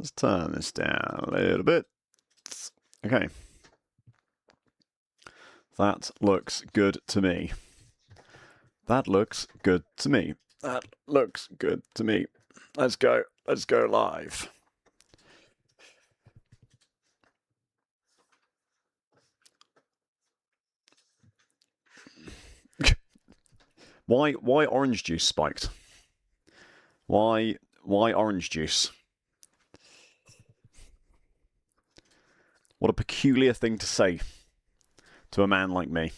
Let's turn this down a little bit. Okay. That looks good to me. That looks good to me. That looks good to me. Let's go. Let's go live. Why orange juice spiked? Why orange juice? What a peculiar thing to say to a man like me.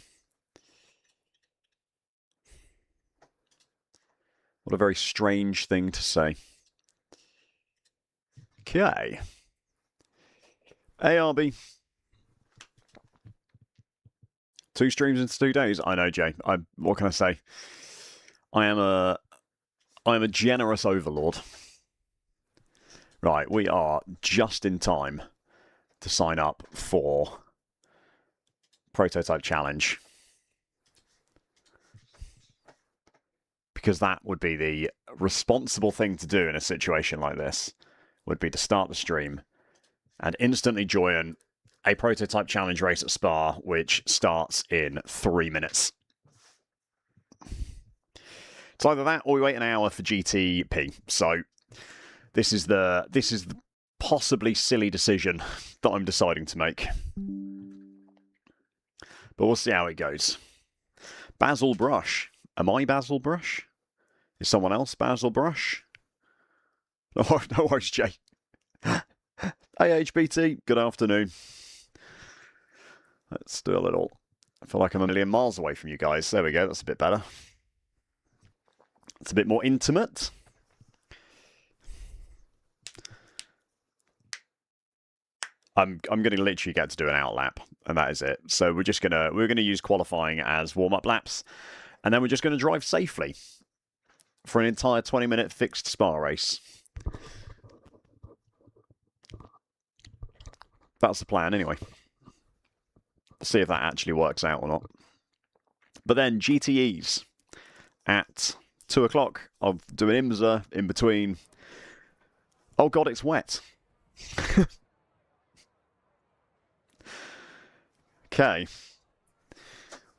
What a very strange thing to say. Okay. ARB. 2 streams into 2 days. I know, Jay. What can I say? I am a generous overlord. Right, we are just in time to sign up for Prototype Challenge. Because that would be the responsible thing to do in a situation like this, would be to start the stream and instantly join a Prototype Challenge race at Spa, which starts in 3 minutes. It's either that or we wait an hour for GTP. So this is the possibly silly decision that I'm deciding to make. But we'll see how it goes. Basil Brush. Am I Basil Brush? Is someone else Basil Brush? No worries, Jay. AHBT, good afternoon. Let's do a little... I feel like I'm a million miles away from you guys. There we go, that's a bit better. It's a bit more intimate. I'm going to literally get to do an out lap, and that is it. So we're going to use qualifying as warm-up laps, and then we're just going to drive safely for an entire 20-minute fixed Spa race. That's the plan, anyway. See if that actually works out or not. But then GTEs at 2 o'clock. I'll do an IMSA in between. Oh god, it's wet. Okay.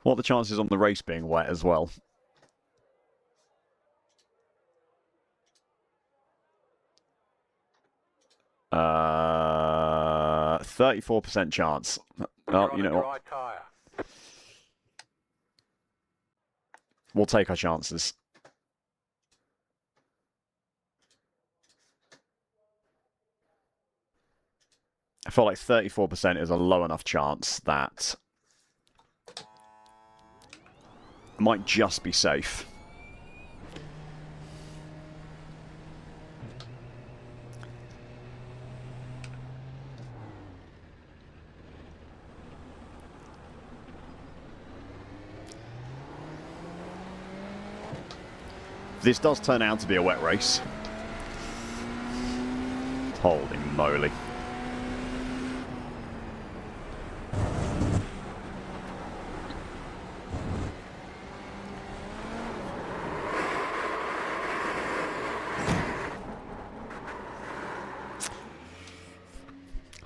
What are the chances on the race being wet as well? Uh, 34% chance. Oh, you know what? We'll take our chances. I feel like 34% is a low enough chance that I might just be safe. This does turn out to be a wet race. Holy moly.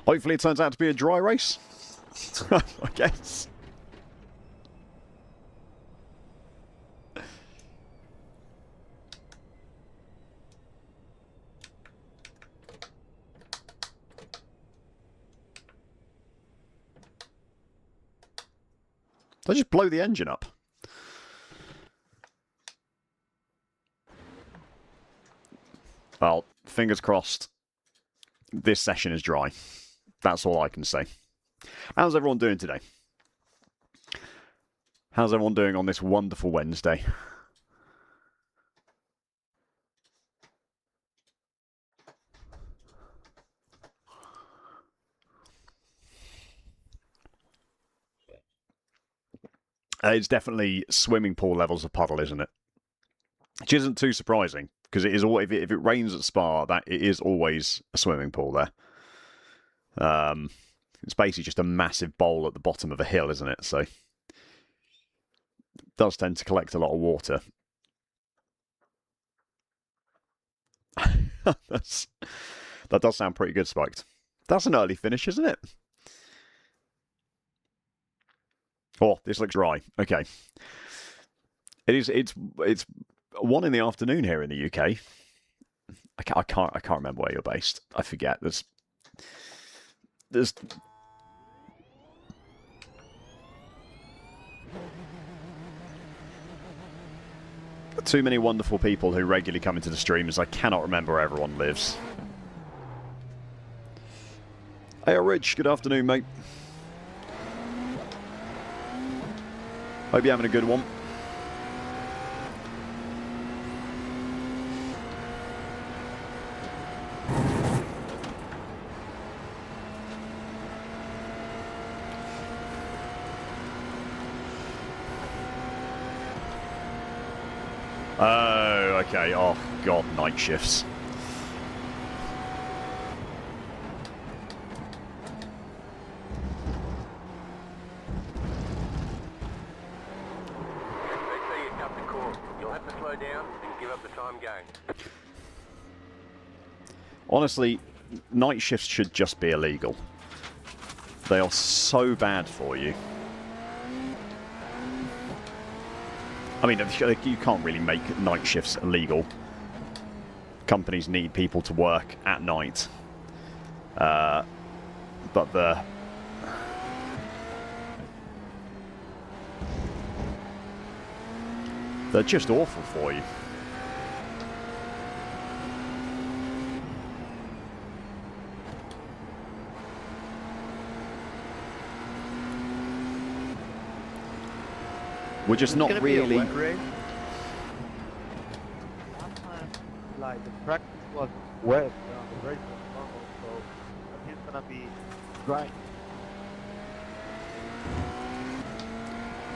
Hopefully it turns out to be a dry race. I guess. Did I just blow the engine up? Well, fingers crossed. This session is dry. That's all I can say. How's everyone doing today? How's everyone doing on this wonderful Wednesday? It's definitely swimming pool levels of puddle, isn't it? Which isn't too surprising, because it is always, if it rains at Spa, that it is always a swimming pool there. It's basically just a massive bowl at the bottom of a hill, isn't it? So it does tend to collect a lot of water. That does sound pretty good, Spiked. That's an early finish, isn't it? Oh, this looks dry. Okay. It's 1 in the afternoon here in the UK. I can't remember where you're based. I forget. There's too many wonderful people who regularly come into the streams. I cannot remember where everyone lives. Hey, Rich. Good afternoon, mate. Hope you're having a good one. Oh, okay. Oh, God, night shifts. Honestly, night shifts should just be illegal. They are so bad for you. I mean, you can't really make night shifts illegal. Companies need people to work at night. But they're just awful for you. We're just not really. Last time, like the practice was wet, the race was normal, so I think it's gonna be dry.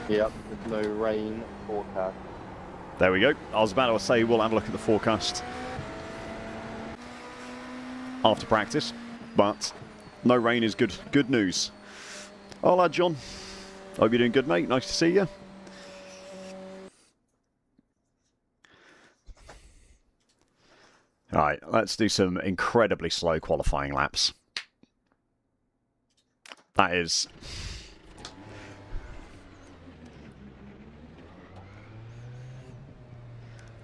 Yep, there's no rain forecast. There we go. I was about to say we'll have a look at the forecast after practice, but no rain is good news. Hola, John. Hope you're doing good, mate. Nice to see you. All right, let's do some incredibly slow qualifying laps. That is...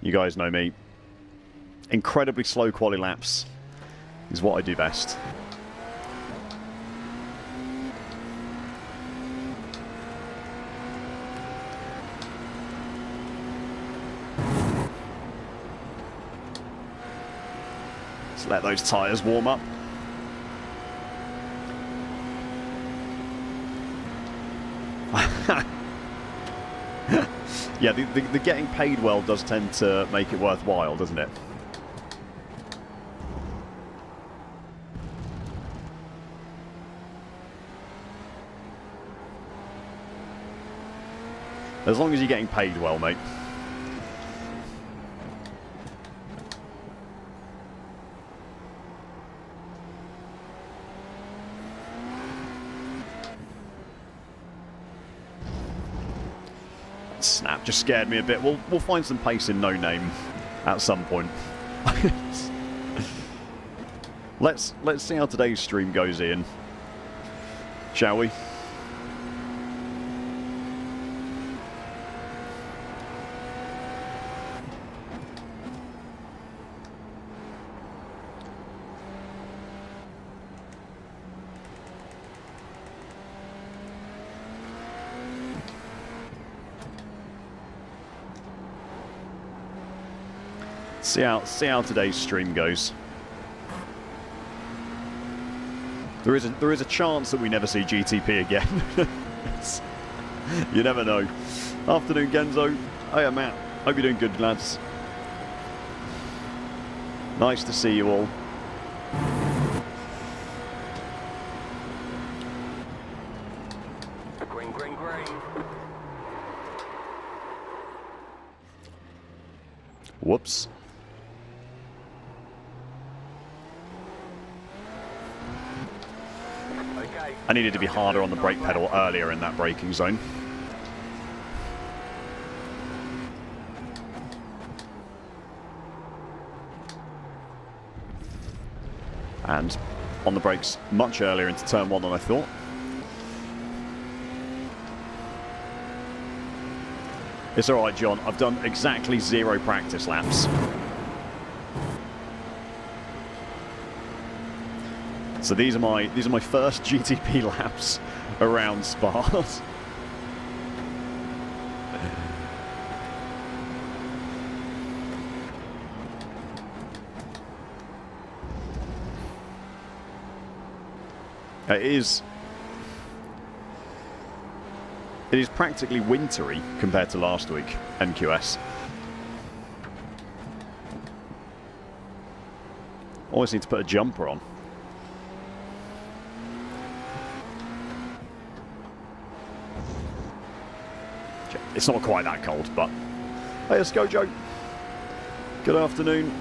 You guys know me. Incredibly slow quali laps is what I do best. Let's let those tyres warm up. Yeah, the getting paid well does tend to make it worthwhile, doesn't it? As long as you're getting paid well, mate. Snap just scared me a bit. We'll find some pace in No Name at some point. Let's see how today's stream goes, Ian. Shall we? See how today's stream goes. There is a chance that we never see GTP again. You never know. Afternoon, Genzo. Hiya, Matt. Hope you're doing good, lads. Nice to see you all. Green, green, green. Whoops. I needed to be harder on the brake pedal earlier in that braking zone. And on the brakes much earlier into turn 1 than I thought. It's alright, John. I've done exactly 0 practice laps. So these are my first GTP laps around Spa. It is practically wintry compared to last week, NQS. Always need to put a jumper on. It's not quite that cold, but... Hey, let's go, Joe. Good afternoon.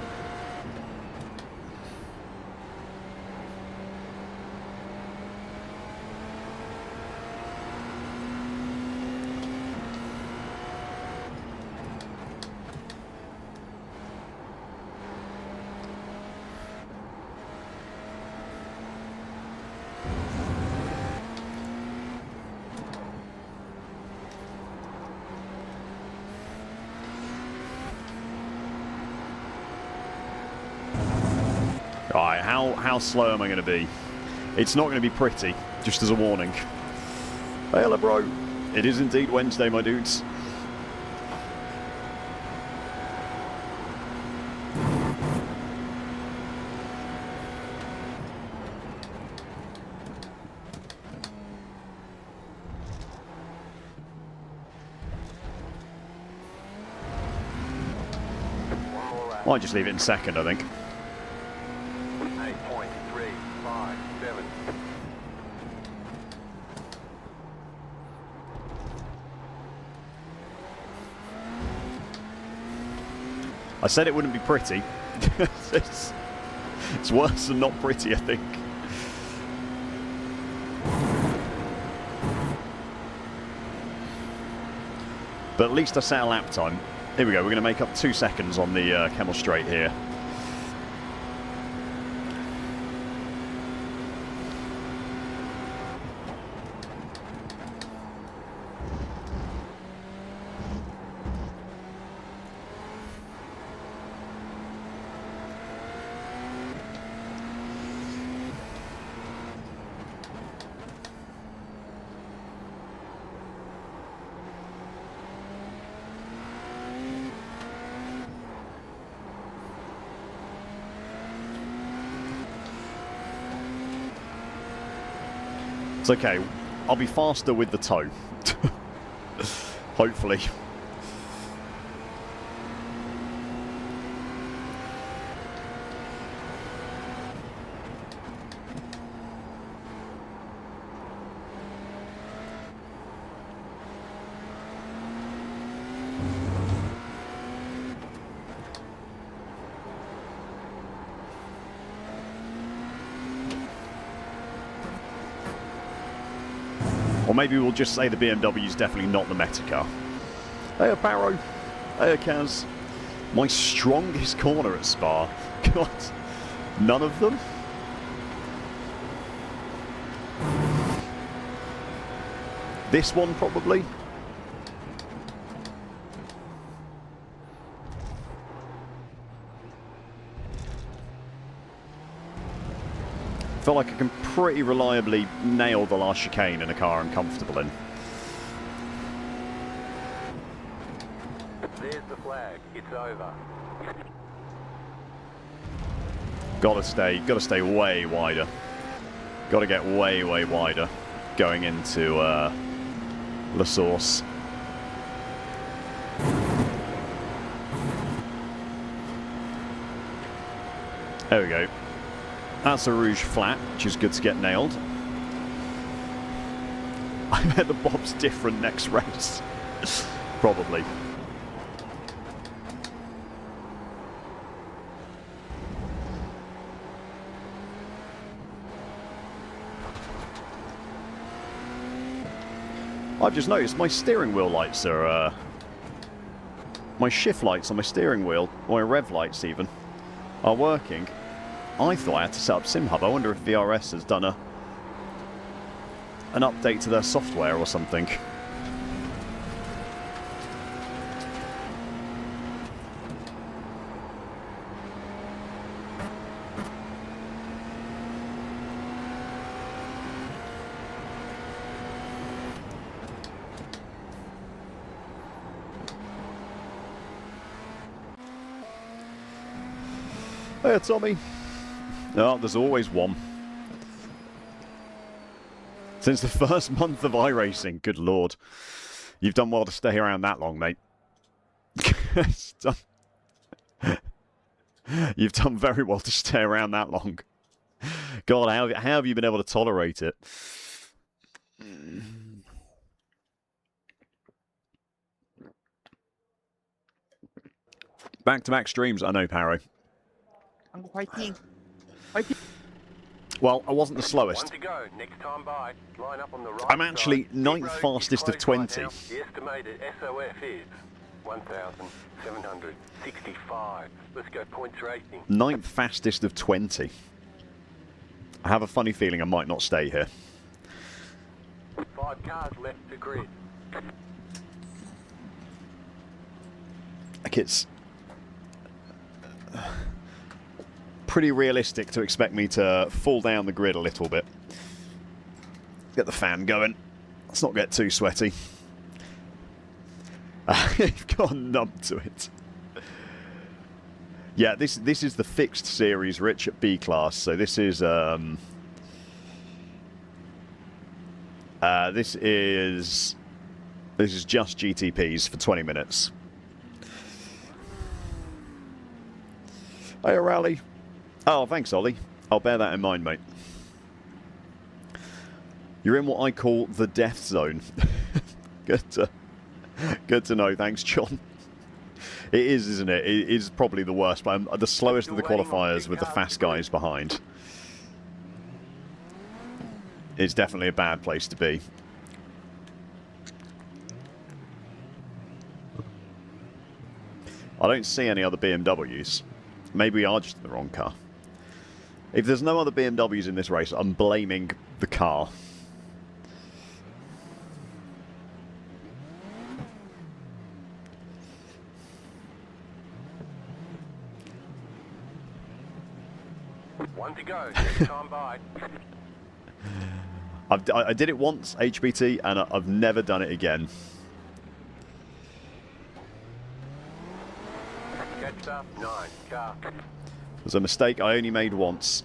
Alright, how slow am I going to be? It's not going to be pretty, just as a warning. Hey, hello, bro. It is indeed Wednesday, my dudes. Might just leave it in second, I think. 8.357. I said it wouldn't be pretty. it's worse than not pretty, I think. But at least I set a lap time. Here we go, we're going to make up 2 seconds on the Kemmel Straight here. It's okay. I'll be faster with the toe. Hopefully. Or maybe we'll just say the BMW is definitely not the meta car. Hey, Barrow. Hey, Kaz. My strongest corner at Spa. God, none of them? This one, probably? I feel like I can pretty reliably nail the last chicane in a car I'm comfortable in. There's the flag. It's over. Gotta stay way wider. Gotta get way wider going into La Source. There we go. That's a Rouge flat, which is good to get nailed. I bet the Bob's different next race. Probably. I've just noticed my steering wheel lights are... my shift lights on my steering wheel, or my rev lights even, are working. I thought I had to set up SimHub. I wonder if VRS has done an update to their software or something. Hey, Tommy. No, there's always one. Since the first month of iRacing, good lord. You've done well to stay around that long, mate. You've done very well to stay around that long. God, how have you been able to tolerate it? Back-to-back streams, I know, Parry. I'm fighting. Well, I wasn't the slowest. One to go. Next time by. Line up on the right I'm actually side. ninth Pit road fastest is of close 20. right now. The estimated SOF is 1,765. Let's go points racing. Ninth fastest of 20. I have a funny feeling I might not stay here. 5 cars left to grid. Like, it's pretty realistic to expect me to fall down the grid a little bit. Get the fan going. Let's not get too sweaty. You've gone numb to it. Yeah, this is the fixed series, Rich, at B class. So this is just GTPs for 20 minutes. Hey, Rally. Oh, thanks, Ollie. I'll bear that in mind, mate. You're in what I call the death zone. Good to know. Thanks, John. It is, isn't it? It is probably the worst, but I'm the slowest of the qualifiers with the fast guys behind. It's definitely a bad place to be. I don't see any other BMWs. Maybe we are just in the wrong car. If there's no other BMWs in this race, I'm blaming the car. One to go. Next time by. I did it once, HBT, and I've never done it again. Catch up. 9 car. It was a mistake I only made once.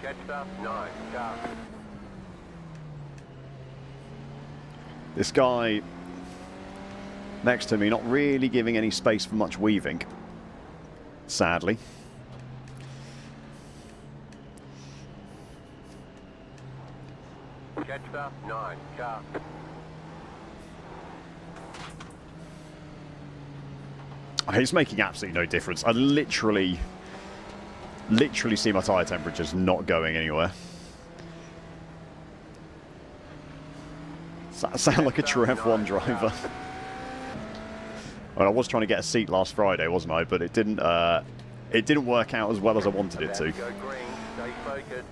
Catch up. 9 car. This guy next to me not really giving any space for much weaving, sadly. Catch up. 9 car. It's making absolutely no difference. I literally see my tyre temperatures not going anywhere. Does that sound like a true F1 driver? Well, I was trying to get a seat last Friday, wasn't I? But it didn't work out as well as I wanted it to. Go green. Stay focused.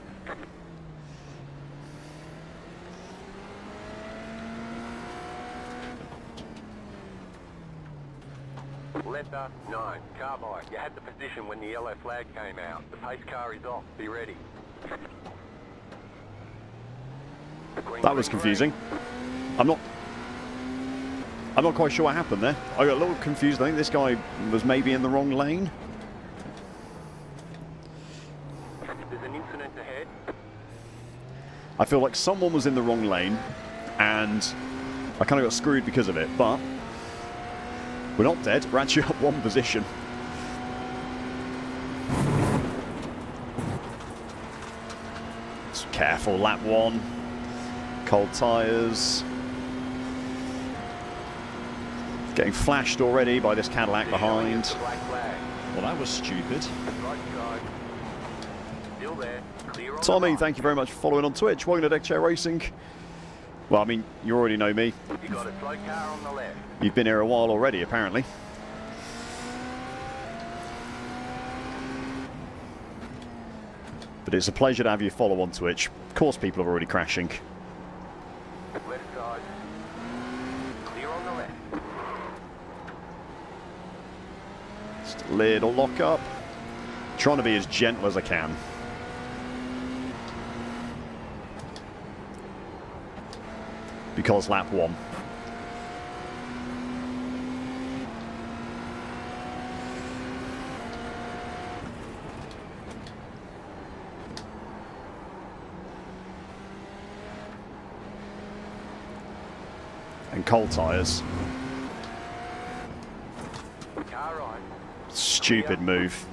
Letter 9, car by. You had the position when the yellow flag came out. The pace car is off. Be ready. Green, That was green, confusing. I'm not quite sure what happened there. I got a little confused. I think this guy was maybe in the wrong lane. There's an incident ahead. I feel like someone was in the wrong lane, and I kind of got screwed because of it, but we're not dead. We're actually up one position. Careful, lap 1. Cold tyres. Getting flashed already by this Cadillac behind. The black flag. Well, that was stupid. Right side. Still there. Clear on the Tommy, right. thank you very much for following on Twitch. Welcome to Deck Chair Racing. Well, I mean, you already know me. You got a slow car on the left. You've been here a while already, apparently. But it's a pleasure to have you follow on Twitch. Of course, people are already crashing. Left side. Clear on the left. Just a little lock up. Trying to be as gentle as I can. Because lap 1. And cold tyres. Car right. Stupid move.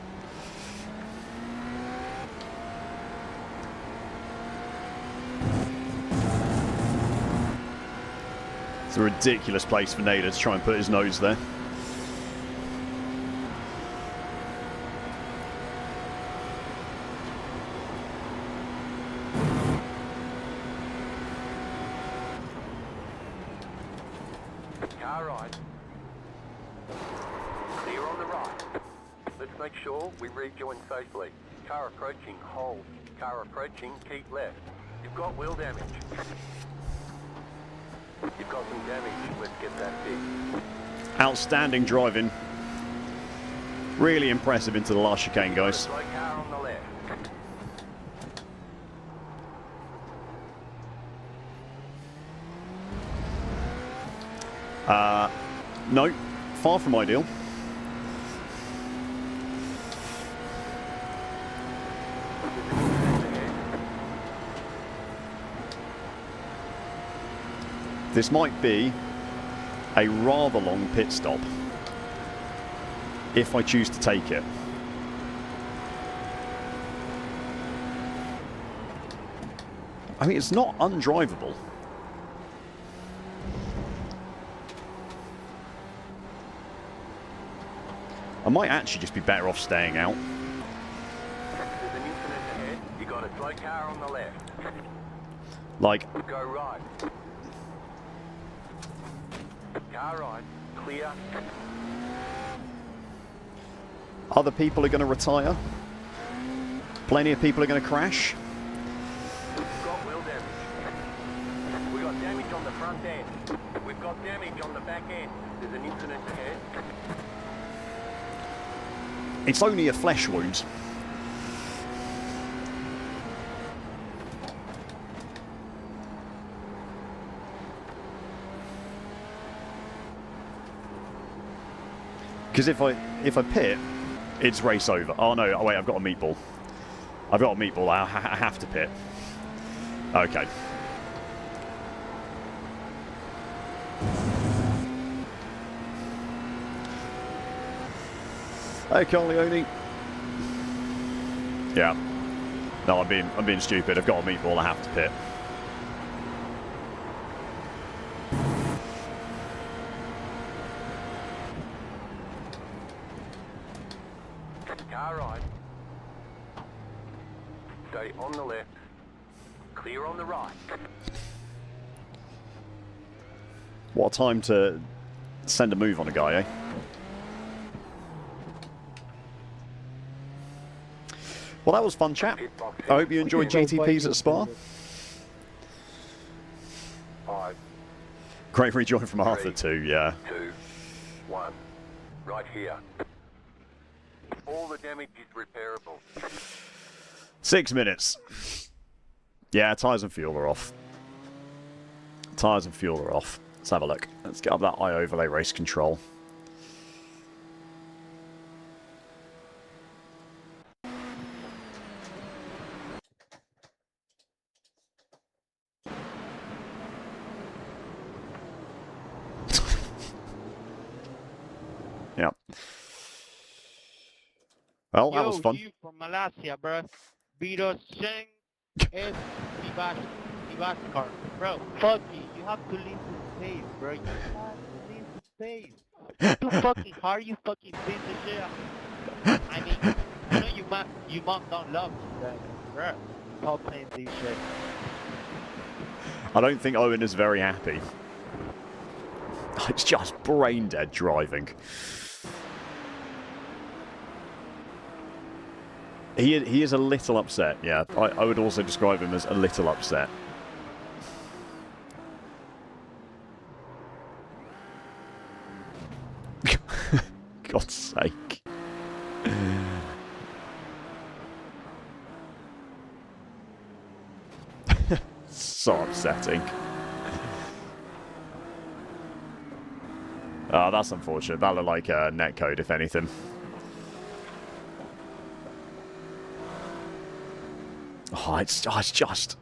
It's a ridiculous place for Nader to try and put his nose there. Car right. Clear on the right. Let's make sure we rejoin safely. Car approaching, hold. Car approaching, keep left. You've got wheel damage. You've got some damage. Let's get that fixed. Outstanding driving. Really impressive into the last chicane, guys. Slow car on the left. No, far from ideal. This might be a rather long pit stop if I choose to take it. I mean, it's not undrivable. I might actually just be better off staying out. There's an incident ahead. You got a slow car on the left. Like, Go right. Car right. Clear. other people are going to retire. Plenty of people are going to crash. We've got wheel damage. We've got damage on the front end. We've got damage on the back end. There's an incident ahead. It's only a flesh wound. Because if I pit, it's race over. Oh no! Oh wait, I've got a meatball. I've got a meatball. I have to pit. Okay. Hey, Corleone. Yeah. No, I'm being stupid. I've got a meatball. I have to pit. Car right. Stay on the left. Clear on the right. What a time to send a move on a guy, eh? Well, that was fun, chap. I hope you enjoyed GTPs at Spa. 5, Great rejoin from Arthur too, yeah. 2, 1. Right here. All the damage is repairable. 6 minutes. Yeah, tyres and fuel are off. Tyres and fuel are off. Let's have a look. Let's get up that eye overlay race control. Yeah. Well, that was fun. You from Malaysia, bro. Beat us, Sheng. It's the back car. Bro, fuck you have to lean to space, bro. You have to lean to space. Too fucking hard, you fucking piece of shit. I mean, I know you mom don't love me, but bro, stop playing this shit. I don't think Owen is very happy. It's just brain dead driving. He is a little upset, yeah. I would also describe him as a little upset. God's sake. So upsetting. Oh, that's unfortunate. That looked like a netcode, if anything. Oh, it's just...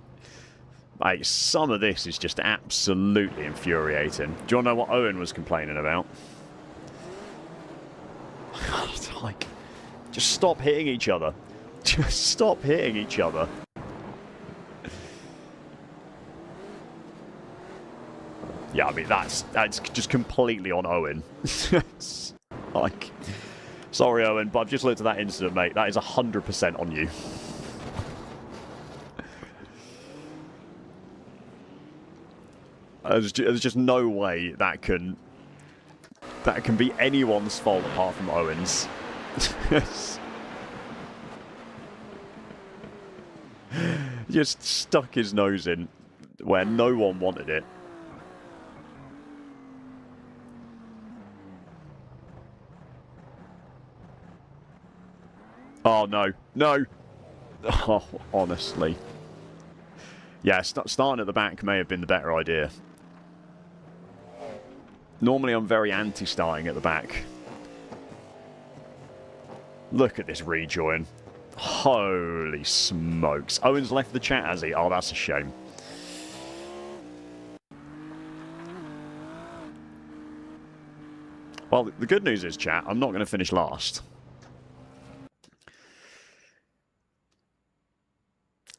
Mate, some of this is just absolutely infuriating. Do you want to know what Owen was complaining about? It's like, just stop hitting each other. Just stop hitting each other. Yeah, I mean, that's just completely on Owen. Like, sorry, Owen, but I've just looked at that incident, mate. That is 100% on you. There's just no way that can be anyone's fault apart from Owen's. Just stuck his nose in where no one wanted it. Oh, no. No! Oh, honestly. Yeah, starting at the back may have been the better idea. Normally I'm very anti-starting at the back. Look at this rejoin. Holy smokes. Owen's left the chat, has he? Oh, that's a shame. Well, the good news is, chat, I'm not going to finish last.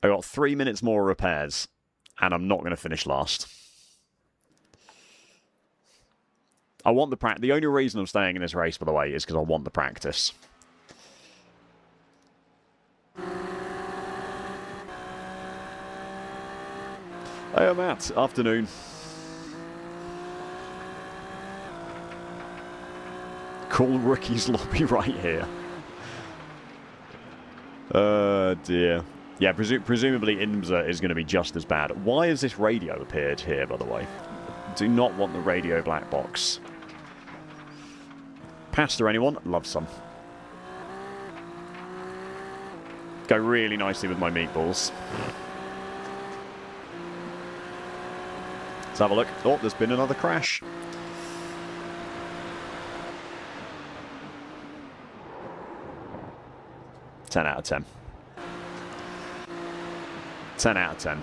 I got 3 minutes more repairs, and I'm not going to finish last. I want the practice. The only reason I'm staying in this race, by the way, is because I want the practice. Hey, Matt. Afternoon. Cool rookies lobby right here. Dear. Yeah, presumably IMSA is going to be just as bad. Why has this radio appeared here, by the way? Do not want the radio black box. Pasta, anyone? Love some. Go really nicely with my meatballs. Let's have a look. Oh, there's been another crash. Ten out of 10. 10 out of 10.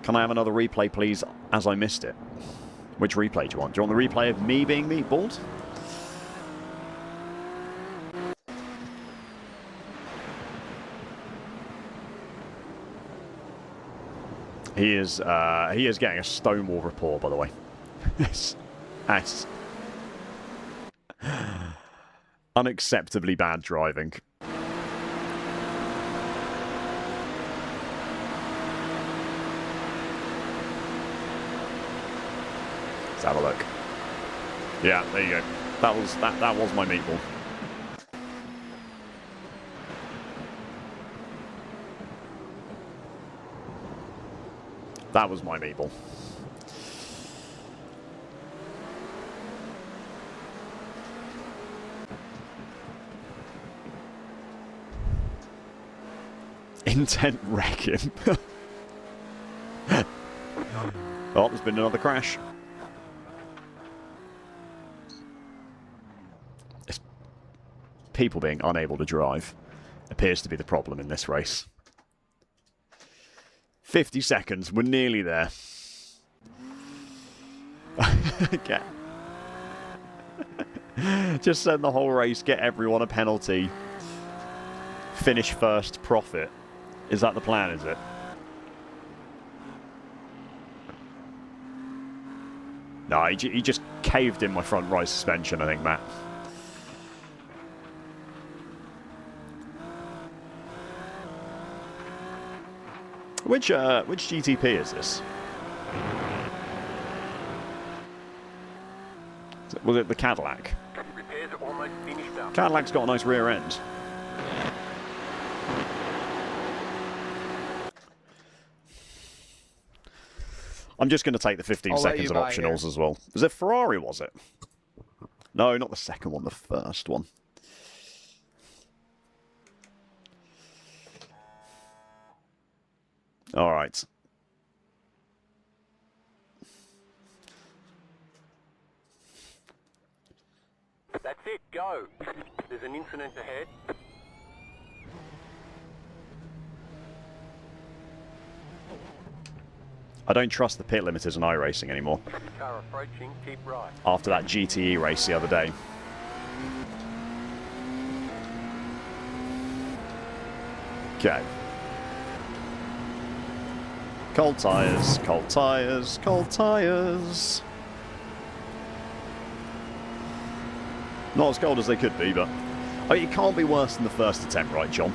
Can I have another replay, please, as I missed it? Which replay do you want? Do you want the replay of me being meatballed? He is getting a Stonewall report, by the way. Yes. That's unacceptably bad driving. Let's have a look. Yeah, there you go. That was my meatball. That was my meatball. Intent wreck him. Oh, there's been another crash. It's people being unable to drive appears to be the problem in this race. 50 seconds, we're nearly there. Okay. Just send the whole race, get everyone a penalty. Finish first, profit. Is that the plan, is it? No, he just caved in my front right suspension, I think, Matt. Which GTP is this? Was it the Cadillac? Repairs are almost finished up. Cadillac's got a nice rear end. I'm just going to take the 15 I'll let seconds you of buy optionals here. as well. Was it Ferrari, was it? No, not the second one, the first one. All right. That's it, go. There's an incident ahead. I don't trust the pit limiters in iRacing anymore. Car approaching, keep right. After that GTE race the other day. Okay. Cold tyres, cold tyres, cold tyres. Not as cold as they could be, but... I mean, it can't be worse than the first attempt, right, John?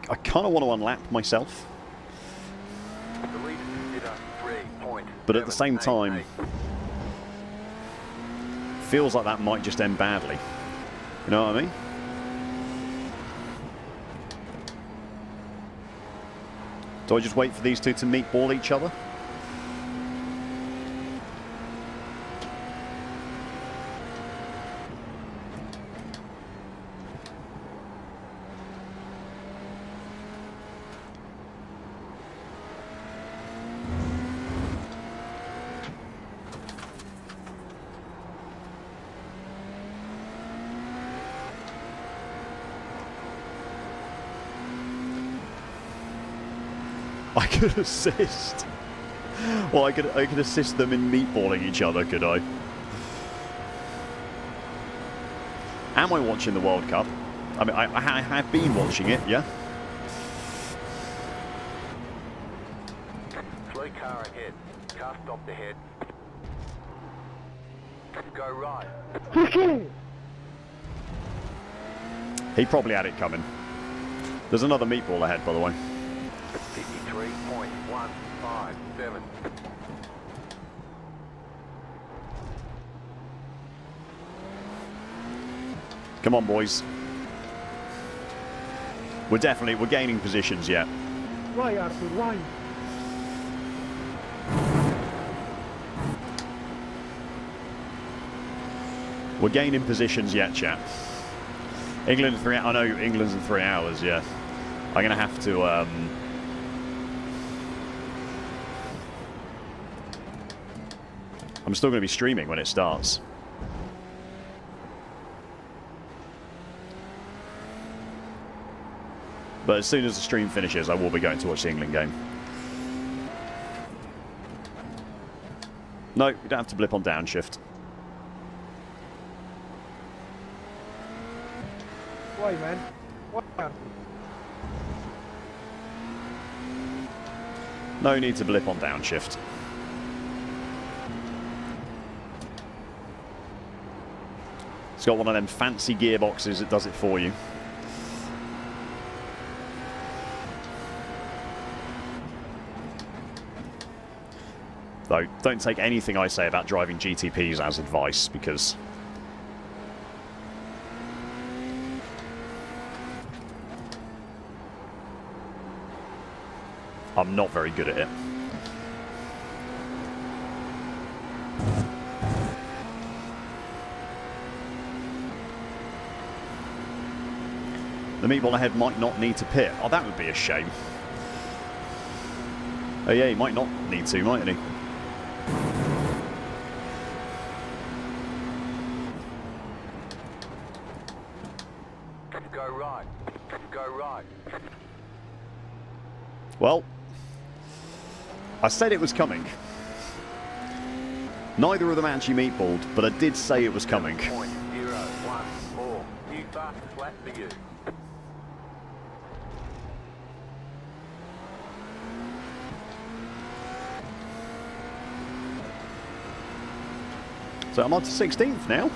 I kind of want to unlap myself, The leader consider 3.788. but at the same time, feels like that might just end badly. You know what I mean? Do I just wait for these two to meatball each other? I could assist. Well, I could assist them in meatballing each other, could I? Am I watching the World Cup? I mean, I have been watching it, yeah? Slow car ahead. Car stopped ahead. Go right. He probably had it coming. There's another meatball ahead, by the way. 53.157. Come on, boys. We're gaining positions yet. Why, Arthur, why? We're gaining positions yet, chat. England in 3 hours. I know England's in 3 hours, yeah. I'm going to have to... I'm still going to be streaming when it starts. But as soon as the stream finishes, I will be going to watch the England game. No, you don't have to blip on downshift. Why, man? Why, Arthur? No need to blip on downshift. It's got one of them fancy gearboxes that does it for you. Though, don't take anything I say about driving GTPs as advice, because I'm not very good at it. The meatball ahead might not need to pit. Oh, that would be a shame. Oh yeah, he might not need to, mightn't he? I said it was coming. Neither of them actually meatballed, but I did say it was coming. 0.014. New fastest lap for you. So I'm on to 16th now.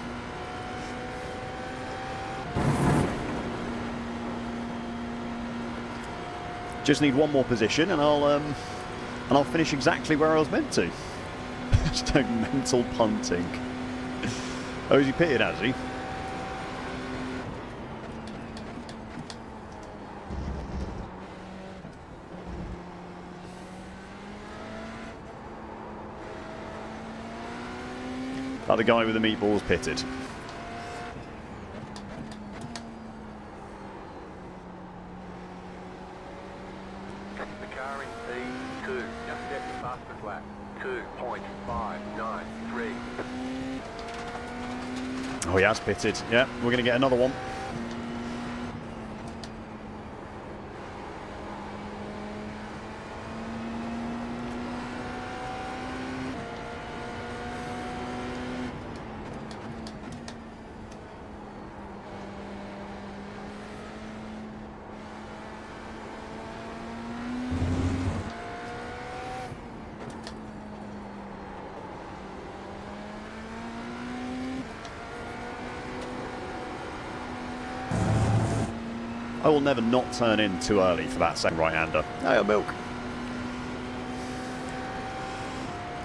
Just need one more position, and I'll finish exactly where I was meant to. Just no mental punting. Oh, is he pitted, has he? That the guy with the meatballs pitted. The car in P2 just set the fastest lap. 2.593. Oh, he has pitted. Yeah, we're going to get another one. I will never not turn in too early for that second right-hander. Hey, milk.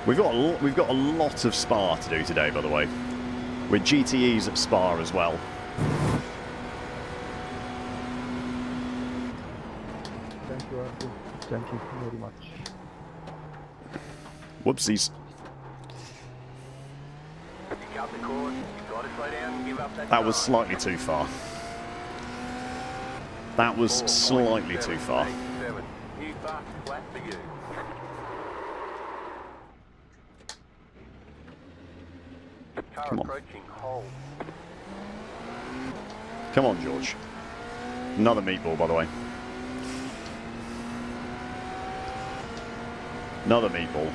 We've got a lot of Spa to do today, by the way. With GTEs at Spa as well. Thank you, Arthur. Thank you very much. Whoopsies. You cut the course, you've got to slow down and give up that That was time. slightly too far. That was slightly too far. 4.787. New fastest lap for you. Car Come on. approaching hold. Come on, George. Another meatball, by the way. Another meatball.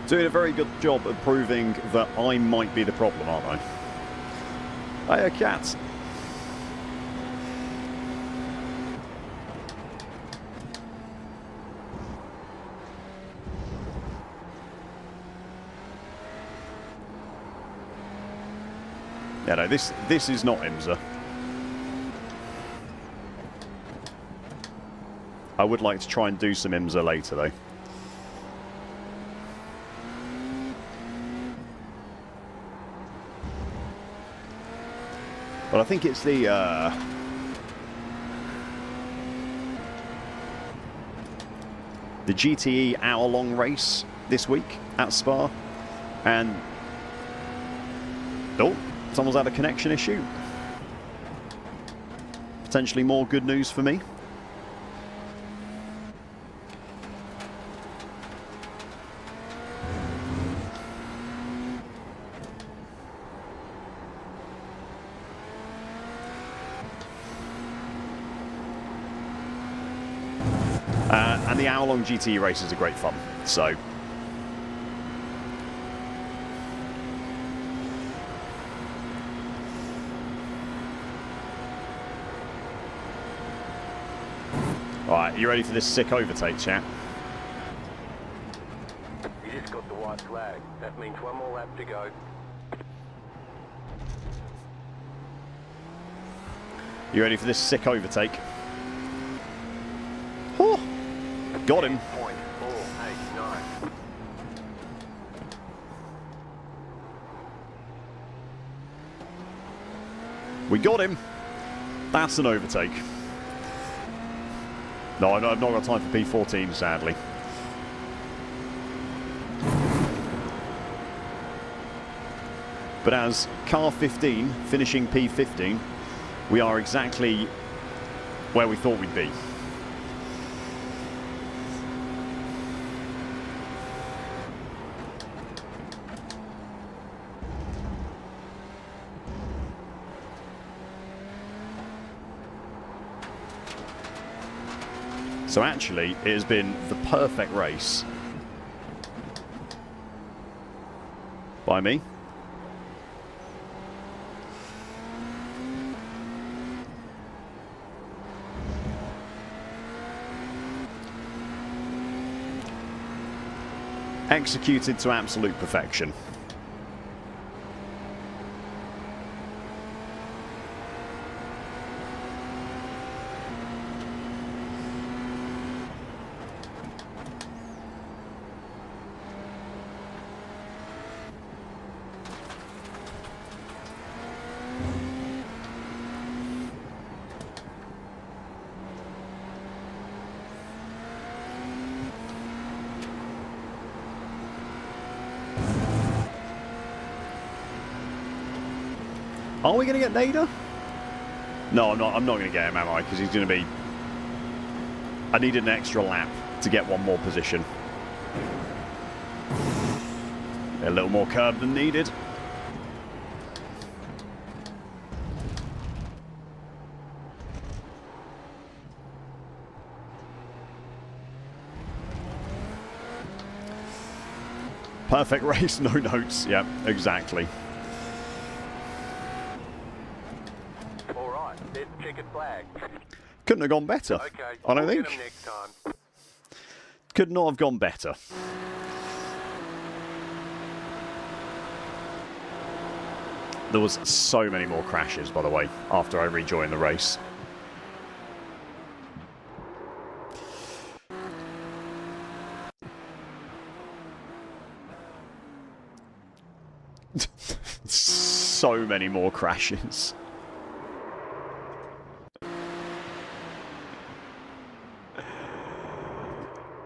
Doing a very good job of proving that I might be the problem, aren't I? Hey, a cat. Yeah, no, this is not IMSA. I would like to try and do some IMSA later, though. But I think it's the GTE hour-long race this week at Spa, and oh, someone's had a connection issue. Potentially more good news for me. And the hour-long GTE races are great fun, so... Alright, you ready for this sick overtake, chat? You just got the white flag. That means one more lap to go. You ready for this sick overtake? Oh, got him. 0.489. We got him. That's an overtake. No, I've not got time for P14, sadly. But as car 15 finishing P15, we are exactly where we thought we'd be. So actually, it has been the perfect race by me. Executed to absolute perfection. Are we going to get Nader? No, I'm not going to get him, am I? Because he's going to be... I needed an extra lap to get one more position. A little more curb than needed. Perfect race, no notes. Yep, exactly. There's the checkered flag. Couldn't have gone better. Okay, I don't we'll think. get 'em next time. Could not have gone better. There was so many more crashes, by the way, after I rejoined the race. So many more crashes.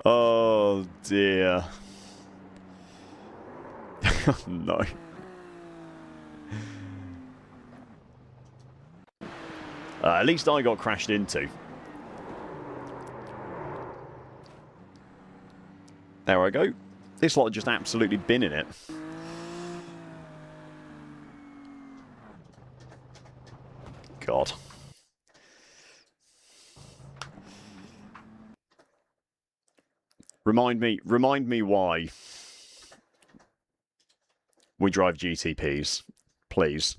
Oh dear. No. At least I got crashed into. There I go. This lot just absolutely been in it. God. Remind me why we drive GTPs, please.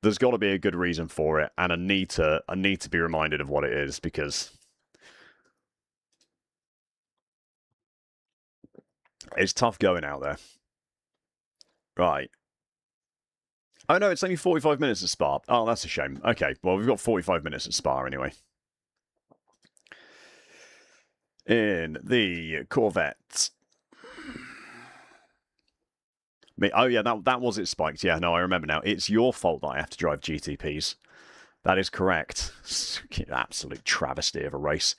There's got to be a good reason for it, and I need to be reminded of what it is, because it's tough going out there. Right. Oh no, it's only 45 minutes at Spa. Oh, that's a shame. Okay, well, we've got 45 minutes at Spa anyway. In the Corvette. Oh yeah, that was it spiked. Yeah, no, I remember now. It's your fault that I have to drive GTPs. That is correct. Absolute travesty of a race.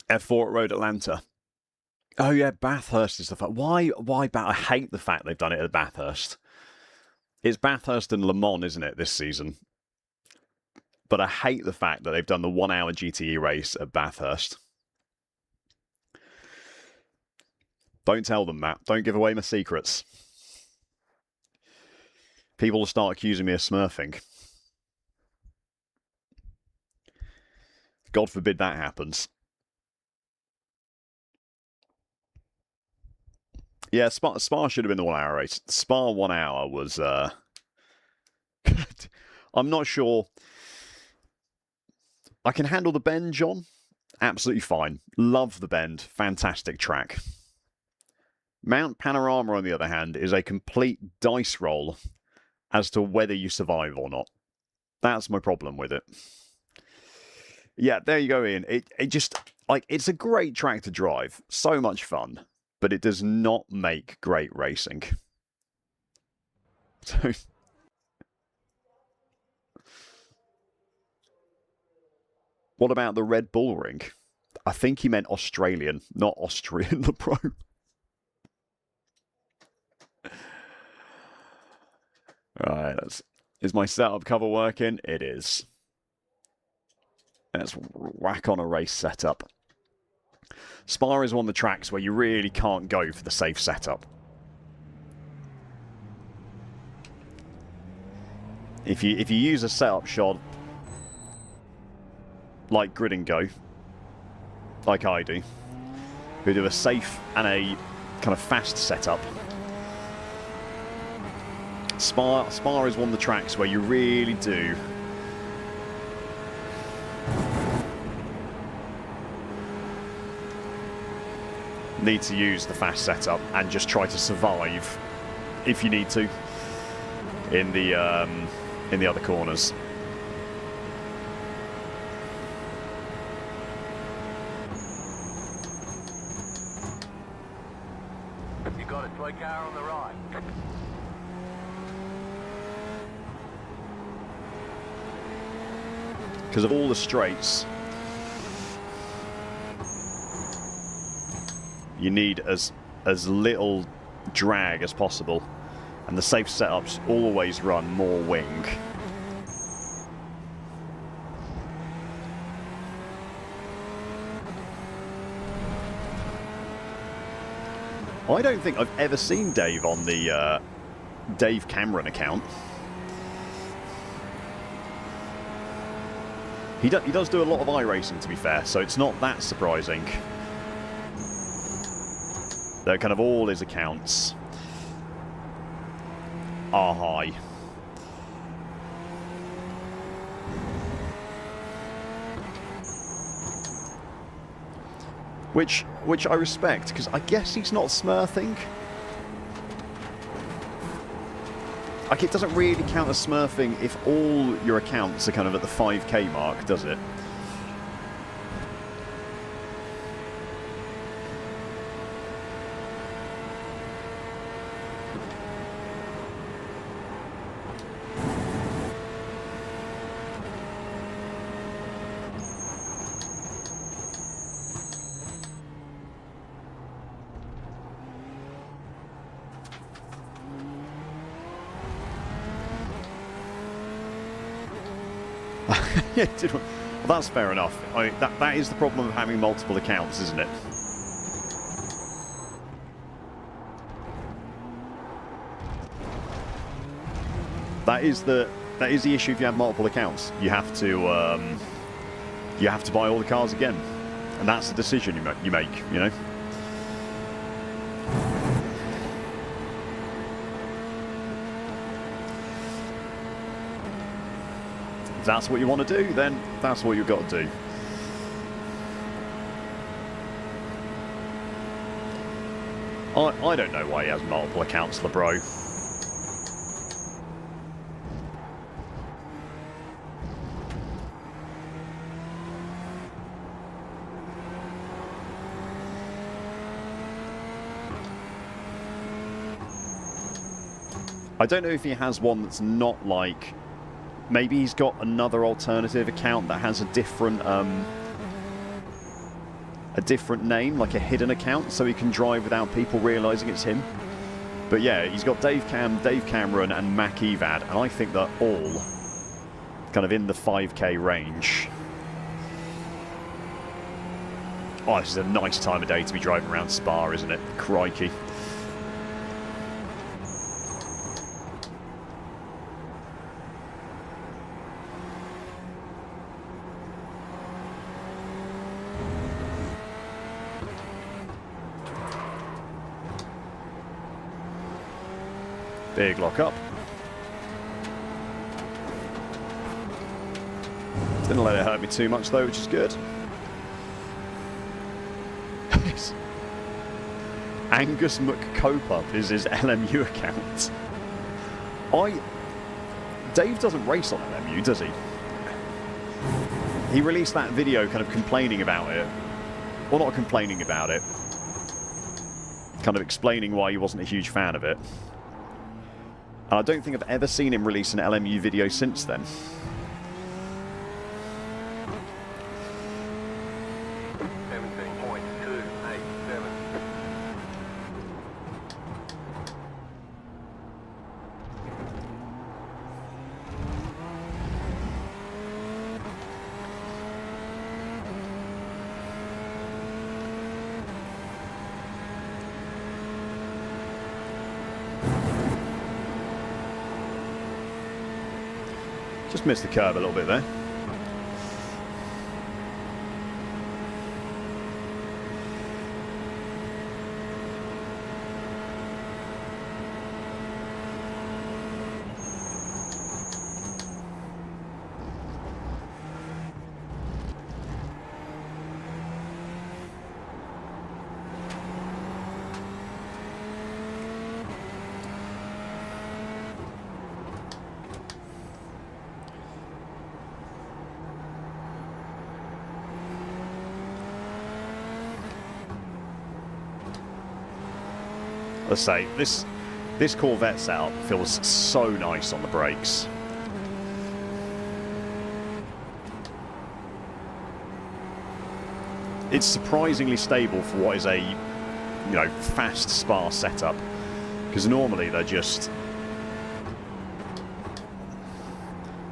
F4 at Road Atlanta. Oh yeah, Bathurst is the fact. Why I hate the fact they've done it at Bathurst. It's Bathurst and Le Mans, isn't it, this season? But I hate the fact that they've done the 1 hour GTE race at Bathurst. Don't tell them, Matt. Don't give away my secrets. People will start accusing me of smurfing. God forbid that happens. Yeah, Spa should have been the 1 hour race. Spa 1 hour was... I'm not sure... I can handle the bend, John. Absolutely fine. Love the bend. Fantastic track. Mount Panorama, on the other hand, is a complete dice roll as to whether you survive or not. That's my problem with it. Yeah, there you go, Ian. It just... like, it's a great track to drive. So much fun. But it does not make great racing. So... what about the Red Bull Ring? I think he meant Australian, not Austrian, the pro. Right, is my setup cover working? It is. Let's whack on a race setup. Spa is one of the tracks where you really can't go for the safe setup. If you use a setup shot like Grid and Go, like I do, who do a safe and a kind of fast setup, Spa is one of the tracks where you really do need to use the fast setup and just try to survive if you need to in the other corners. You got a slow car on the right. Because of all the straights, you need as little drag as possible, and the safe setups always run more wing. I don't think I've ever seen Dave on the Dave Cameron account. He does do a lot of iRacing, to be fair, so it's not that surprising. That kind of all his accounts are high. Which I respect, because I guess he's not smurfing. Like, it doesn't really count as smurfing if all your accounts are kind of at the 5k mark, does it? Yeah, well, that's fair enough. That is the problem of having multiple accounts, isn't it? That is the issue if you have multiple accounts. You have to buy all the cars again, and that's the decision you make. You know. If that's what you want to do, then that's what you've got to do. I don't know why he has multiple accounts, LeBro. I don't know if he has one that's not like... Maybe he's got another alternative account that has a different name, like a hidden account, so he can drive without people realising it's him. But yeah, he's got Dave Cameron, and Mac Evad, and I think they're all kind of in the 5k range. Oh, this is a nice time of day to be driving around Spa, isn't it? Crikey. Big lock up. Didn't let it hurt me too much though, which is good. Angus McCopup is his LMU account. Dave doesn't race on LMU, does he? He released that video kind of complaining about it. Well, not complaining about it. Kind of explaining why he wasn't a huge fan of it. And I don't think I've ever seen him release an LMU video since then. Just missed the curb a little bit there. Let's say this Corvette setup feels so nice on the brakes. It's surprisingly stable for what is a, you know, fast sparse setup, because normally they're just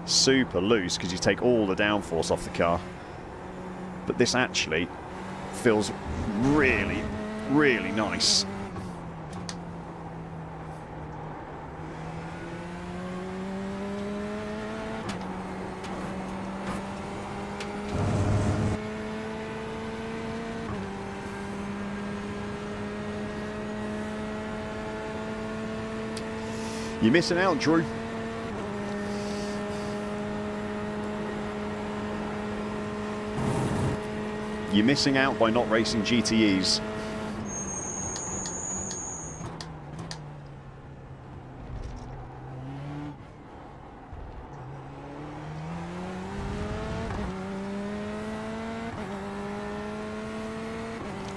super loose because you take all the downforce off the car. But this actually feels really, really nice. You're missing out, Drew. You're missing out by not racing GTEs.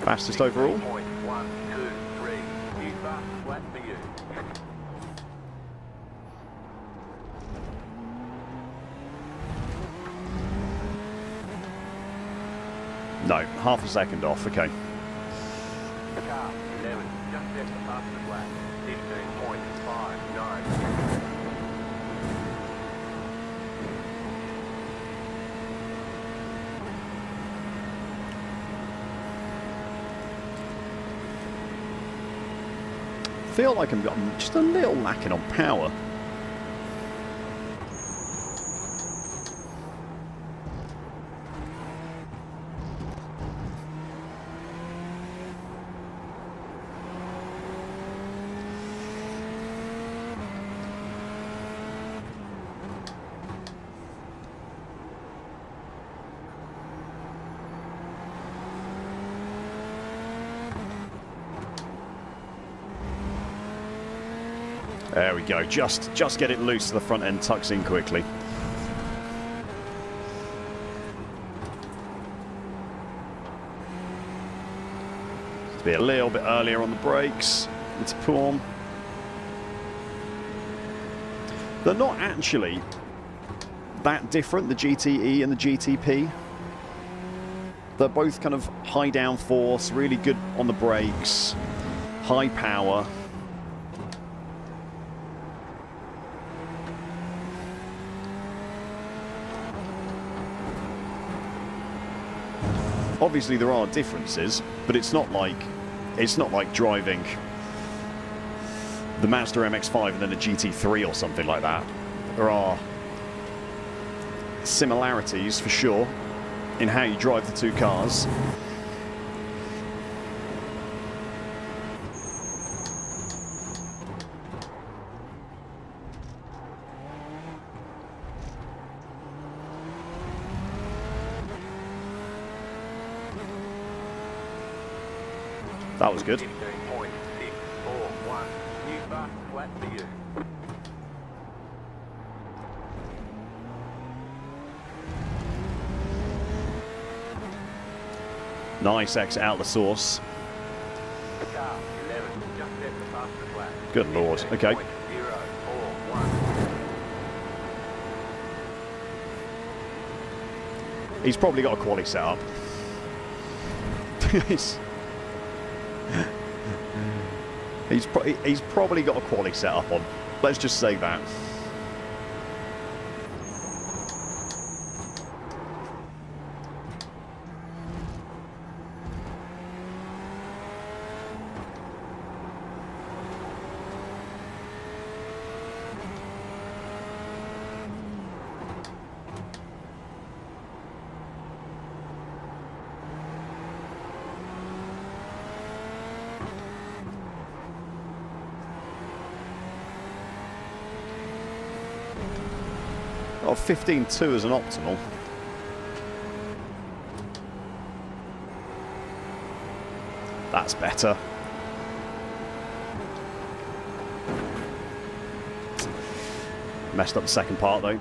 Fastest overall. 123. New fast flat for you. No, half a second off, okay. Car 11, just at the fastest lap. 15.9. Feel like I'm just a little lacking on power. There we go. Just get it loose so the front end tucks in quickly. Just be a little bit earlier on the brakes. Let's pull on. They're not actually that different, the GTE and the GTP. They're both kind of high downforce, really good on the brakes, high power. Obviously there are differences, but it's not like driving the Mazda MX-5 and then a GT3 or something like that. There are similarities for sure in how you drive the two cars. That was good. 15.641. New fast flat for you. Nice exit out the source. Car 11, just at the fastest lap. Good lord. Okay. 15.041. He's probably got a quali set up. He's probably got a quali set up on. Let's just say that. Got 15.2 as an optimal. That's better. Messed up the second part though.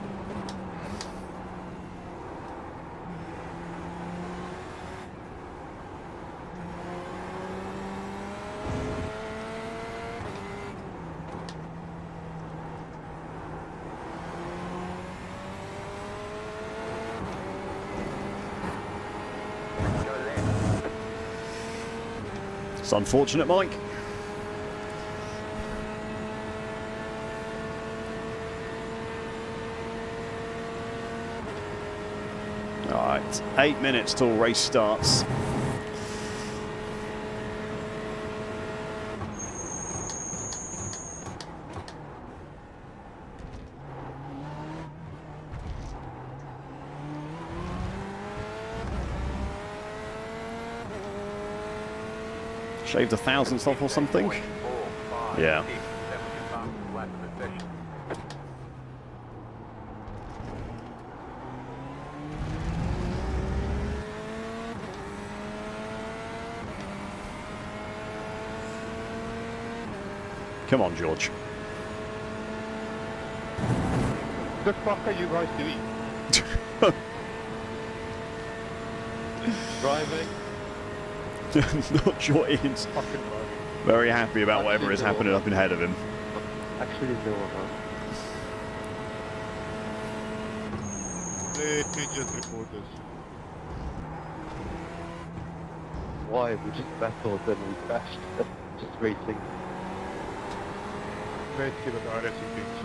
It's unfortunate, Mike. Alright, 8 minutes till race starts. Shaved a thousandth off or something? Yeah. Come on, George. The fuck are you guys doing? Driving? Not sure Ian's Fucking driving. very happy about whatever is happening up ahead of him. Actually, no, Let me just record this. why? We just battled and we crashed. Just racing. Let's see what iRacing thinks.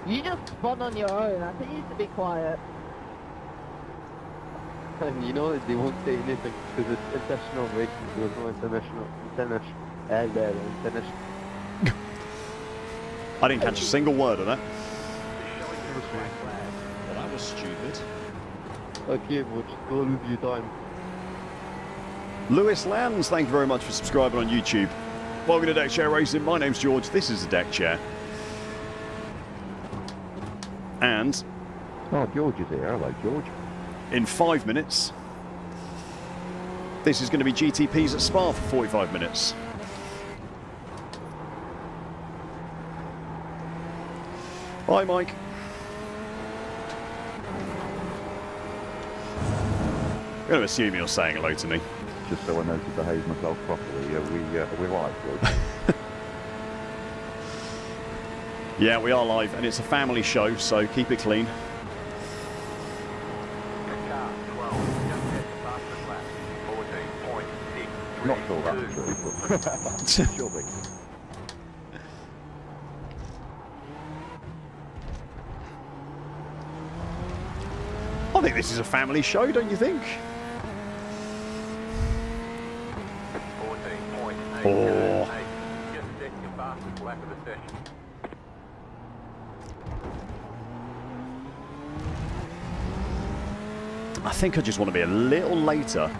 You just spun on your own. I think you need to be quiet. And you know they won't say anything because it's international racing. There's no international. I didn't catch a single word of that. Well, that was stupid. Okay, we'll just go lose your time. Lewis Lambs, thank you very much for subscribing on YouTube. Welcome to Deck Chair Racing. My name's George. This is the Deck Chair. And Oh, George is here. I like George. in 5 minutes, this is going to be GTPs at Spa for 45 minutes. Hi, Mike. I'm going to assume you're saying hello to me. Just so I know to behave myself properly. We're live, George. Yeah, we are live, and it's a family show, so keep it clean. Car 12, just hit the fastest lap. 14.6. Not sure that's true, but sure be. I think this is a family show, don't you think? 14.8. Oh. Just set your fastest lap of the session. I think I just want to be a little later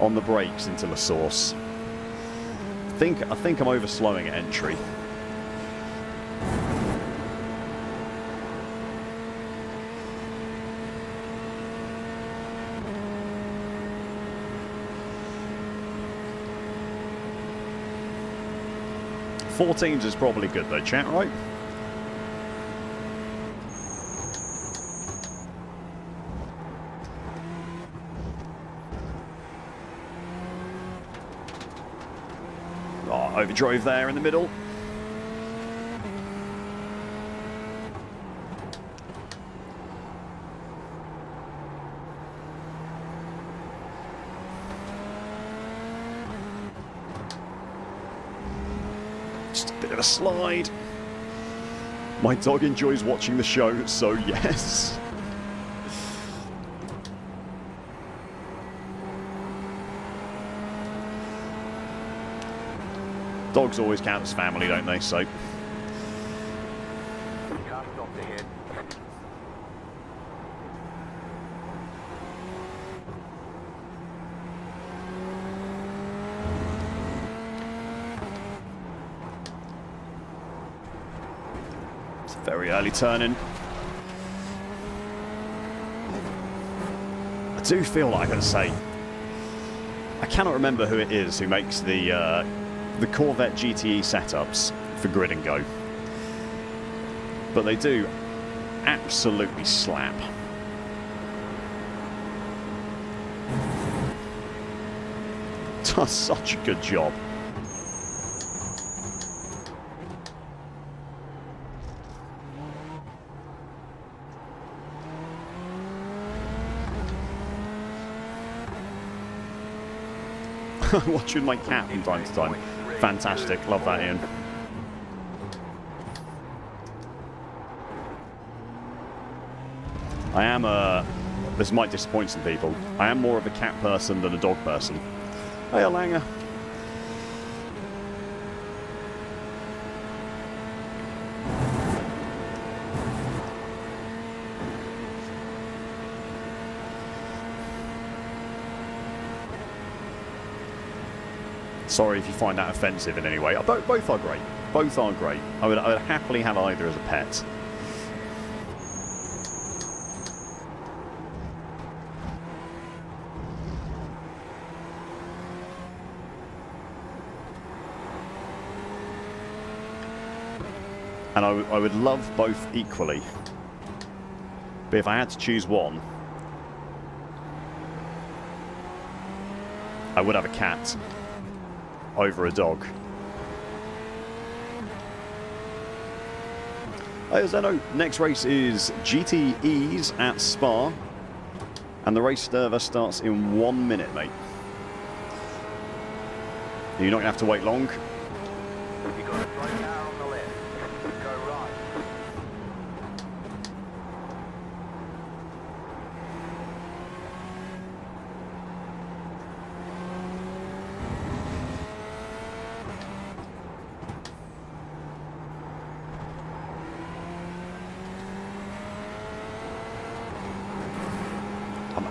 on the brakes into La Source. I think I'm overslowing at entry. Fourteens is probably good though, chat, right? Oh, overdrove there in the middle. Just a bit of a slide. My dog enjoys watching the show, so yes. Dogs always count as family, don't they? So. Car stopped ahead. Very early turning. I do feel like, I say, I cannot remember who it is who makes the Corvette GTE setups for Grid and Go, but they do absolutely slap. Does such a good job. Watching my cat from time to time. Fantastic. Love that, Ian. I am this might disappoint some people. I am more of a cat person than a dog person. Hey, Langer. Sorry if you find that offensive in any way. Both are great. Both are great. I would happily have either as a pet. And I would love both equally. But if I had to choose one, I would have a cat over a dog. Hey Zeno, next race is GTEs at Spa. And the race server starts in 1 minute, mate. You're not going to have to wait long. You got a straight car on the left. Go right.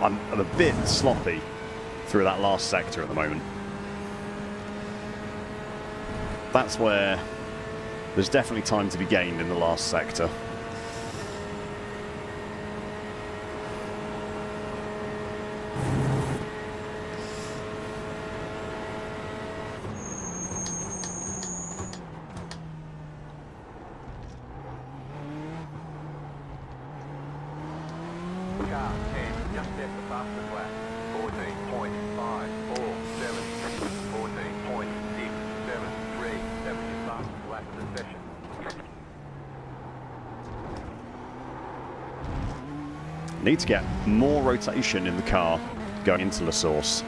I'm a bit sloppy through that last sector at the moment. That's where there's definitely time to be gained in the last sector. Car 10, just left the fastest lap. 14.547. 14.673. That was your fastest lap of the session. Need to get more rotation in the car going into the source.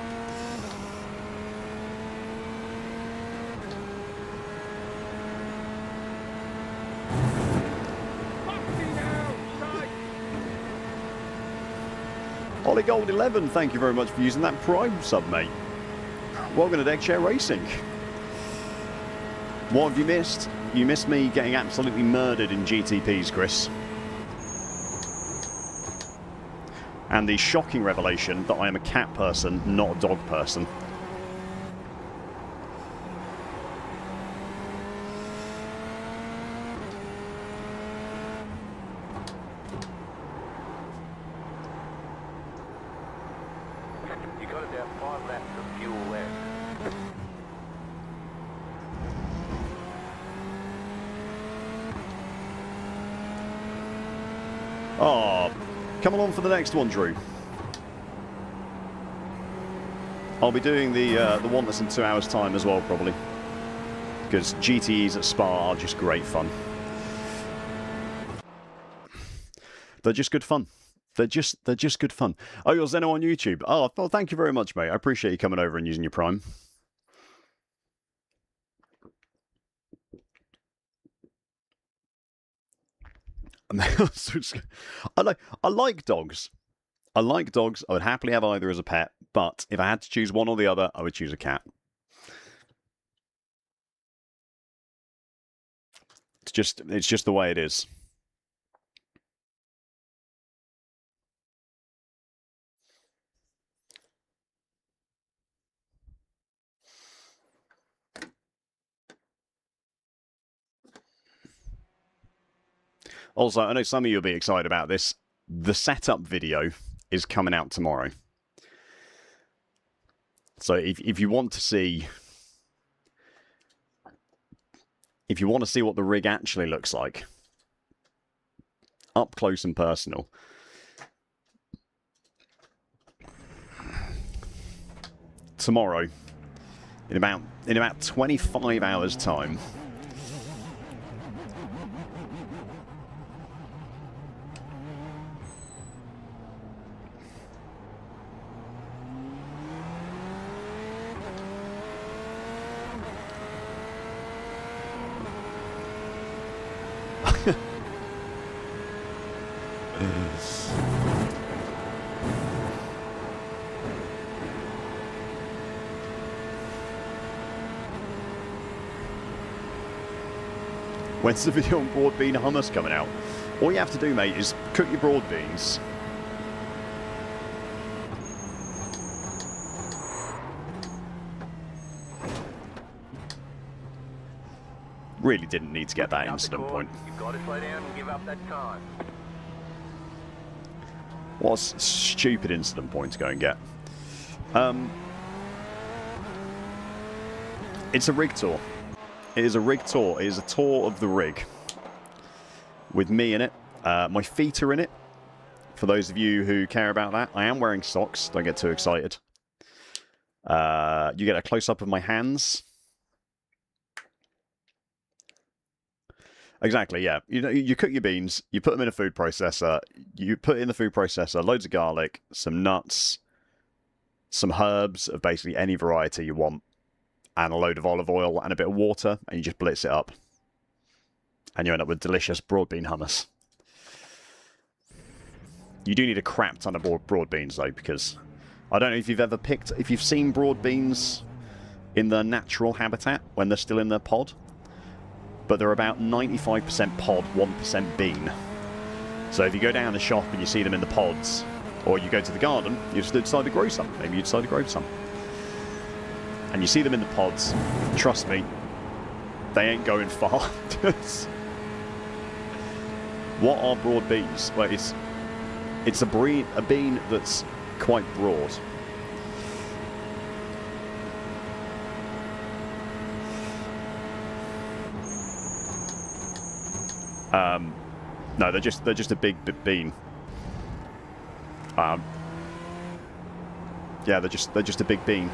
Ollie Gold 11, thank you very much for using that Prime sub, mate. Welcome to Deck Chair Racing. What have you missed? You missed me getting absolutely murdered in GTPs, Chris. And the shocking revelation that I am a cat person, not a dog person. You got about 5 laps of fuel left. Oh, come along for the next one, Drew. I'll be doing the one that's in 2 hours' time as well, probably. Because GTEs at Spa are just great fun. They're just good fun. They're just good fun. Oh, you're Zeno on YouTube. Oh, well, thank you very much, mate. I appreciate you coming over and using your Prime. I like dogs. I like dogs. I would happily have either as a pet, but if I had to choose one or the other, I would choose a cat. It's just the way it is. Also, I know some of you will be excited about this. The setup video is coming out tomorrow. So if you want to see... If you want to see what the rig actually looks like, up close and personal, tomorrow, in about 25 hours' time, when's the video on broad bean hummus coming out? All you have to do, mate, is cook your broad beans. Really didn't need to get that incident point. You've got to slow down and give up that time. What a stupid incident point to go and get. It's a rig tour. It is a rig tour. It is a tour of the rig. With me in it. My feet are in it. For those of you who care about that. I am wearing socks. Don't get too excited. You get a close-up of my hands. Exactly, yeah. You cook your beans, you put them in a food processor, you put in the food processor loads of garlic, some nuts, some herbs of basically any variety you want, and a load of olive oil and a bit of water, and you just blitz it up. And you end up with delicious broad bean hummus. You do need a crap ton of broad beans, though, because I don't know if you've seen broad beans in their natural habitat when they're still in their pod. But they're about 95% pod, 1% bean. So if you go down the shop and you see them in the pods, or you go to the garden, you just decide to grow some. Maybe you decide to grow some. And you see them in the pods, trust me, they ain't going far. What are broad beans? Well, it's a bean that's quite broad. No, they're just a big bean. Yeah, they're just a big bean.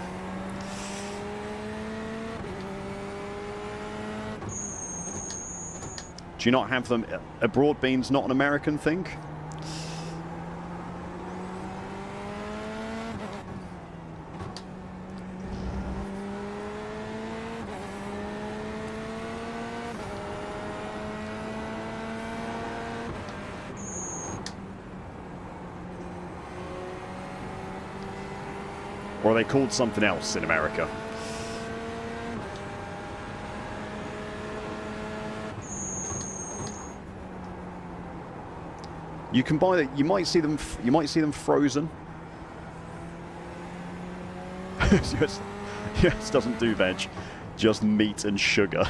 Do you not have them? A broad bean's not an American thing? Or are they called something else in America? You can buy that. You might see them frozen. yes, doesn't do veg, just meat and sugar.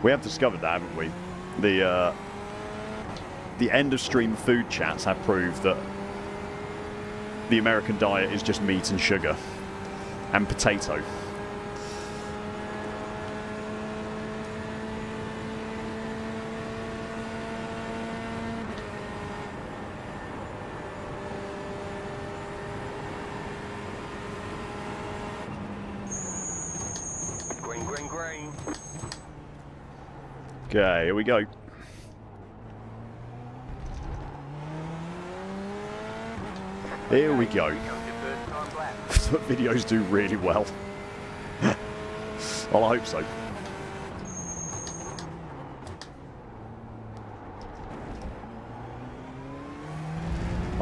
We have discovered that, haven't we? The end of stream food chats have proved that the American diet is just meat and sugar and potato. Green, green, green. Okay, here we go. Here we go. Videos do really well. Well, I hope so.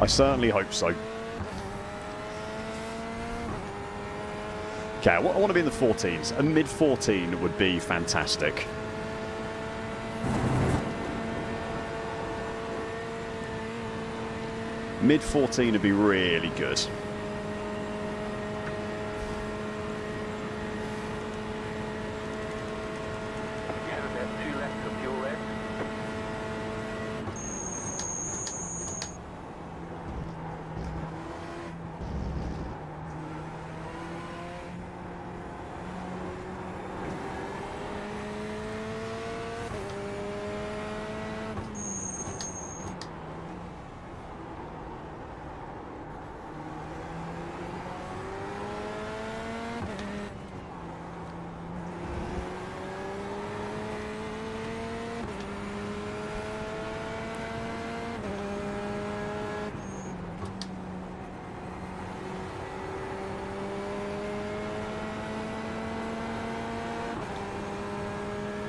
I certainly hope so. Okay, I want to be in the 14s. A mid-14 would be fantastic. Mid-14 would be really good. You have about 2 laps of fuel left.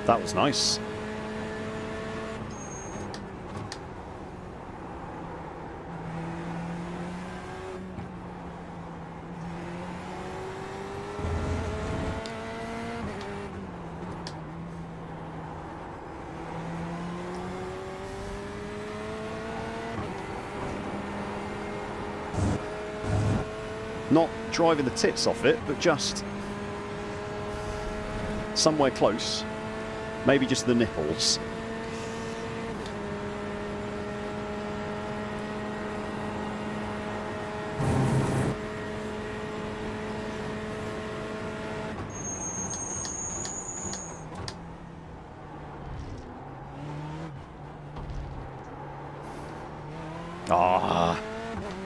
That was nice. Not driving the tits off it, but just somewhere close. Maybe just the nipples.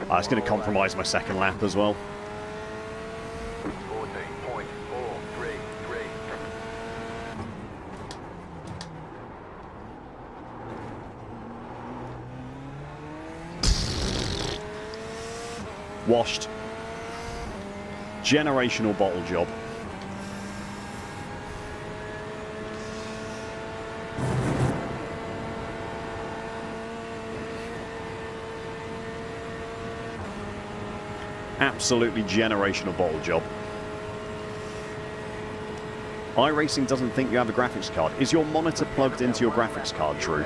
That's going to compromise my second lap as well. 14.433. Washed. Generational bottle job. Absolutely generational bottle job. iRacing doesn't think you have a graphics card. Is your monitor plugged into your graphics card, Drew?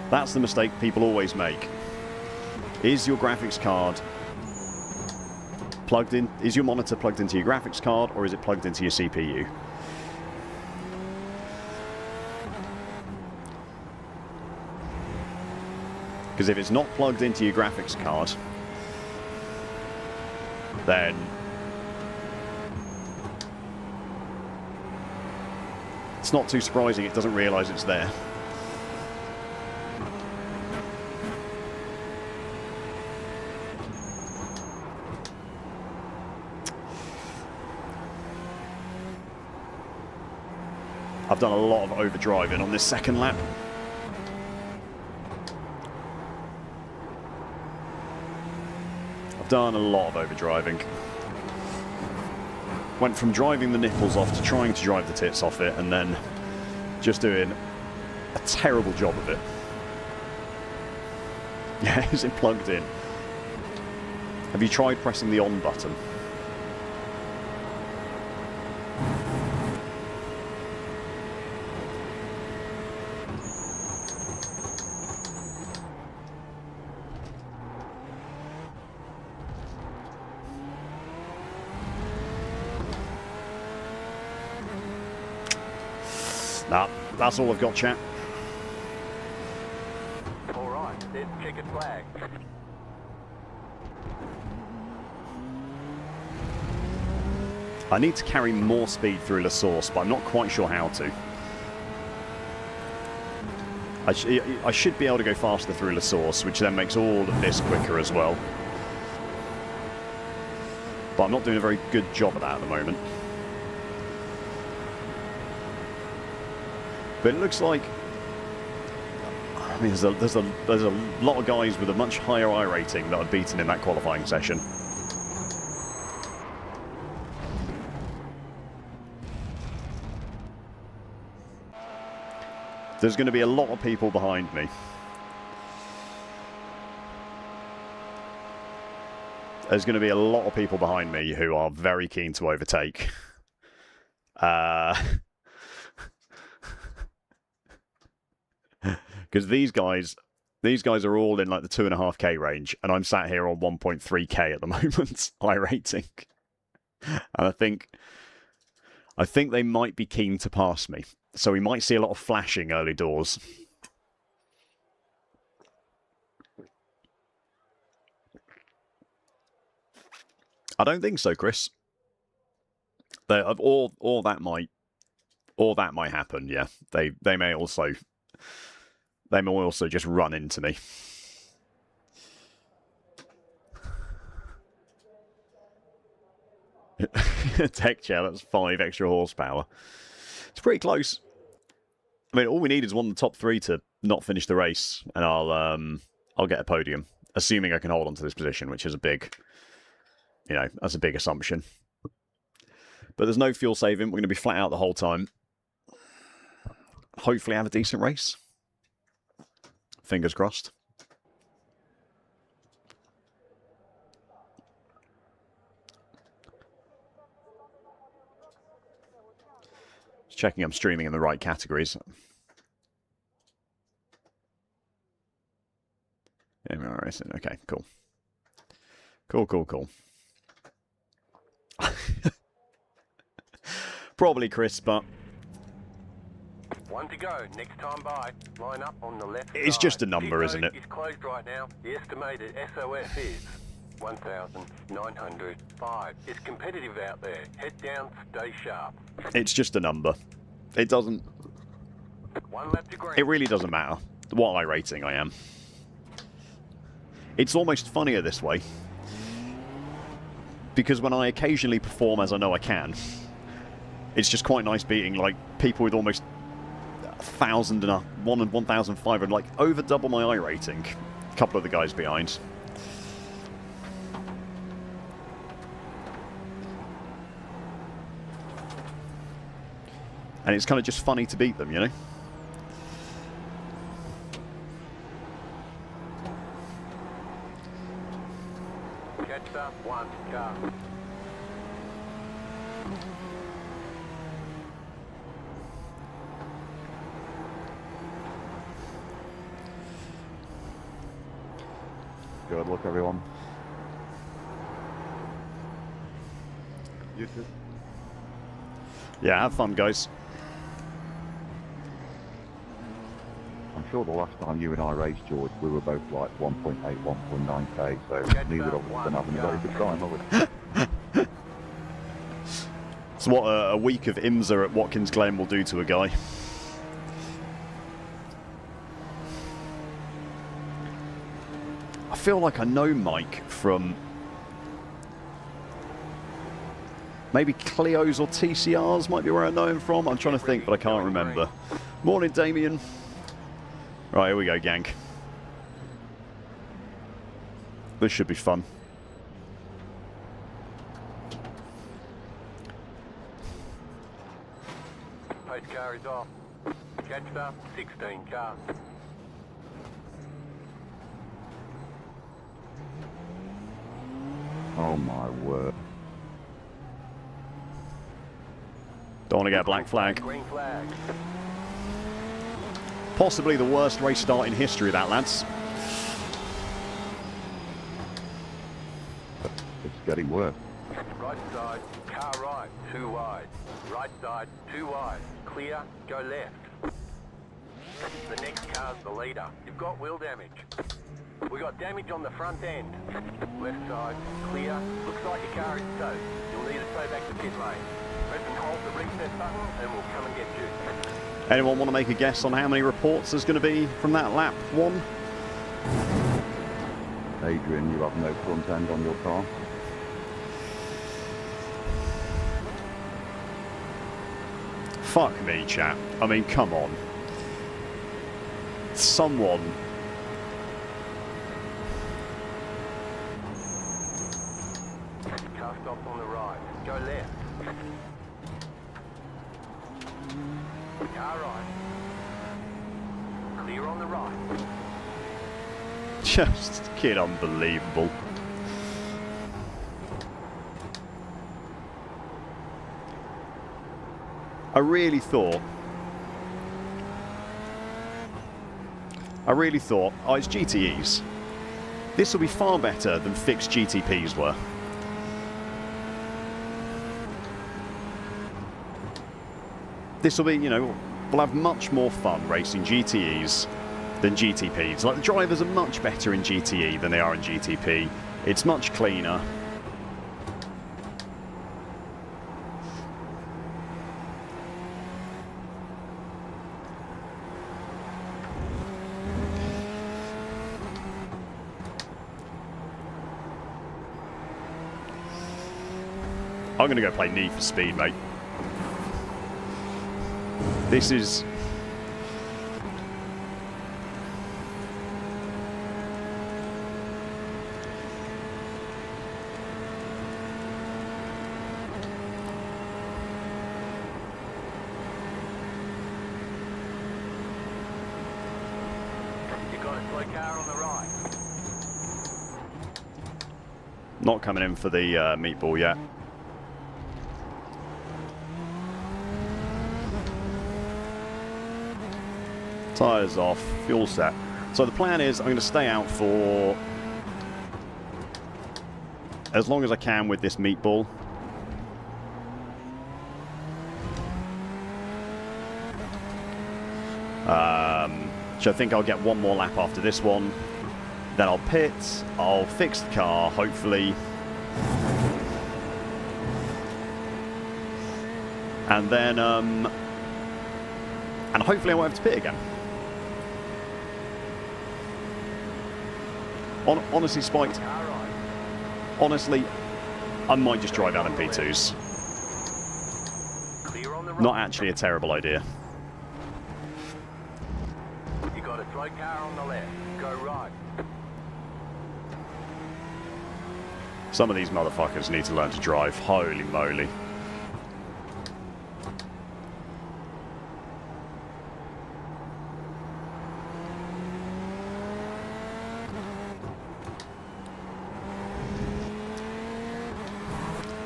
That's the mistake people always make. Is your graphics card plugged in? Is your monitor plugged into your graphics card, or is it plugged into your CPU? Because if it's not plugged into your graphics card, then it's not too surprising it doesn't realise it's there. I've done a lot of overdriving on this second lap. I've done a lot of overdriving. Went from driving the nipples off to trying to drive the tits off it, and then just doing a terrible job of it. Yeah, is it plugged in? Have you tried pressing the on button? Nah, that's all I've got, chat. All right, there's checkered flag. I need to carry more speed through La Source, but I'm not quite sure how to. I should be able to go faster through La Source, which then makes all of this quicker as well. But I'm not doing a very good job of that at the moment. But it looks like, I mean, there's a lot of guys with a much higher I rating that are beaten in that qualifying session. There's going to be a lot of people behind me. There's going to be a lot of people behind me who are very keen to overtake. Because these guys are all in like the 2.5k range, and I'm sat here on 1.3k at the moment, I rating. And I think they might be keen to pass me. So we might see a lot of flashing early doors. I don't think so, Chris. Or that might happen. Yeah, they may also just run into me. Tech chair, that's 5 extra horsepower. It's pretty close. I mean, all we need is one of the top 3 to not finish the race, and I'll I'll get a podium, assuming I can hold on to this position, which is a big, you know, that's a big assumption. But there's no fuel saving. We're going to be flat out the whole time. Hopefully have a decent race. Fingers crossed. Just checking I'm streaming in the right categories. iRacing. Okay, cool. Cool. Probably Chris, but One to go. Next time by. Line up on the left it's side. just a number, Pit isn't road it? is closed right now. The estimated SOS is 1,905. It's competitive out there. Head down, stay sharp. it's just a number. It doesn't... One lap to green. It really doesn't matter what iRating I am. It's almost funnier this way. Because when I occasionally perform as I know I can, it's just quite nice beating like people with almost 1,000 and 1,500, like over double my iRating. A couple of the guys behind. And it's kind of just funny to beat them, you know? Catch up, one car. Good luck, everyone. You too. Yeah, have fun, guys. I'm sure the last time you and I raced, George, we were both like 1.8, 1.9k, so neither of us have been having a very good time, have we? It's what a week of IMSA at Watkins Glen will do to a guy. I feel like I know Mike from maybe Clio's or TCR's might be where I know him from. I'm trying to think, but I can't remember. Morning, Damien. Right, here we go, gang. This should be fun. Pace car is off. Catch up, 16 car. Oh my word. Don't want to get a black flag. Green flag. Possibly the worst race start in history, that, lads. It's getting worse. Right side, car right, too wide. Right side, too wide. Clear, go left. The next car's the leader. You've got wheel damage. We got damage on the front end. Left side, clear. Looks like your car is towed. You'll need to tow back to pit lane. Press and hold the reset button and we'll come and get you. Anyone want to make a guess on how many reports there's going to be from that lap one? Adrian, you have no front end on your car. Fuck me, chap. I mean, come on. Someone... Car stopped on the right. Go left. Car right. Clear on the right. Just kid unbelievable. I really thought, oh, it's GTEs. This will be far better than fixed GTPs were. This will be, you know, we'll have much more fun racing GTEs than GTPs. Like, the drivers are much better in GTE than they are in GTP. It's much cleaner. I'm going to go play Need for Speed, mate. This is... got a slow car on the right. Not coming in for the meatball yet. Tyres off, fuel set. So the plan is I'm going to stay out for as long as I can with this meatball. So I think I'll get one more lap after this one. Then I'll pit, I'll fix the car, hopefully. And then, and hopefully I won't have to pit again. Honestly, Spiked, honestly, I might just drive out in P2s. Clear on the right. Not actually a terrible idea. You got a slow car on the left. Go right. Some of these motherfuckers need to learn to drive. Holy moly.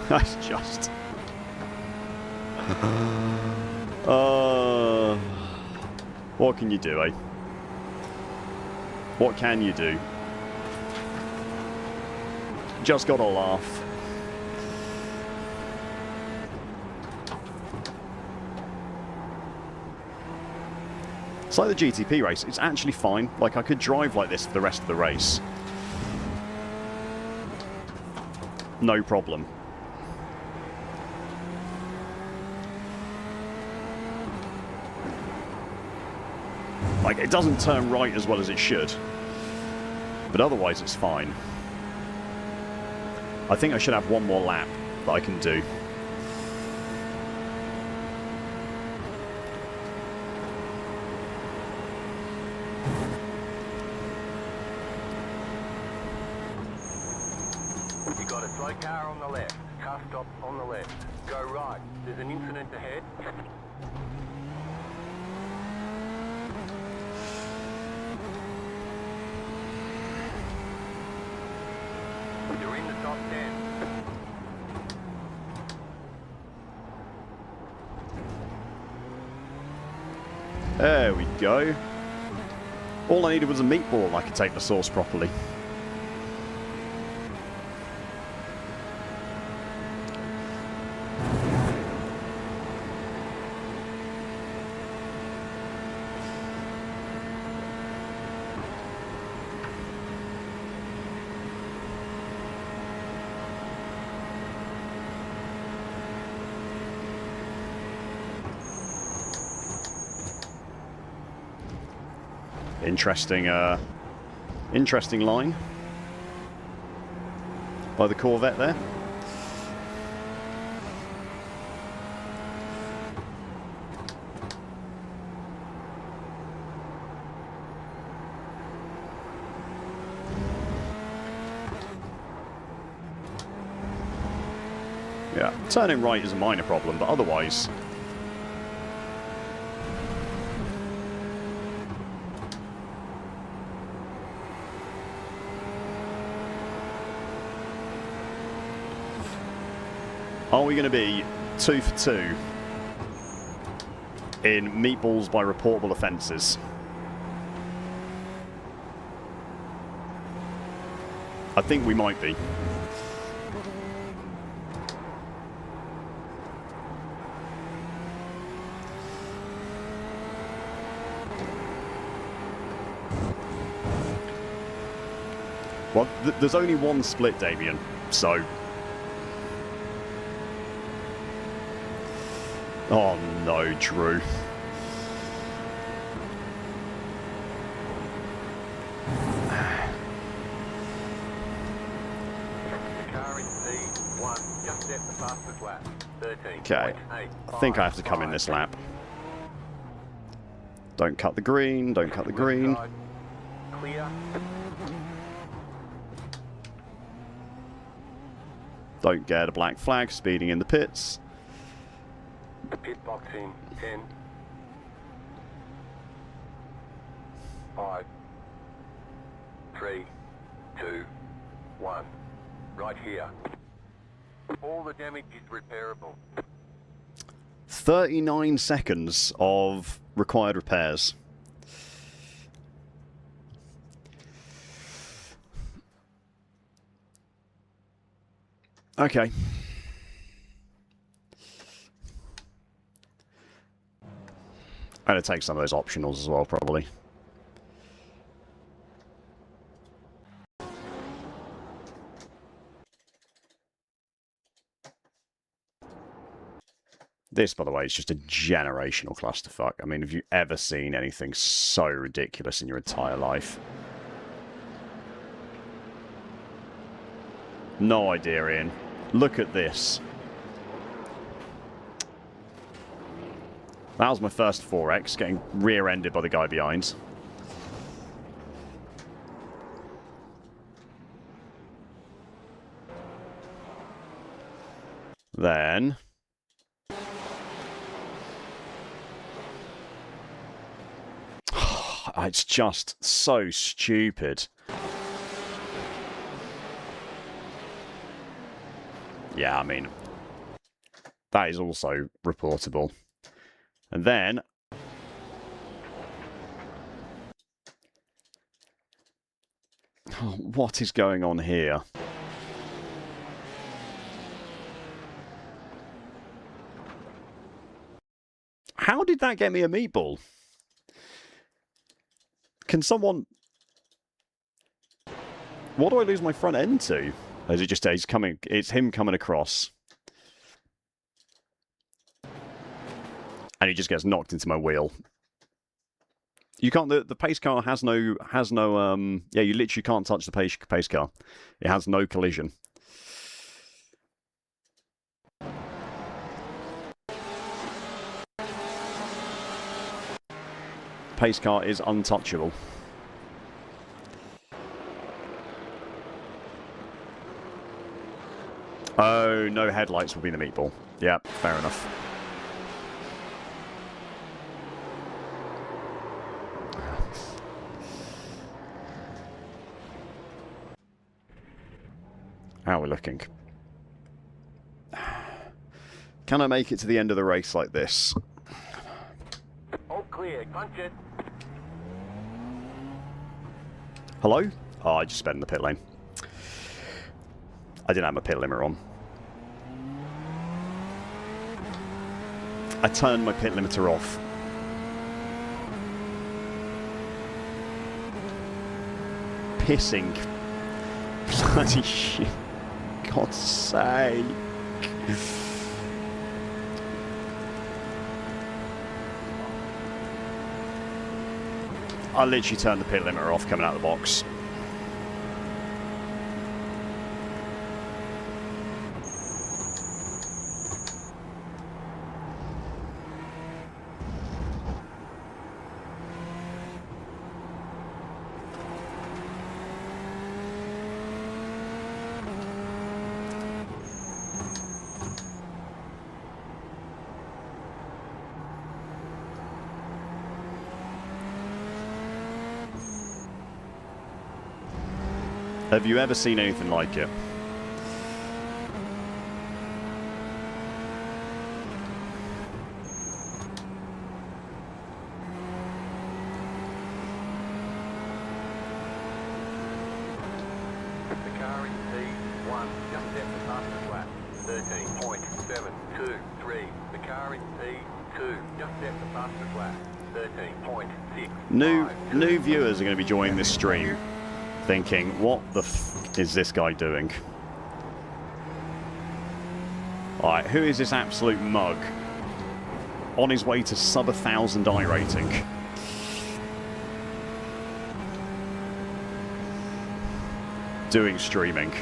That's just... what can you do, eh? What can you do? Just gotta laugh. It's like the GTP race. It's actually fine. Like, I could drive like this for the rest of the race. No problem. Like, it doesn't turn right as well as it should. But otherwise, it's fine. I think I should have one more lap that I can do. You got a slow car on the left. Car stop on the left. Go right. There's an incident ahead. You're in the top 10. There we go. All I needed was a meatball and I could take the sauce properly. Interesting, interesting line by the Corvette there. Yeah, turning right is a minor problem, but otherwise... Are we going to be 2 for 2 in meatballs by reportable offences? I think we might be. Well, there's only one split, Damien, so... Oh no, Drew. Car in P1. Just set the fastest lap. 13.8. Okay, I think I have to come in this lap. Don't cut the green, don't cut the green. Clear. Don't get a black flag speeding in the pits. Pit box in 10. 5. 3, 2, 1. Right here. All the damage is repairable. 39 seconds of required repairs. Okay. I'm going to take some of those optionals as well, probably. This, by the way, is just a generational clusterfuck. I mean, have you ever seen anything so ridiculous in your entire life? No idea, Ian. Look at this. That was my first 4X, getting rear-ended by the guy behind. Then... it's just so stupid. Yeah, I mean, that is also reportable. And then... oh, what is going on here? How did that get me a meatball? Can someone... what do I lose my front end to? Or is it just he's coming? It's him coming across. And he just gets knocked into my wheel. You can't... the pace car has no... yeah, you literally can't touch the pace car. It has no collision. Pace car is untouchable. Oh, no headlights will be the meatball. Yeah, fair enough. How are we looking? Can I make it to the end of the race like this? All clear. Punch it. Hello? Oh, I just sped in the pit lane. I didn't have my pit limiter on. I turned my pit limiter off. Pissing. Bloody shit. God's sake. I literally turned the pit limiter off coming out of the box. Have you ever seen anything like it? The car in P1 just set the fastest lap. 13.723. The car in P2 just set the fastest lap. 13.6. New viewers are going to be joining this stream thinking, what the f is this guy doing? Alright, who is this absolute mug? On his way to sub 1,000 iRating. Doing streaming.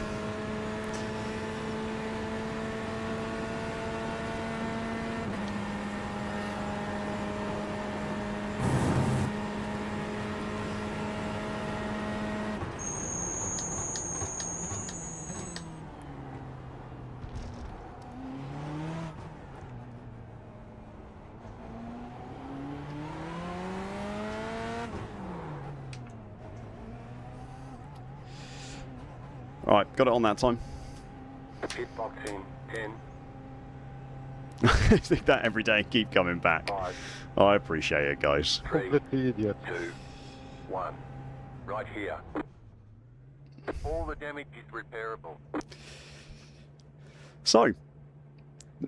Alright, got it on that time. Pit box in 10, I think that every day and keep coming back. 5, Oh, I appreciate it, guys. 3, Completely idiot. 2, 1. Right here. All the damage is repairable. So,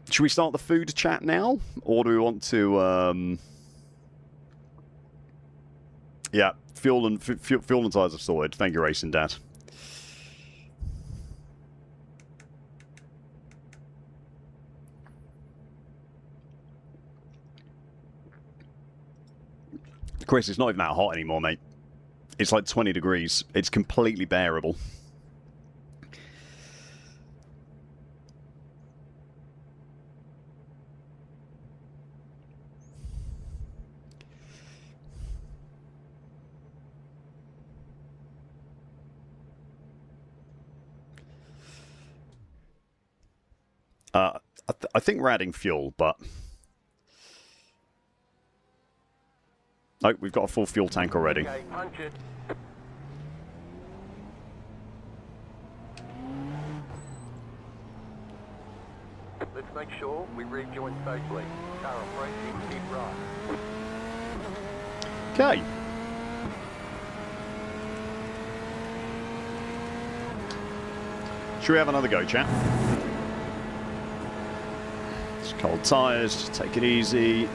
should we start the food chat now? Or do we want to, Yeah, fuel and tyres are sorted. Thank you, Racing Dad. Chris, it's not even that hot anymore, mate. It's like 20 degrees. It's completely bearable. I think we're adding fuel, but... Oh, we've got a full fuel tank already. Okay, punch it. Let's make sure we rejoin safely. Car approaching, keep right. Okay. Should we have another go, chat? It's cold tyres, just take it easy.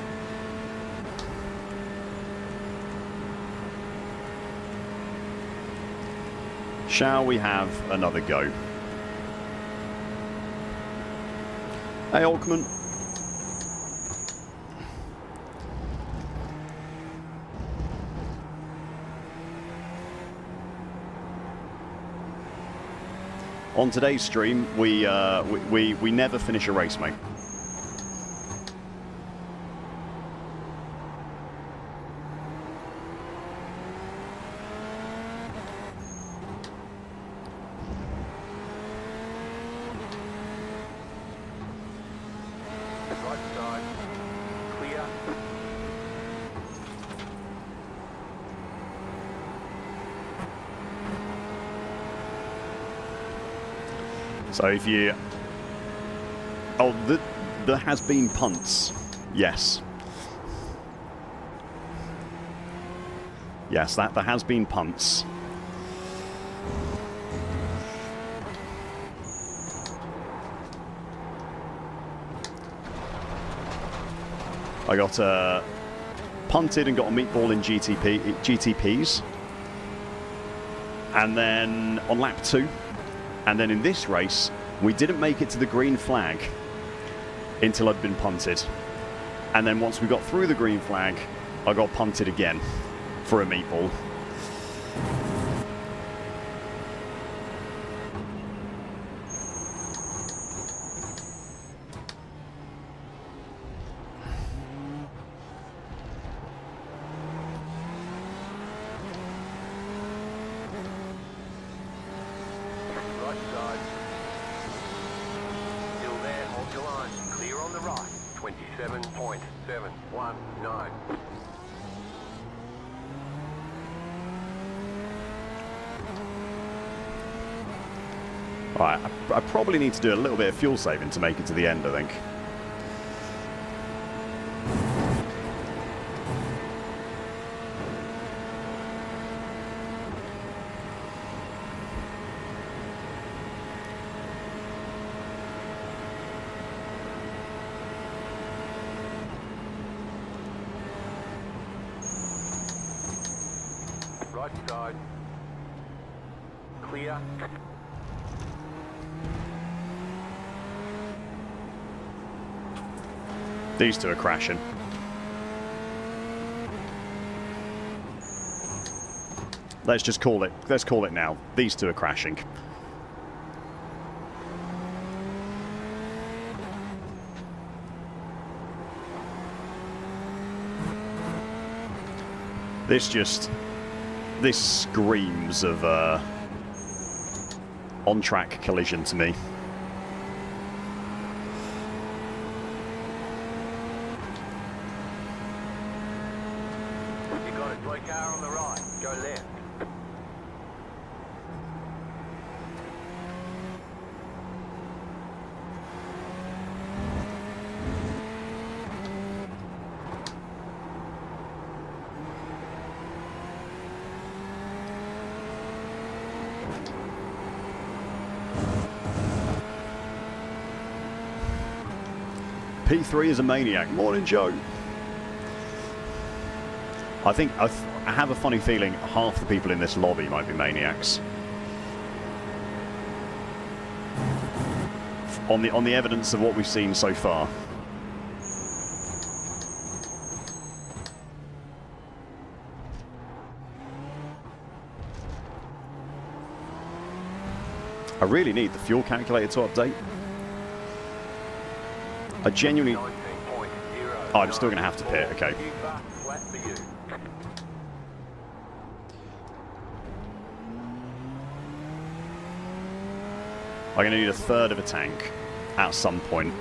Shall we have another go? Hey, Alkman. On today's stream, we never finish a race, mate. Right side, clear. So if you... Oh, there has been punts. Yes. Yes, there has been punts. I got punted and got a meatball in GTPs. And then on lap 2. And then in this race, we didn't make it to the green flag until I'd been punted. And then once we got through the green flag, I got punted again for a meatball. Right side. Still there, hold your line. Clear on the right. 27.719. Right, I probably need to do a little bit of fuel saving to make it to the end, I think. Right side. Clear. These two are crashing. Let's just call it. Let's call it now. These two are crashing. This screams of on-track collision to me. You got it. Slow car on the right. Go left. P3 is a maniac. Morning, Joe. I think I have a funny feeling half the people in this lobby might be maniacs. On the evidence of what we've seen so far. I really need the fuel calculator to update. I genuinely... Oh, I'm still going to have to pit, okay. I'm going to need a third of a tank at some point.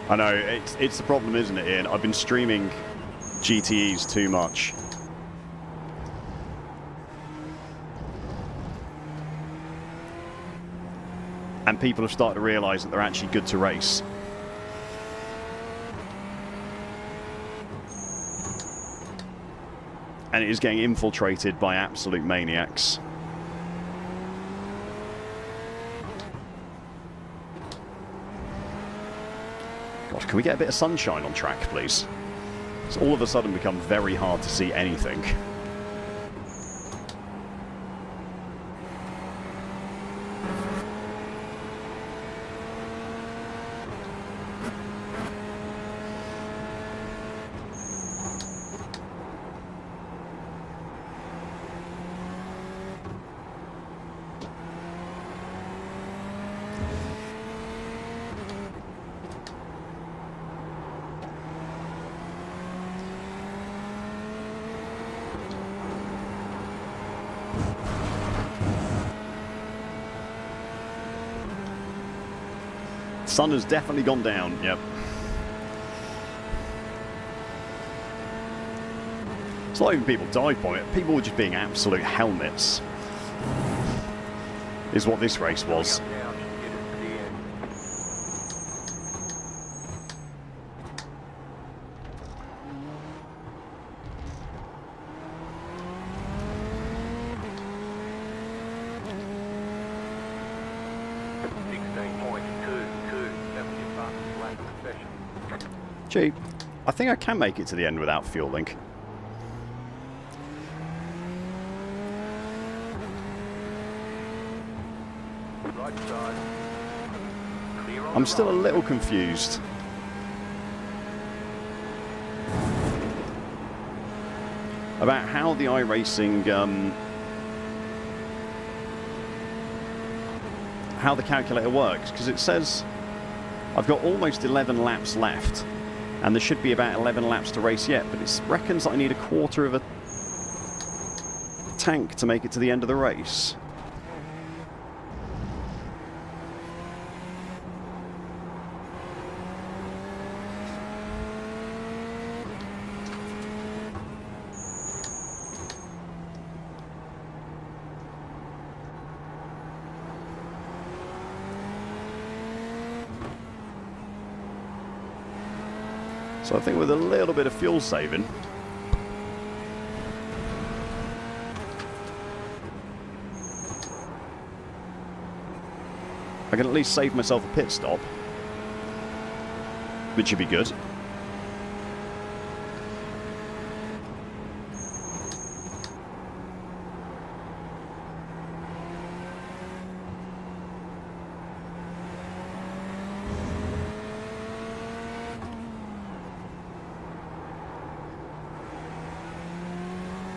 I know, it's the problem, isn't it, Ian? I've been streaming GTEs too much. And people have started to realise that they're actually good to race. And it is getting infiltrated by absolute maniacs. God, can we get a bit of sunshine on track, please? It's all of a sudden become very hard to see anything. Sun has definitely gone down, yep. It's not even people dive bombing it, people were just being absolute helmets. Is what this race was. Gee, I think I can make it to the end without fuel link. I'm still a little confused. About how the iRacing, how the calculator works, because it says I've got almost 11 laps left. And there should be about 11 laps to race yet, but it reckons that I need a quarter of a tank to make it to the end of the race. So I think with a little bit of fuel saving, I can at least save myself a pit stop, which should be good.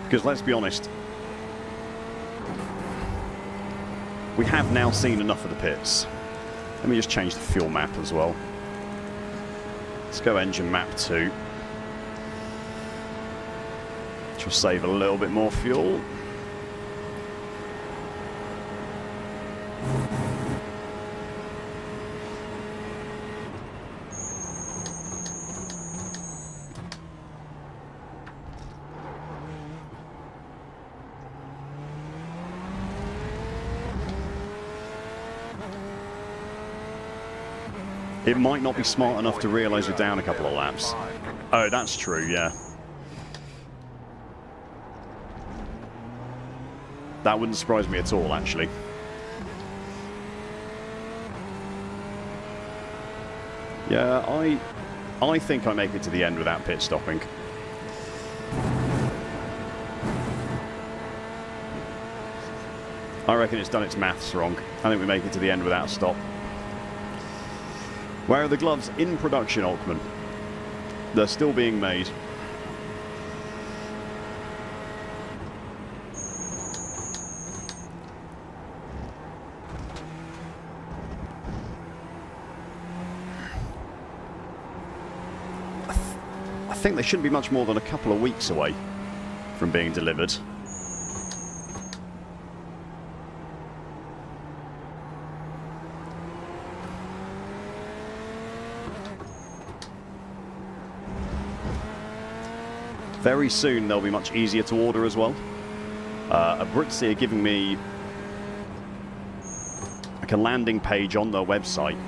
Because let's be honest, we have now seen enough of the pits. Let me just change the fuel map as well. Let's go engine map 2. Which will save a little bit more fuel. It might not be smart enough to realise we're down a couple of laps. Oh, that's true, yeah. That wouldn't surprise me at all, actually. Yeah, I think I make it to the end without pit stopping. I reckon it's done its maths wrong. I think we make it to the end without a stop. Where are the gloves in production, Altman? They're still being made. I think they shouldn't be much more than a couple of weeks away from being delivered. Very soon they'll be much easier to order as well. Abruzzi are giving me like a landing page on their website.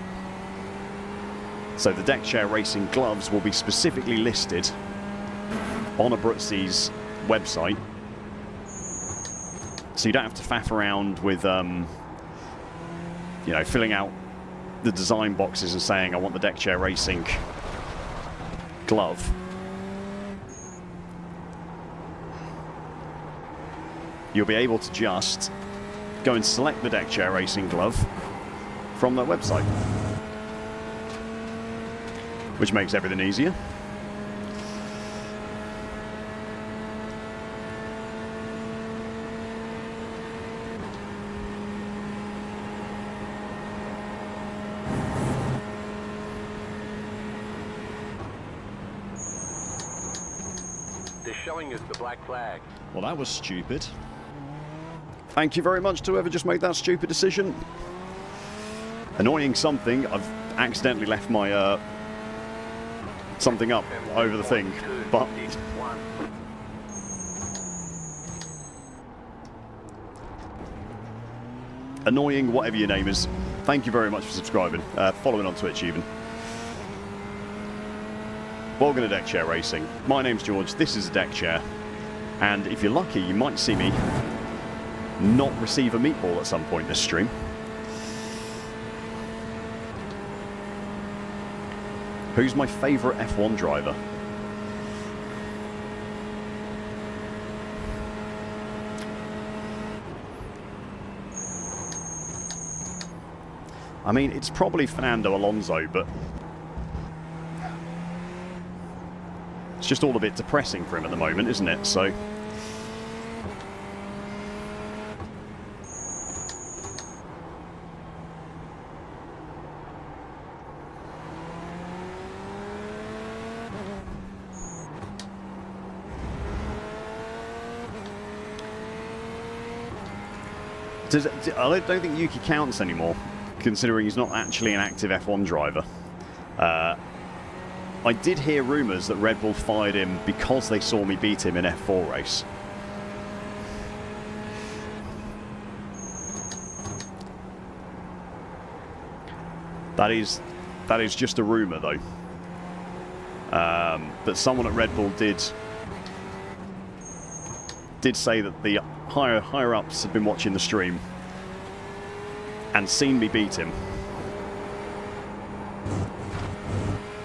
So the deck chair racing gloves will be specifically listed on Abruzzi's website. So you don't have to faff around with, you know, filling out the design boxes and saying, I want the deck chair racing glove. You'll be able to just go and select the deck chair racing glove from their website, which makes everything easier. They're showing us the black flag. Well, that was stupid. Thank you very much to whoever just made that stupid decision. Annoying something, I've accidentally left my something up over the thing, but annoying whatever your name is. Thank you very much for subscribing, following on Twitch even. Welcome to Deck Chair Racing. My name's George, this is a deck chair, and if you're lucky you might see me not receive a meatball at some point this stream. Who's my favourite F1 driver? I mean, it's probably Fernando Alonso, but it's just all a bit depressing for him at the moment, isn't it? So I don't think Yuki counts anymore, considering he's not actually an active F1 driver. I did hear rumours that Red Bull fired him because they saw me beat him in F4 race. That is just a rumour, though. But someone at Red Bull did say that the higher ups have been watching the stream and seen me beat him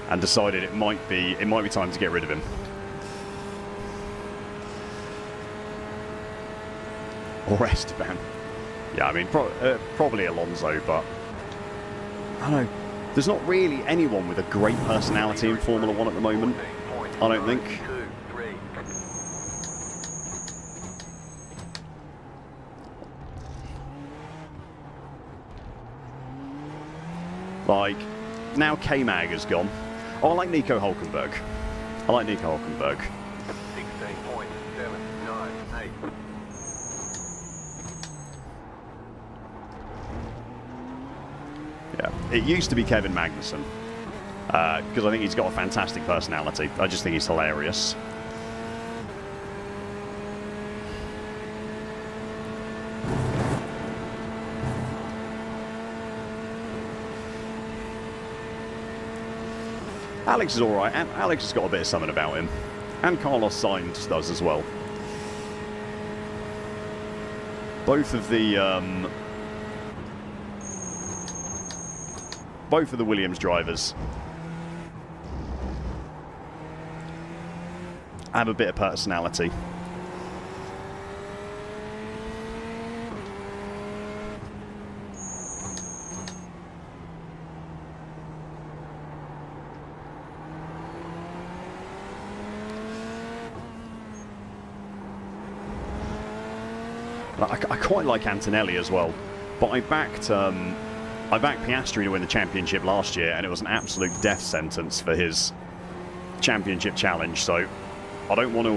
and decided it might be time to get rid of him. Or Esteban. Yeah, I mean probably Alonso, but I don't know. There's not really anyone with a great personality in Formula 1 at the moment, I don't think. Like, now K-Mag has gone. Oh, I like Nico Hulkenberg. I like Nico Hulkenberg. 16.798. Yeah, it used to be Kevin Magnussen, because I think he's got a fantastic personality. I just think he's hilarious. Alex is alright, and Alex has got a bit of something about him. And Carlos Sainz does as well. Both of the Williams drivers have a bit of personality. I quite like Antonelli as well, but I backed Piastri to win the championship last year, and it was an absolute death sentence for his championship challenge. So I don't want to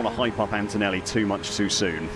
hype up Antonelli too much too soon.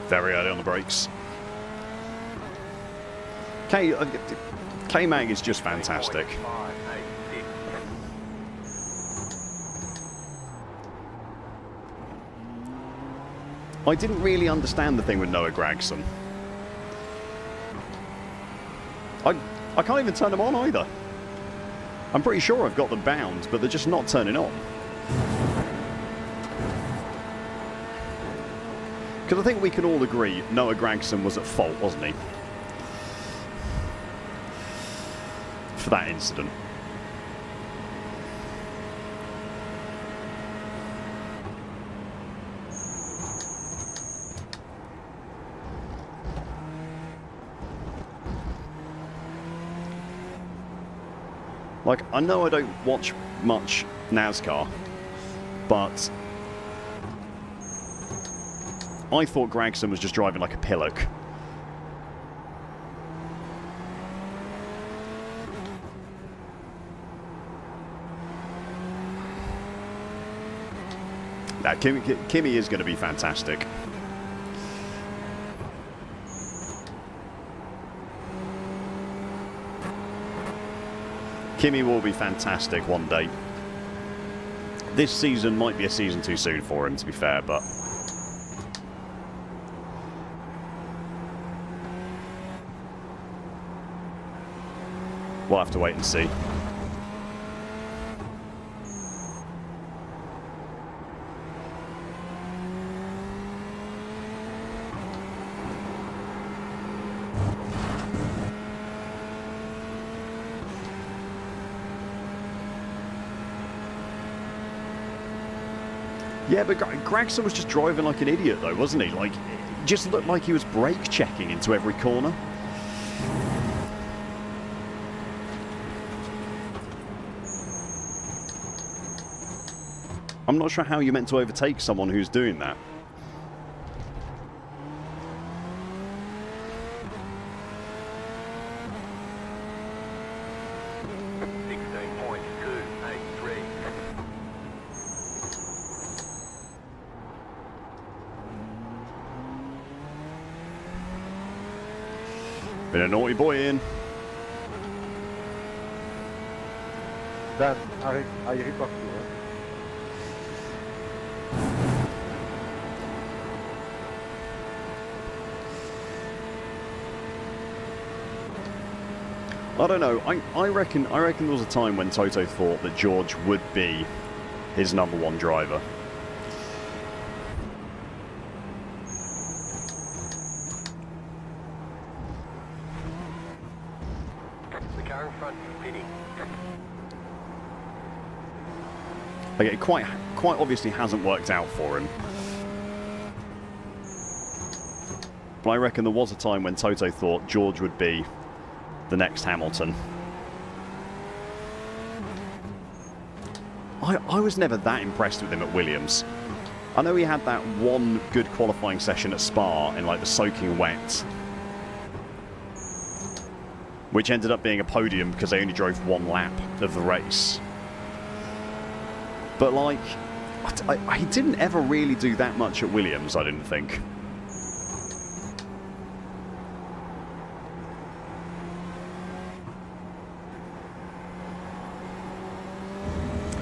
Very early on the brakes. K-Mag is just fantastic. I didn't really understand the thing with Noah Gragson. I can't even turn them on either. I'm pretty sure I've got them bound, but they're just not turning on. Because I think we can all agree Noah Gragson was at fault, wasn't he? For that incident. Like, I know I don't watch much NASCAR, but I thought Gragson was just driving like a pillock. Now, Kimi is going to be fantastic. Kimi will be fantastic one day. This season might be a season too soon for him, to be fair, but we'll have to wait and see. Yeah, but Gragson was just driving like an idiot, though, wasn't he? Like, it just looked like he was brake checking into every corner. I'm not sure how you're meant to overtake someone who's doing that. Been a naughty boy, Ian. Dan, I rebuff you. I don't know. I reckon there was a time when Toto thought that George would be his #1 driver. The car in front is pitting. Like, it quite obviously hasn't worked out for him. but I reckon there was a time when Toto thought George would be the next Hamilton. I was never that impressed with him at Williams. I know he had that one good qualifying session at Spa in like the soaking wet, which ended up being a podium because they only drove one lap of the race. But like, he didn't ever really do that much at Williams, I didn't think.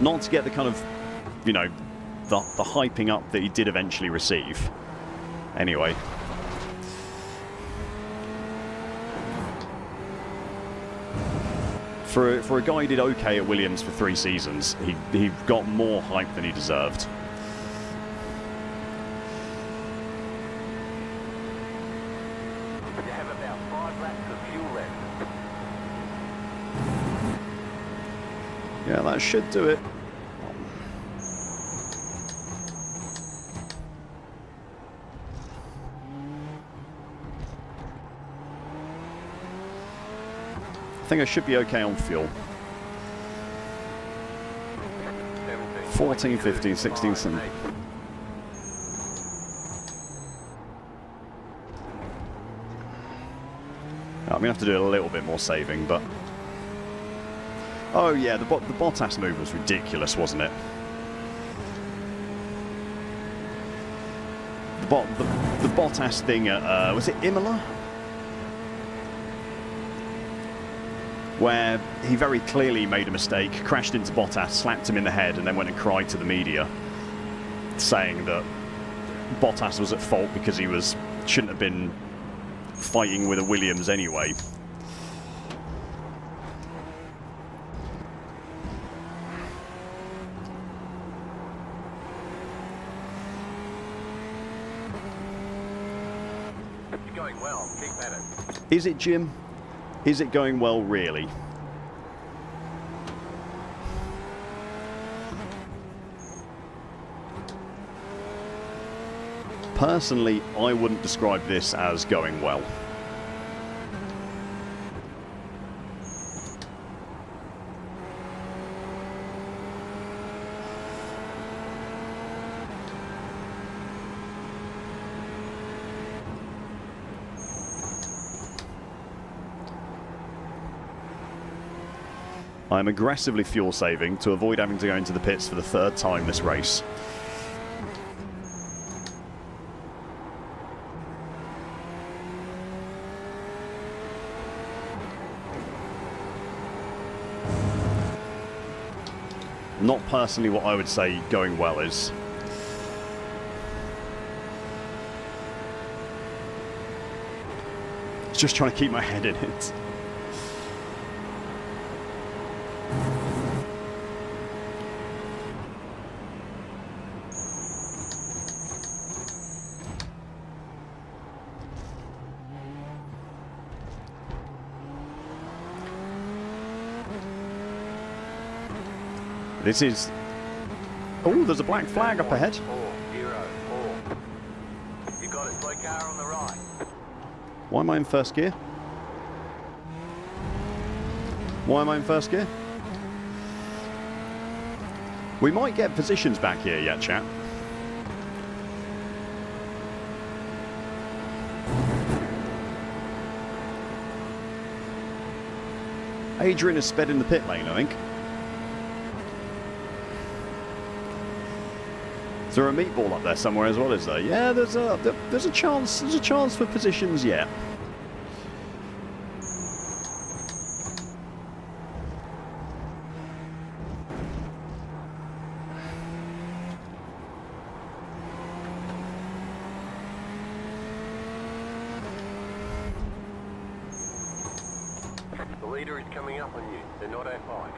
Not to get the kind of, you know, the hyping up that he did eventually receive. Anyway. For a guy who did okay at Williams for 3 seasons, he got more hype than he deserved. You have about 5 laps of fuel left. Yeah, that should do it. I think I should be okay on fuel. 14, 15, 16, 17. I'm going to have to do a little bit more saving, but... Oh yeah, the Bottas move was ridiculous, wasn't it? The Bottas thing at, was it Imola? Where he very clearly made a mistake, crashed into Bottas, slapped him in the head, and then went and cried to the media, saying that Bottas was at fault because he shouldn't have been fighting with a Williams anyway. You're going well. Keep at it. Is it, Jim? Is it going well, really? Personally, I wouldn't describe this as going well. I'm aggressively fuel saving to avoid having to go into the pits for the 3rd time this race. Not personally what I would say going well is. Just trying to keep my head in it. This is... Oh, there's a black flag up ahead. 404. You got it. Slow car on the right. Why am I in 1st gear? Why am I in 1st gear? We might get positions back here yet, chat. Adrian has sped in the pit lane, I think. Is there a meatball up there somewhere as well, is there? Yeah, there's a chance for positions yet. The leader is coming up on you. They're not at fight.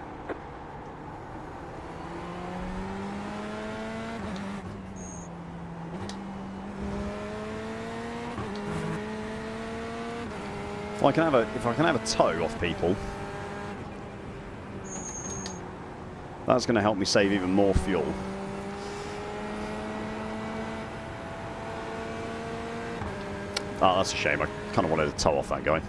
If I can have a toe off people, that's going to help me save even more fuel. Oh, that's a shame. I kind of wanted to tow off that guy.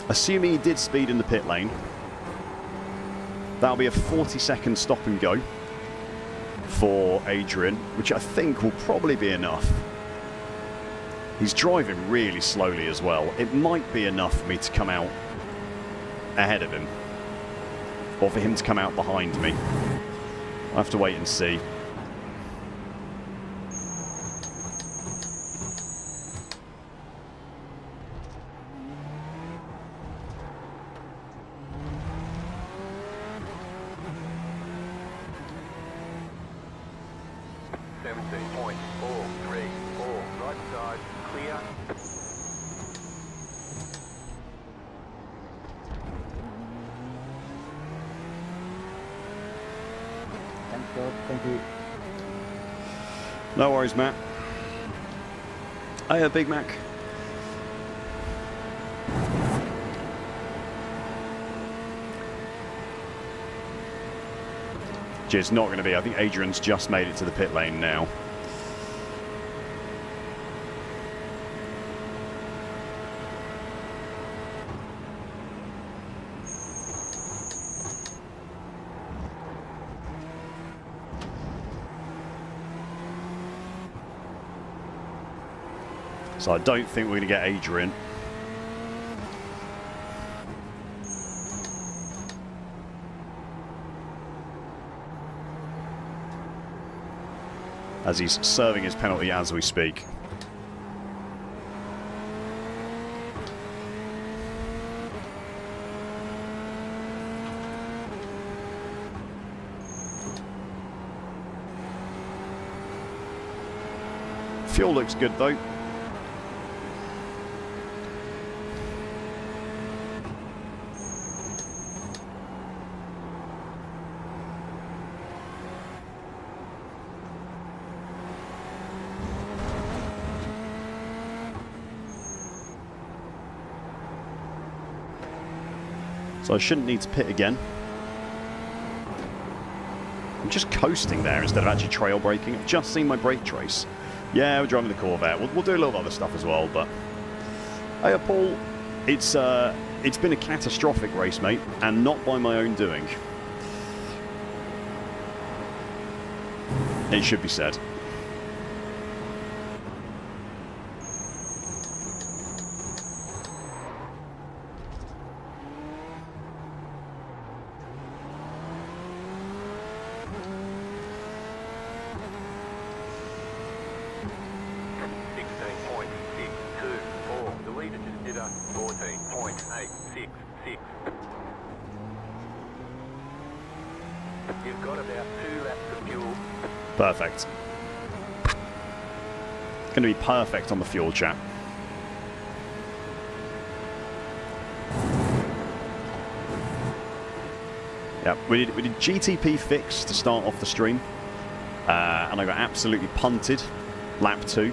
Assuming he did speed in the pit lane, that'll be a 40-second stop and go for Adrian, which I think will probably be enough. He's driving really slowly as well. It might be enough for me to come out ahead of him, or for him to come out behind me. I'll have to wait and see. Right side, clear. Thanks, George. Thank you. No worries, Matt. Hey, Big Mac. It's not going to be. I think Adrian's just made it to the pit lane now. So I don't think we're going to get Adrian. As he's serving his penalty as we speak. Fuel looks good though. So I shouldn't need to pit again. I'm just coasting there instead of actually trail braking. I've just seen my brake trace. Yeah, we're driving the Corvette. We'll do a little other stuff as well, but... Hey, Paul. It's been a catastrophic race, mate, and not by my own doing. It should be said. You've got about 2 laps of fuel. Perfect. Going to be perfect on the fuel, chat. Yeah, we did GTP fix to start off the stream, and I got absolutely punted lap 2.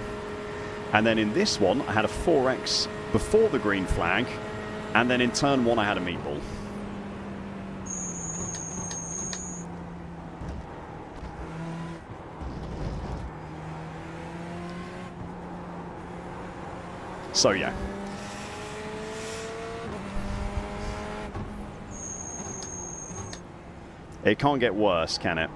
And then in this one, I had a 4X before the green flag, and then in turn 1 I had a meatball. So yeah. It can't get worse, can it?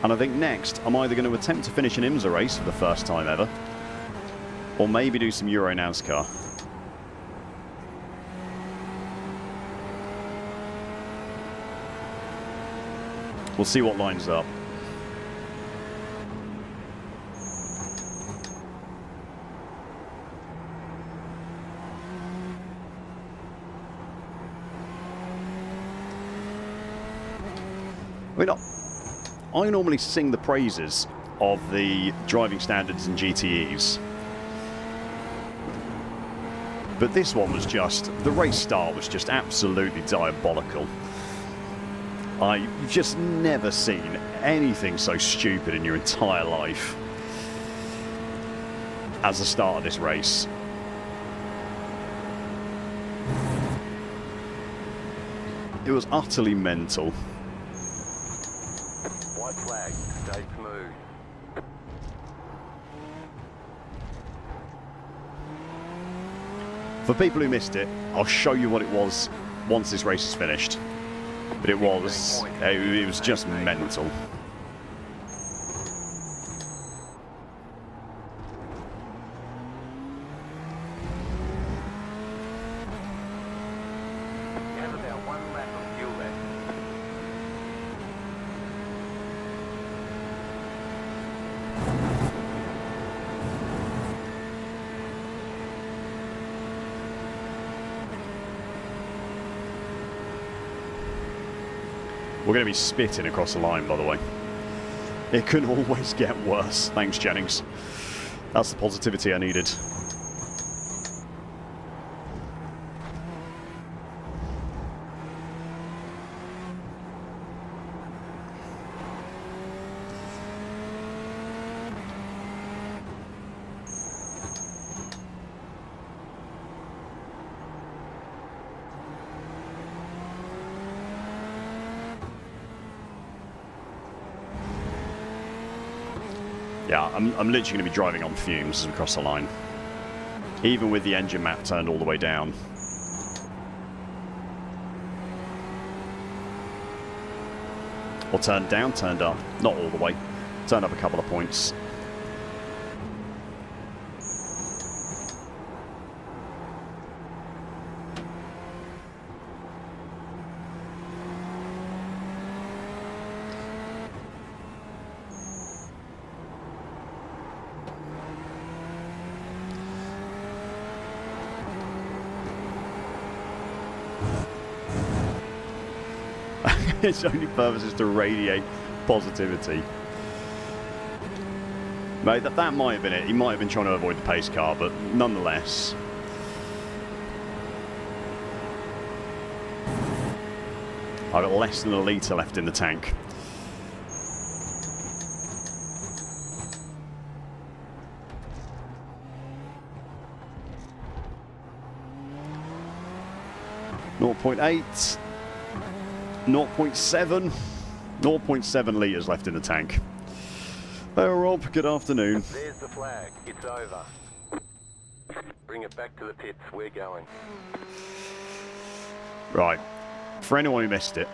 And I think next, I'm either going to attempt to finish an IMSA race for the first time ever, or maybe do some Euro NASCAR. We'll see what lines up. I normally sing the praises of the driving standards and GTEs. But this one was just, the race start was just absolutely diabolical. You've just never seen anything so stupid in your entire life as the start of this race. It was utterly mental. White flag, stay smooth. For people who missed it, I'll show you what it was once this race is finished. But it was just mental. You have about 1 lap of fuel left. We're going to be spitting across the line, by the way. It can always get worse. Thanks, Jennings. That's the positivity I needed. Yeah, I'm literally going to be driving on fumes as we cross the line. Even with the engine map turned all the way down. Or turned down, turned up. Not all the way. Turned up a couple of points. Its only purpose is to radiate positivity. Mate, that might have been it. He might have been trying to avoid the pace car, but nonetheless. I've got less than a litre left in the tank. .8 0.7 0.7 litres left in the tank. Oh, Rob, good afternoon. There's the flag. It's over. Bring it back to the pits. We're going. Right. For anyone who missed it.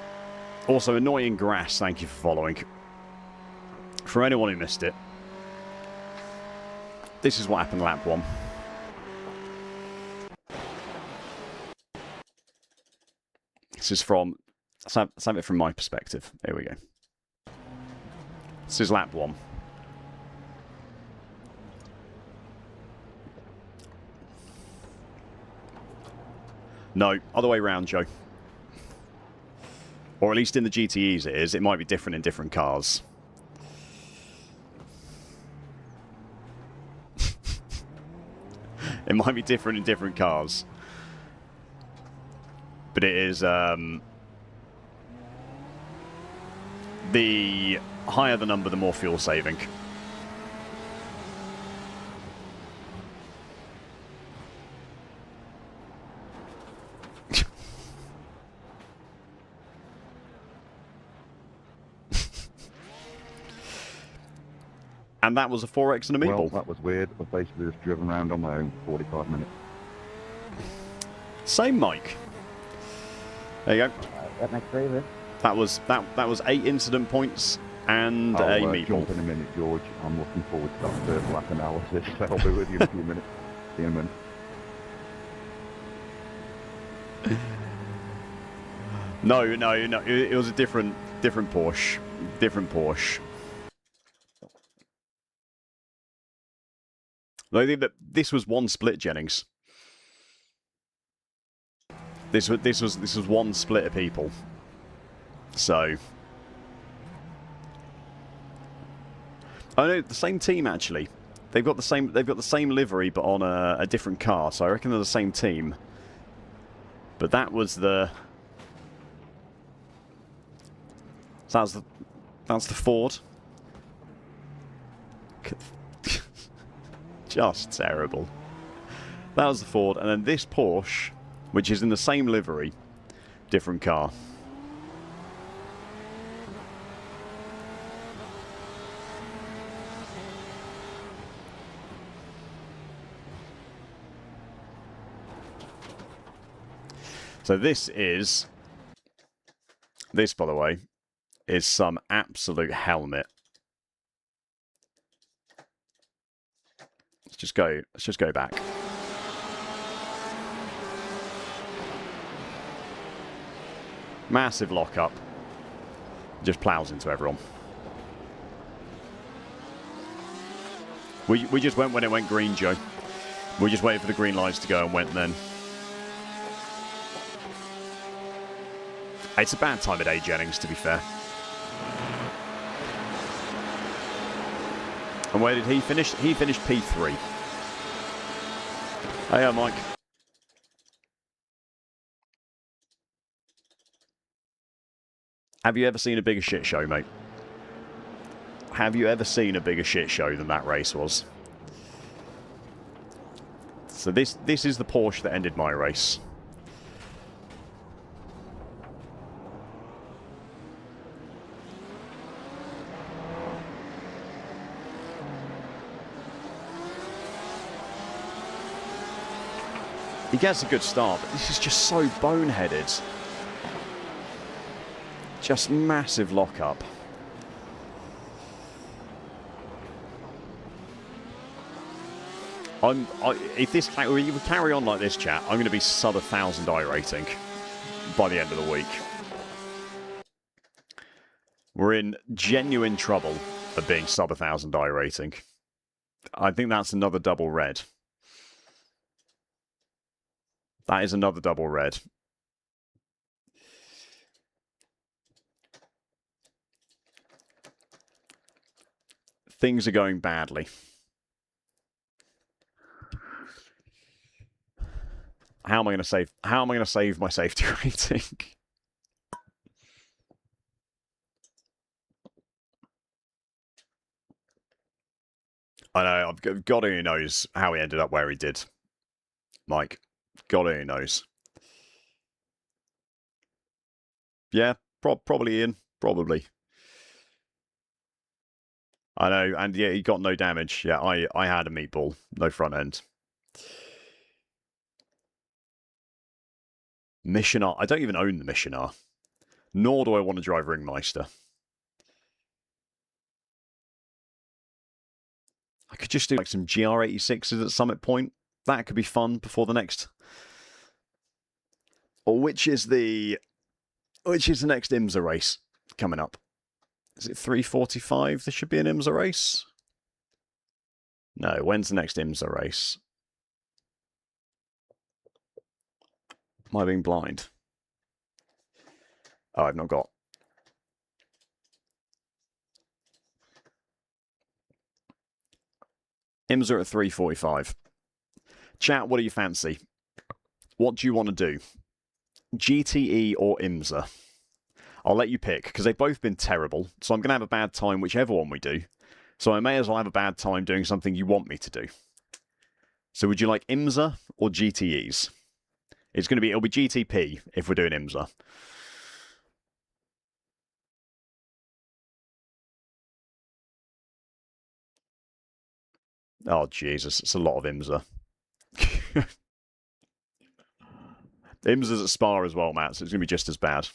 Also, annoying grass, thank you for following. For anyone who missed it. This is what happened lap 1. This is from... Let's have it from my perspective. Here we go. This is lap 1. No, other way round, Joe. Or at least in the GTEs it is. It might be different in different cars. It might be different in different cars. But it is... the higher the number, the more fuel saving. And that was a 4X and a meatball. Well, that was weird. I've basically just driven around on my own for 45 minutes. Same, Mike. There you go. That makes 3 of us. That was 8 incident points and a I'll meatball. jump in a minute, George. I'm looking forward to that first lap analysis. I'll be with you in a few minutes. See you in a minute. No. It was a different Porsche. Different Porsche. I think that this was one split, Jennings. This was one split of people. So, oh no, the same team actually. they've got the same livery, but on a different car. So I reckon they're the same team. But that was the. So that's the Ford. Just terrible. That was the Ford, and then this Porsche, which is in the same livery, different car. So this, by the way, is some absolute helmet. Let's just go back. Massive lockup. Just plows into everyone. We just went when it went green, Joe. We just waited for the green lights to go and went then. It's a bad time of day, Jennings, to be fair. And where did he finish? He finished P3. Hey, Mike. Have you ever seen a bigger shit show, mate? Have you ever seen a bigger shit show than that race was? So this is the Porsche that ended my race. He gets a good start, but this is just so boneheaded. Just massive lockup. If we carry on like this, chat, I'm going to be sub 1,000 iRating by the end of the week. We're in genuine trouble of being sub 1,000 iRating. I think that's another double red. That is another double red. Things are going badly. How am I going to save? How am I going to save my safety rating? I know. God only knows how he ended up where he did. Mike, God only knows. Yeah, probably Ian. Probably. I know, and yeah, he got no damage. Yeah, I had a meatball, no front end. Mission R. I don't even own the Mission R. Nor do I want to drive Ringmeister. I could just do like some GR86s at Summit Point. That could be fun before the next. Or which is the next IMSA race coming up? Is it 3:45? There should be an IMSA race. No, when's the next IMSA race? Am I being blind? Oh, I've not got. IMSA at 3:45. Chat, what do you fancy? What do you want to do? GTE or IMSA? I'll let you pick, because they've both been terrible, so I'm going to have a bad time whichever one we do. So I may as well have a bad time doing something you want me to do. So would you like IMSA or GTEs? It'll be GTP if we're doing IMSA. Oh, Jesus, it's a lot of IMSA. IMSA's at Spa as well, Matt, so it's going to be just as bad.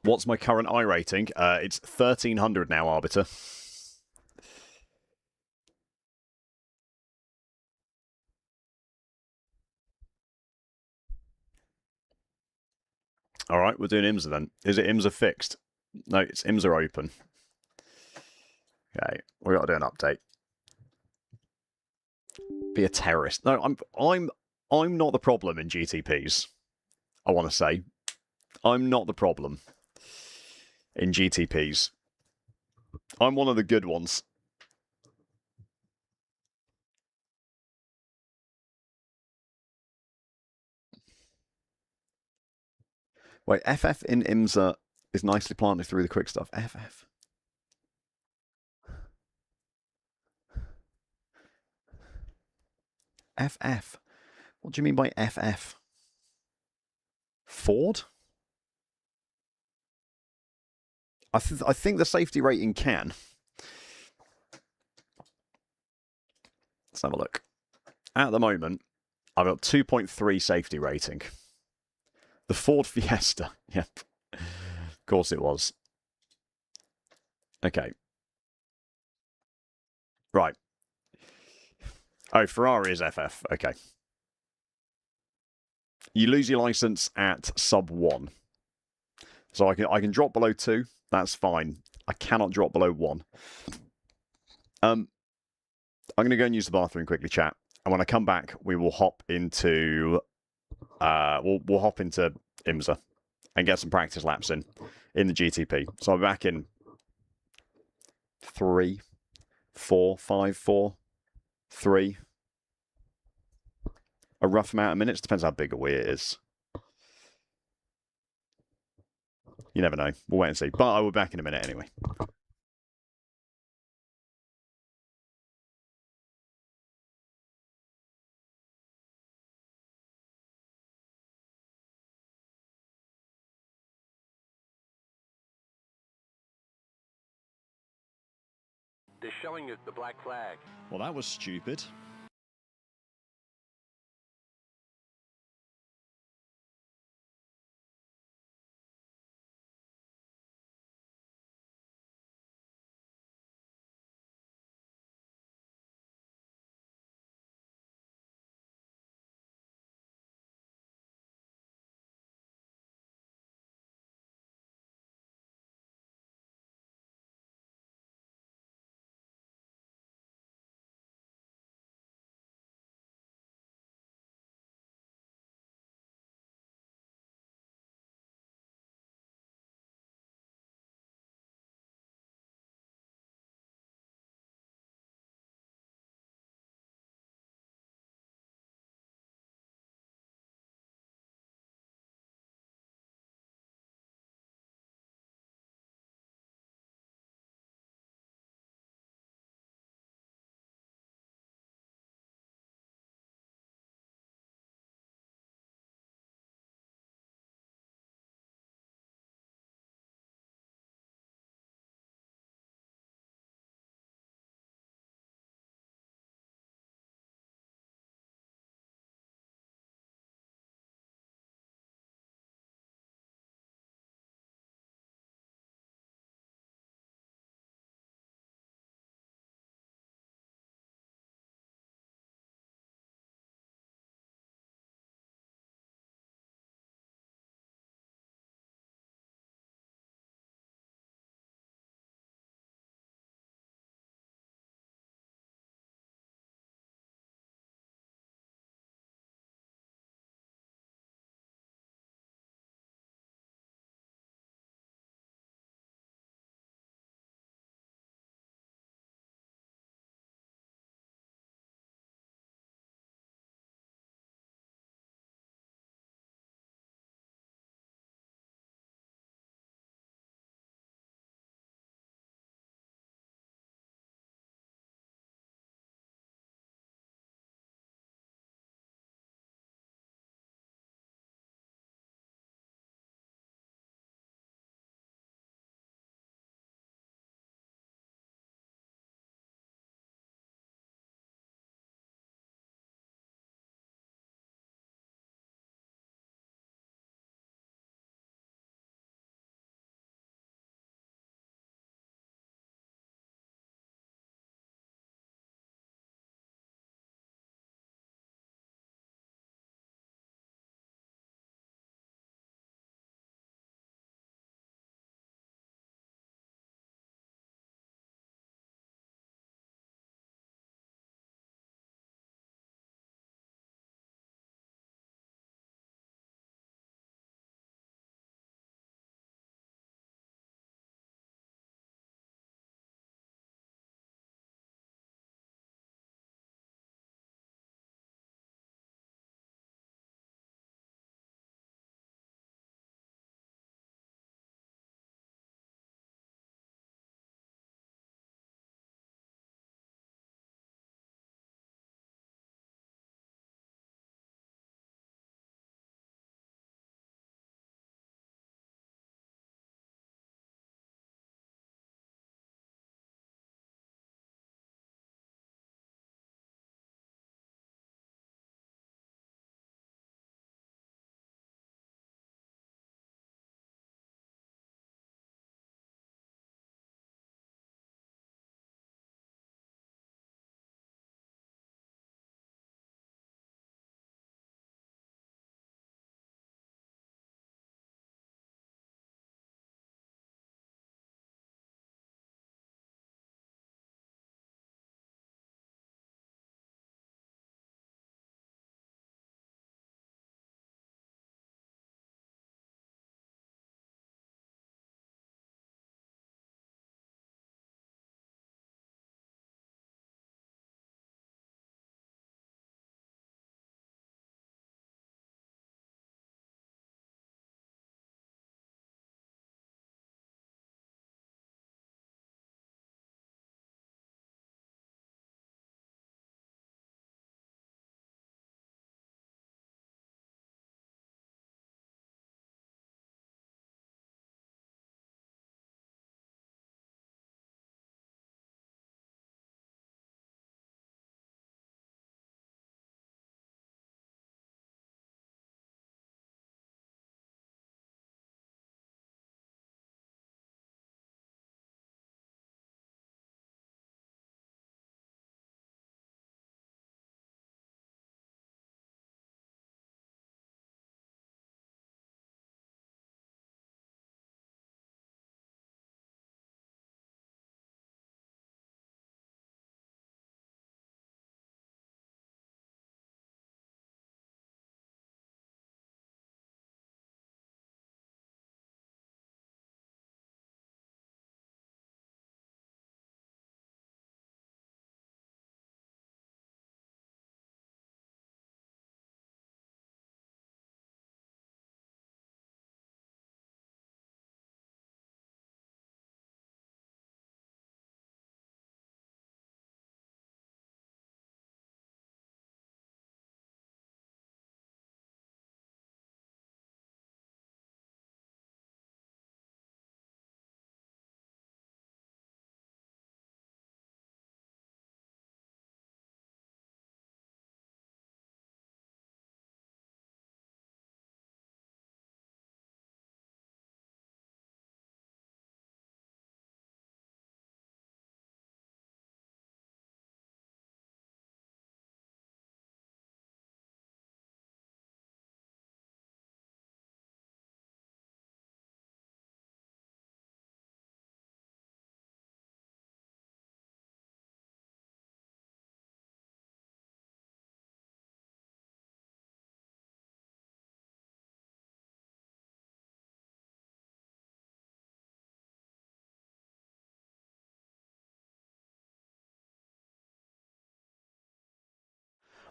What's my current iRating? It's 1,300 now, Arbiter. All right, we're doing IMSA then. Is it IMSA fixed? No, it's IMSA open. Okay, we got to do an update. Be a terrorist. No, I'm not the problem in GTPs. I want to say, I'm not the problem. in GTPs. I'm one of the good ones. Wait, FF in IMSA is nicely planted through the quick stuff. FF. FF. What do you mean by FF? Ford? I think the safety rating can. Let's have a look. At the moment, I've got 2.3 safety rating. The Ford Fiesta. Yep. Of course it was. Okay. Right. Oh, Ferrari is FF. Okay. You lose your license at sub 1. So I can drop below 2. That's fine. I cannot drop below 1. I'm going to go and use the bathroom quickly, chat. And when I come back, we will hop into we'll hop into IMSA and get some practice laps in the GTP. So I'll be back in 3, 4, 5, 4, 3. A rough amount of minutes. Depends how big a wheel it is. You never know. We'll wait and see. But I will be back in a minute anyway. They're showing us the black flag. Well, that was stupid.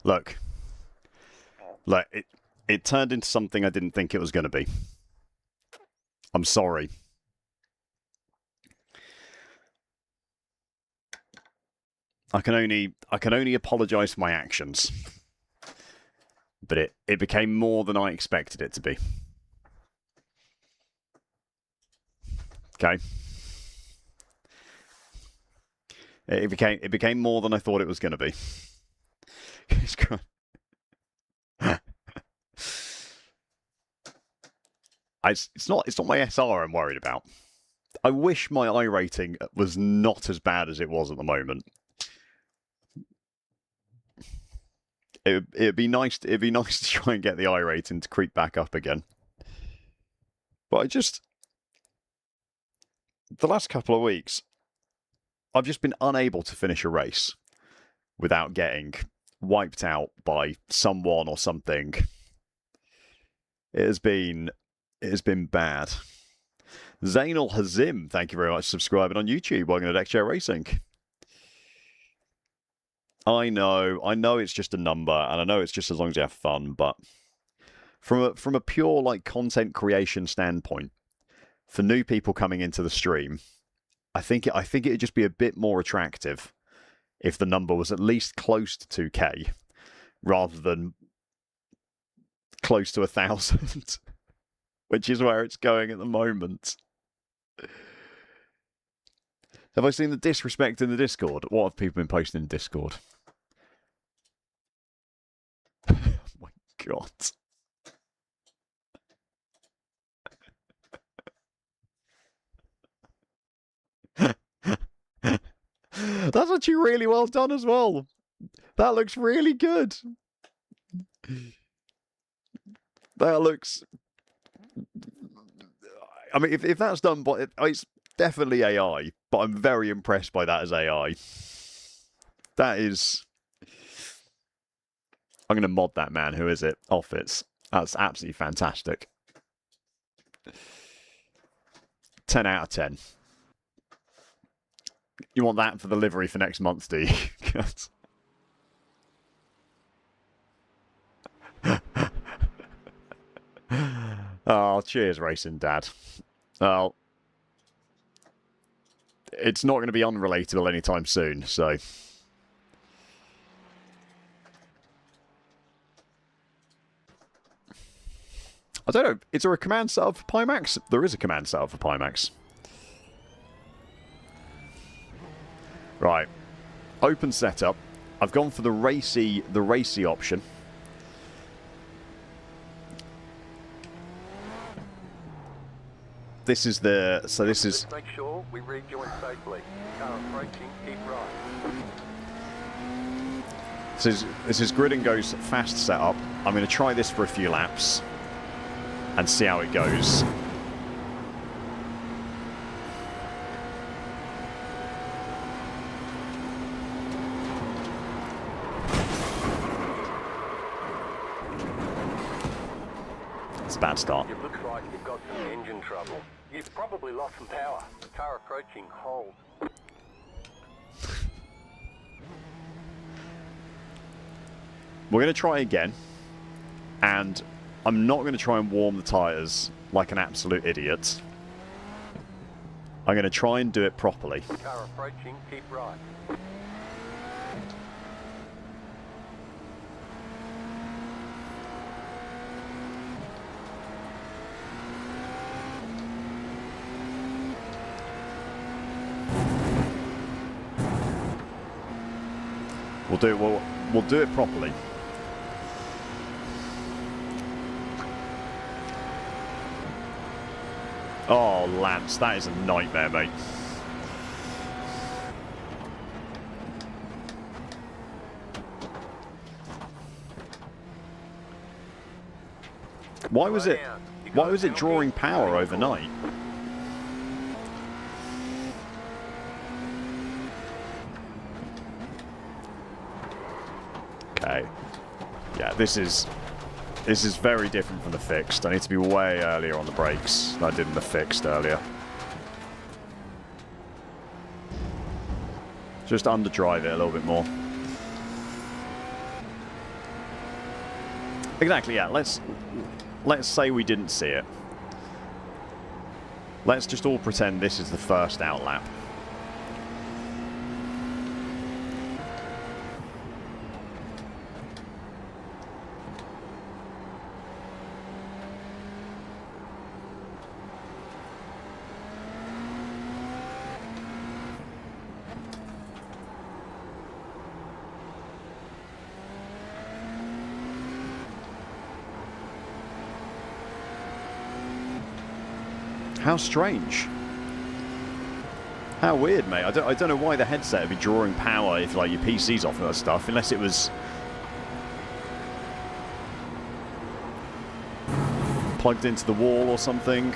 Look, it turned into something I didn't think it was going to be. I'm sorry. I can only apologize for my actions. But it became more than I expected it to be. Okay. It became more than I thought it was going to be. It's not my SR I'm worried about. I wish my I rating was not as bad as it was at the moment. It'd be nice to try and get the I rating to creep back up again. But the last couple of weeks, I've just been unable to finish a race without getting wiped out by someone or something. It has been bad. Zainal Hazim, thank you very much for subscribing on YouTube. Welcome to Deck Chair Racing. I know it's just a number, and I know it's just as long as you have fun, but from a pure like content creation standpoint, for new people coming into the stream, I think it'd just be a bit more attractive if the number was at least close to 2K rather than close to 1,000, which is where it's going at the moment. Have I seen the disrespect in the Discord? What have people been posting in Discord? Oh my god. That's actually really well done as well. That looks really good. That looks... I mean, if that's done, but it's definitely AI, but I'm very impressed by that as AI. That is... I'm going to mod that man. Who is it? Offits. That's absolutely fantastic. 10 out of 10. You want that for the livery for next month, do you? Oh, cheers, Racing Dad. Well, it's not going to be unrelatable anytime soon, so... I don't know, is there a command set up for pimax? There is a command set up for pimax. Right. Open setup. I've gone for the racy option. This is the... So this is... Make sure we rejoin safely. Car approaching, keep right. This is Gridandgo's fast setup. I'm going to try this for a few laps and see how it goes. It's a bad start. It looks like you've got some engine trouble. You've probably lost some power. Car approaching, hold. We're going to try again, and I'm not going to try and warm the tyres like an absolute idiot. I'm going to try and do it properly. Car approaching, keep right. We'll do it properly. Oh, Lance, that is a nightmare, mate. Why was it drawing power overnight? Okay. Yeah, this is very different from the fixed. I need to be way earlier on the brakes than I did in the fixed earlier. Just underdrive it a little bit more. Exactly, yeah. Let's say we didn't see it. Let's just all pretend this is the first outlap. How strange. How weird, mate. I don't know why the headset would be drawing power if like your PC's off and that stuff, unless it was plugged into the wall or something.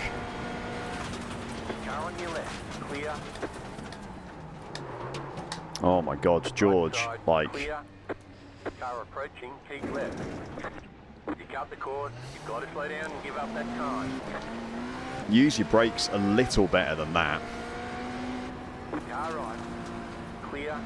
Car on your left, clear. Oh my god, George, Right side, like... clear. Car approaching, keep left. You cut the cord, you've got to slow down and give up that time. Use your brakes a little better than that. Car right, clear.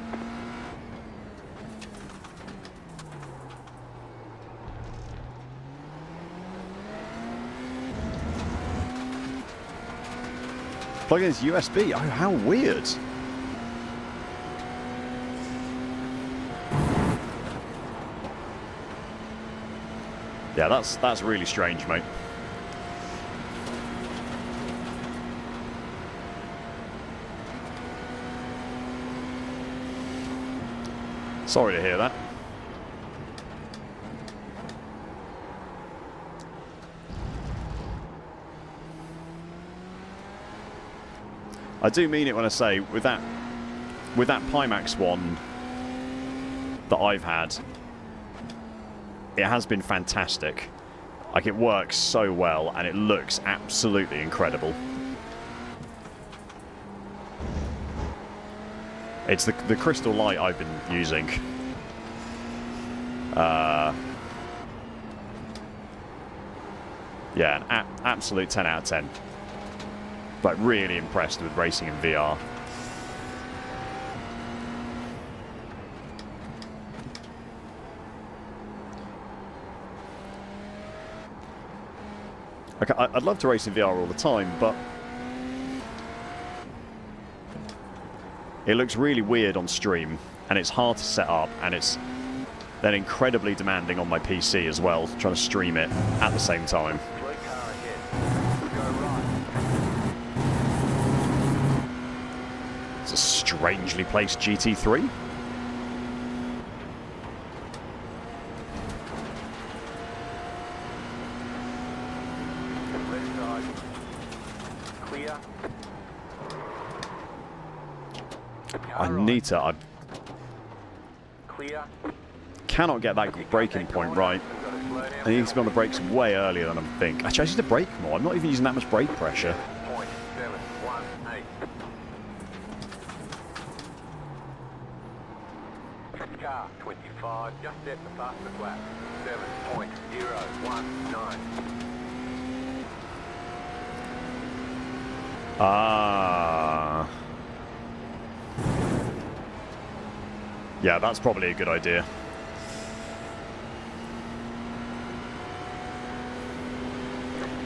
Plug in this USB. Oh, how weird. Yeah, that's really strange, mate. Sorry to hear that. I do mean it when I say with that pimax one that I've had, it has been fantastic. Like, it works so well and it looks absolutely incredible. It's the crystal light I've been using. Yeah, an absolute 10 out of 10. Like, really impressed with racing in VR. Okay, I'd love to race in VR all the time, but it looks really weird on stream, and it's hard to set up, and it's then incredibly demanding on my PC as well, trying to stream it at the same time. Slow car ahead. Go right. It's a strangely placed GT3. Left side, clear. I Car right, need to... I clear. cannot get that braking point right. I need to be on the brakes way earlier than I think. Actually, I need to brake more. I'm not even using that much brake pressure. 0.718. Car 25, just set the fastest lap. 7.019. Ah. Yeah, that's probably a good idea.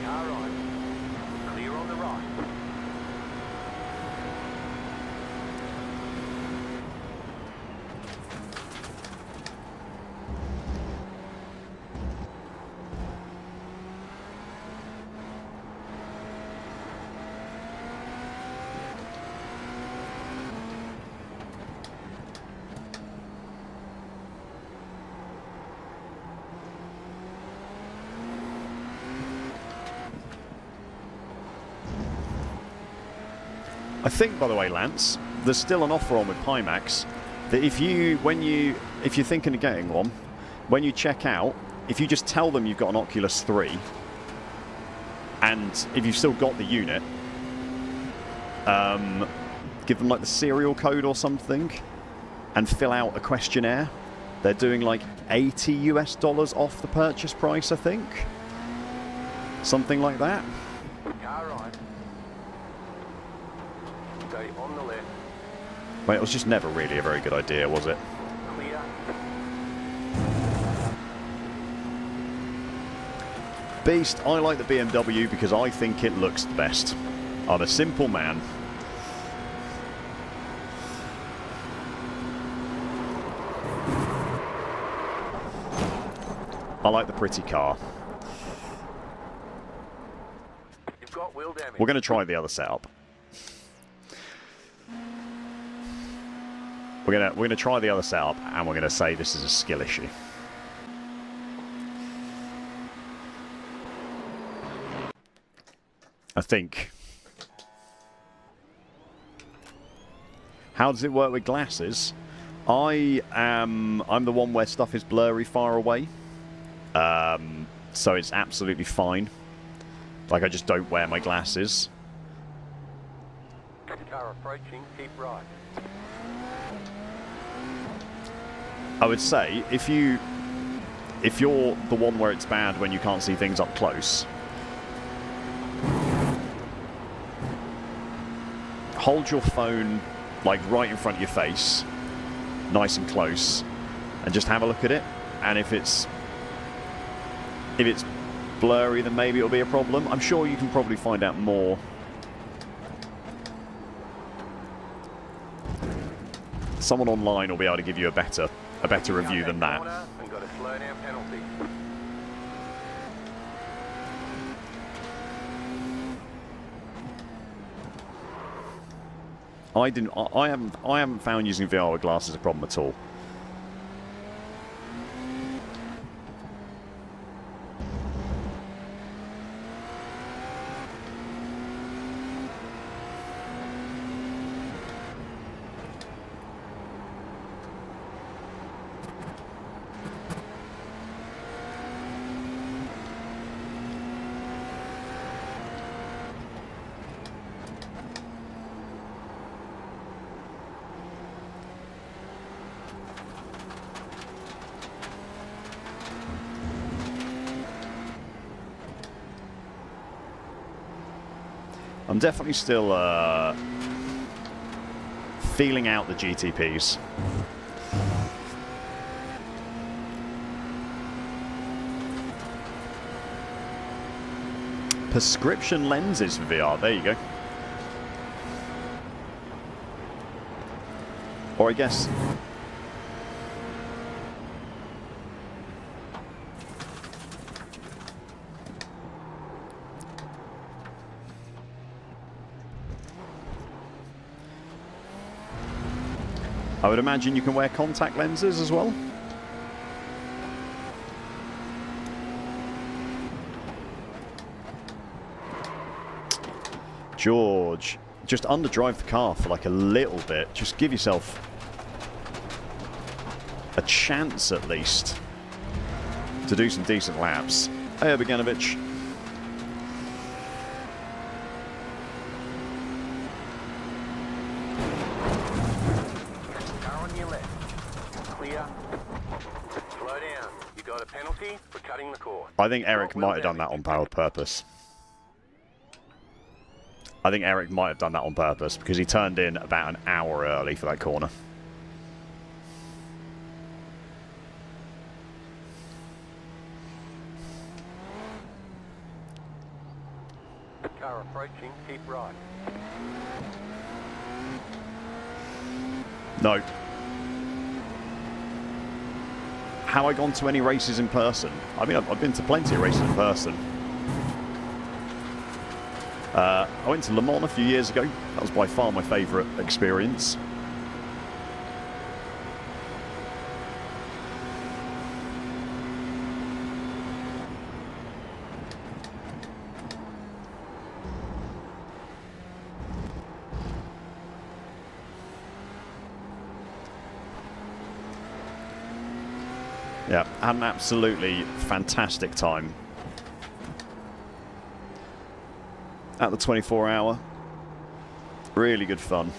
Car right, clear on the right. I think, by the way, Lance, there's still an offer on with Pimax that if you're thinking of getting one, when you check out, if you just tell them you've got an Oculus 3, and if you've still got the unit, give them like the serial code or something, and fill out a questionnaire. They're doing like $80 US off the purchase price, I think. Something like that. Car right. Stay on the left. Well, it was just never really a very good idea, was it? Clear. Beast, I like the BMW because I think it looks the best. I'm a simple man. I like the pretty car. You've got wheel damage. We're going to try the other setup. We're gonna try the other setup, and we're gonna say this is a skill issue. I think. How does it work with glasses? I'm the one where stuff is blurry far away. So it's absolutely fine. Like, I just don't wear my glasses. Car approaching, keep right. I would say, if you're the one where it's bad when you can't see things up close, hold your phone like right in front of your face, nice and close, and just have a look at it. And if it's blurry, then maybe it'll be a problem. I'm sure you can probably find out more. Someone online will be able to give you a better review than that. And got a slow down penalty. I haven't found using VR with glasses a problem at all. I'm definitely still feeling out the GTPs. Prescription lenses for VR, there you go. Or I guess... I would imagine you can wear contact lenses as well. George, just underdrive the car for like a little bit. Just give yourself a chance at least to do some decent laps. Hey, Bogdanovich. Car on your left. Clear. Slow down. You got a penalty for cutting the course. I think Eric might have done that on purpose. I think Eric might have done that on purpose because he turned in about an hour early for that corner. Car approaching, keep right. No. Have I gone to any races in person? I mean, I've been to plenty of races in person. I went to Le Mans a few years ago. That was by far my favourite experience. Yeah, had an absolutely fantastic time at the 24-hour. Really good fun.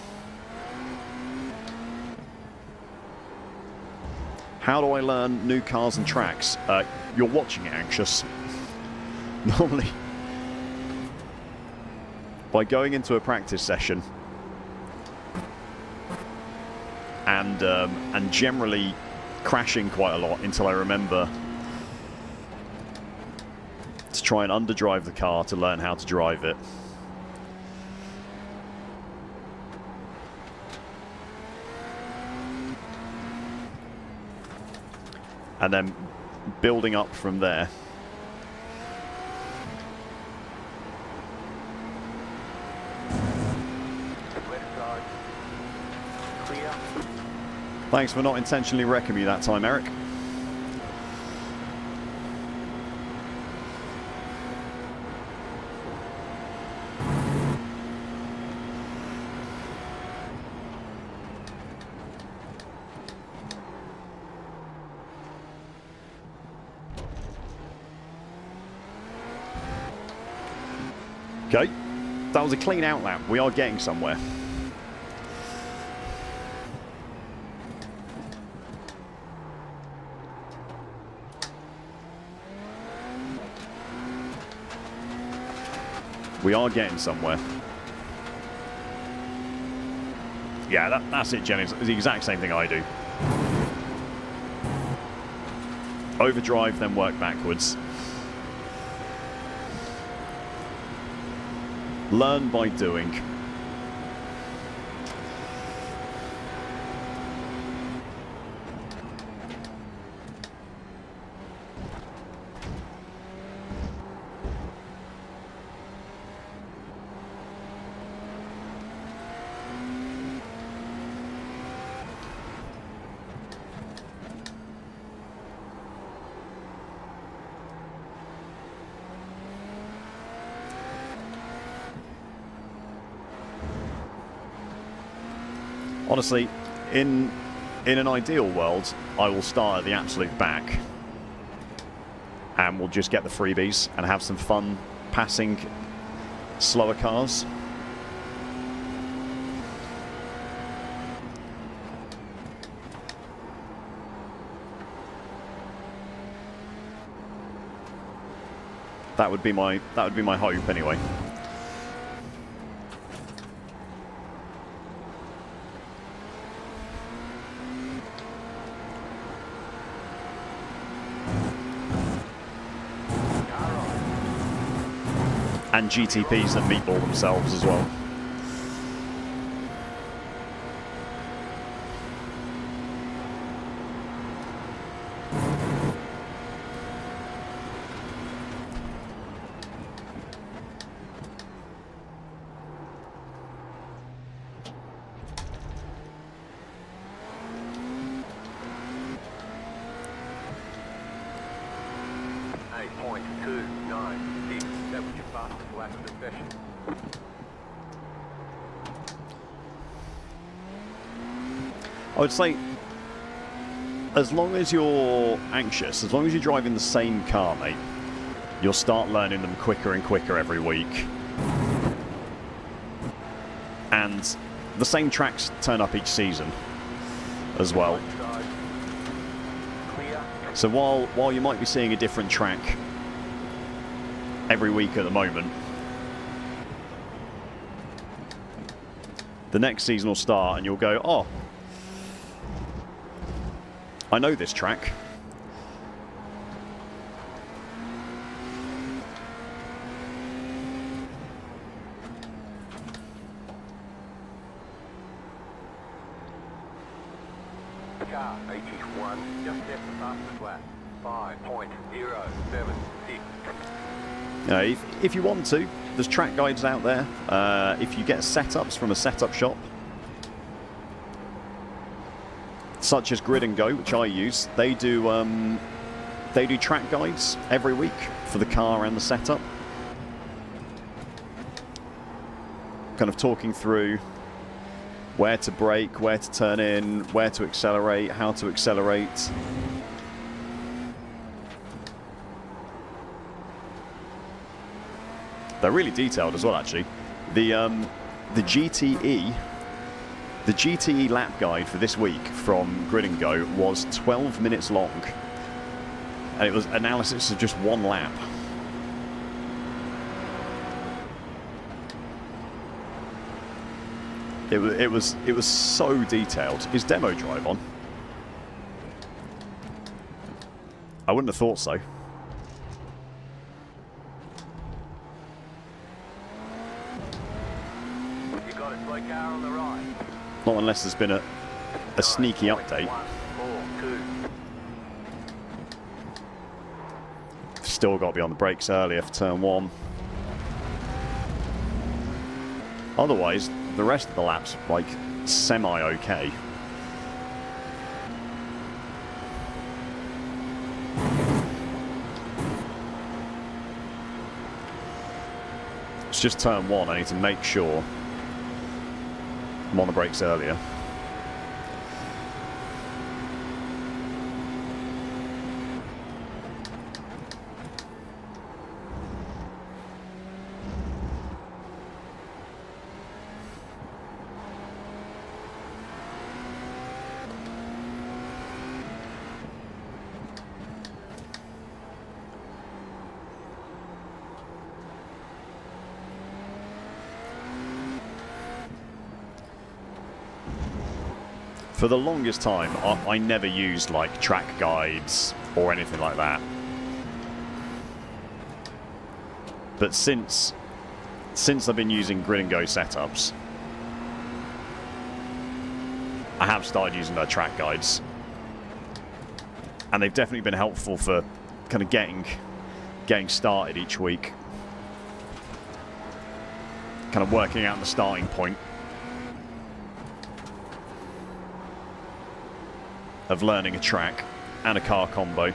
How do I learn new cars and tracks? You're watching it, Anxious. Normally, by going into a practice session and generally crashing quite a lot until I remember to try and underdrive the car to learn how to drive it. And then building up from there. Left side. Clear. Thanks for not intentionally wrecking me that time, Eric. Okay, that was a clean out lap. We are getting somewhere. We are getting somewhere. Yeah, that's it, Jennings. It's the exact same thing I do. Overdrive, then work backwards. Learn by doing. Honestly, in an ideal world, I will start at the absolute back and we'll just get the freebies and have some fun passing slower cars. That would be my hope anyway. And GTPs that meatball themselves as well. I would say, as long as you're anxious, as long as you're driving the same car, mate, you'll start learning them quicker and quicker every week. And the same tracks turn up each season as well. So while you might be seeing a different track every week at the moment, the next season will start and you'll go, oh, I know this track. Car 81, just left the fastest lap. 5.076. If you want to, there's track guides out there. If you get setups from a setup shop, such as gridandgo, which I use, they do track guides every week for the car and the setup, kind of talking through where to brake, where to turn in, where to accelerate, how to accelerate. They're really detailed as well, actually. The GTE. The GTE lap guide for this week from gridandgo was 12 minutes long, and it was analysis of just one lap. It was so detailed. Is demo drive on? I wouldn't have thought so. got a slow car on the right. Not unless there's been a sneaky update. 142. Still got to be on the brakes earlier for turn 1. Otherwise, the rest of the lap's like semi-okay. It's just turn 1. I need to make sure I'm on the brakes earlier. For the longest time, I never used like track guides or anything like that. But since I've been using grid and go setups, I have started using their track guides, and they've definitely been helpful for kind of getting started each week, kind of working out the starting point of learning a track and a car combo.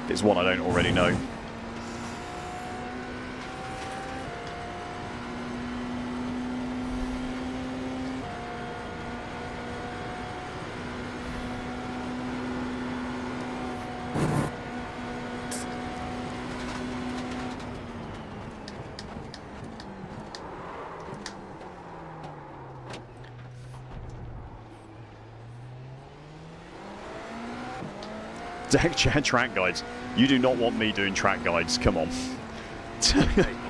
It's one I don't already know. Deck chair track guides. You do not want me doing track guides, come on. 8.266.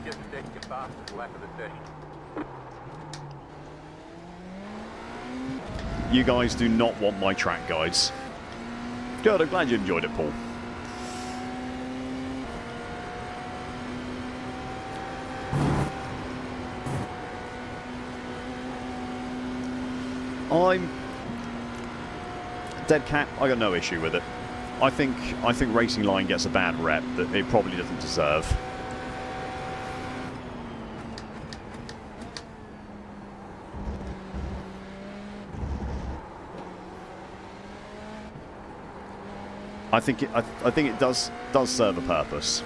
Just set your fastest lap of the session. You guys do not want my track guides. Good, I'm glad you enjoyed it, Paul. Dead Cat, I got no issue with it. I think Racing Line gets a bad rep that it probably doesn't deserve. I think it does serve a purpose.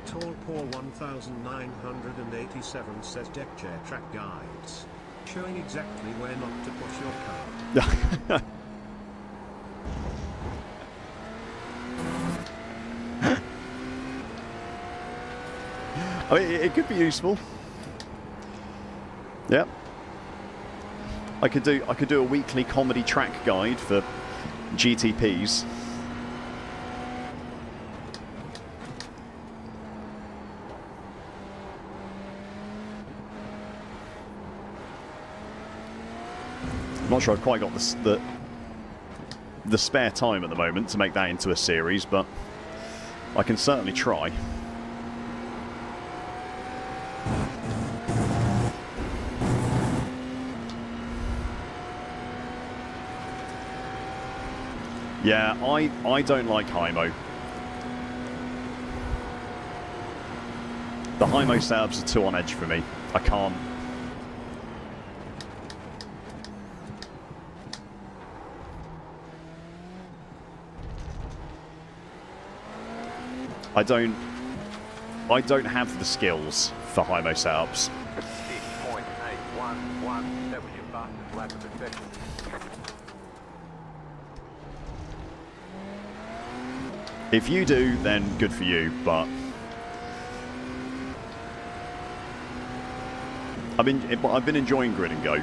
Tall Paul 1987 says deck chair track guides, showing exactly where not to put your car. I mean, it could be useful. Yeah. I could do a weekly comedy track guide for GTPs. I'm not sure I've quite got the spare time at the moment to make that into a series, but I can certainly try. Yeah, I don't like Hymo. The Hymo setups are too on edge for me. I can't. I don't have the skills for Hymo setups. 6.811. That was your fastest lap of the session. If you do, then good for you, but I've been enjoying grid and go.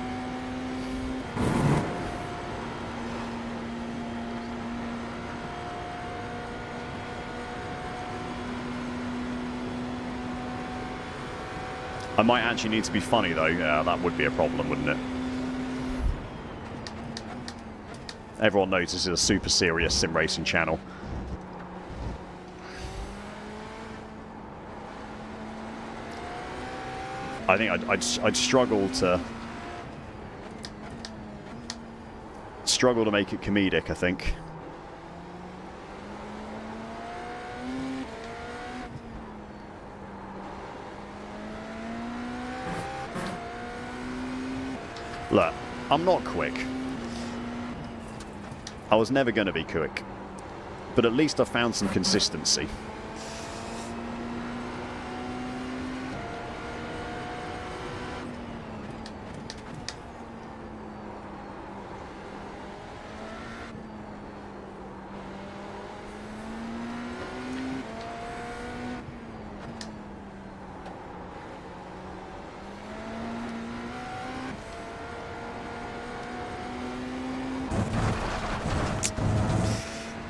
I might actually need to be funny though. Yeah, that would be a problem, wouldn't it? Everyone knows this is a super serious sim racing channel. I think I'd struggle to make it comedic, I think. Look, I'm not quick. I was never going to be quick. But at least I found some consistency.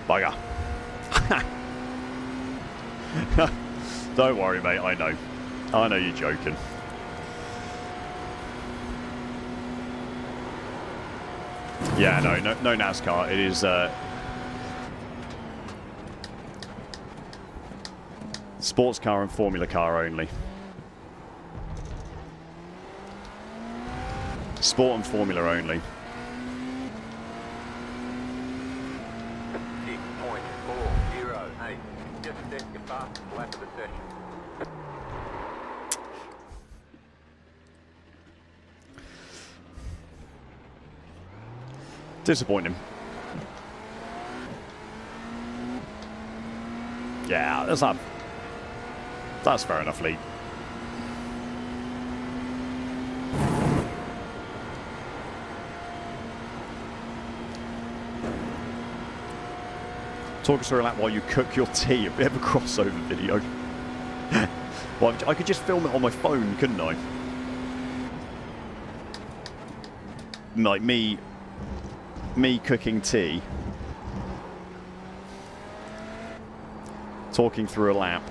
Bugger. Don't worry, mate. I know. I know you're joking. Yeah, no NASCAR. It is sports car and Formula car only. Sport and Formula only. 6.408. Just set your fastest lap of the session. Disappointing. Yeah, that's fair enough, Lee. Talk us through a lap while you cook your tea. A bit of a crossover video. Well, I could just film it on my phone, couldn't I? Like me cooking tea, talking through a lap.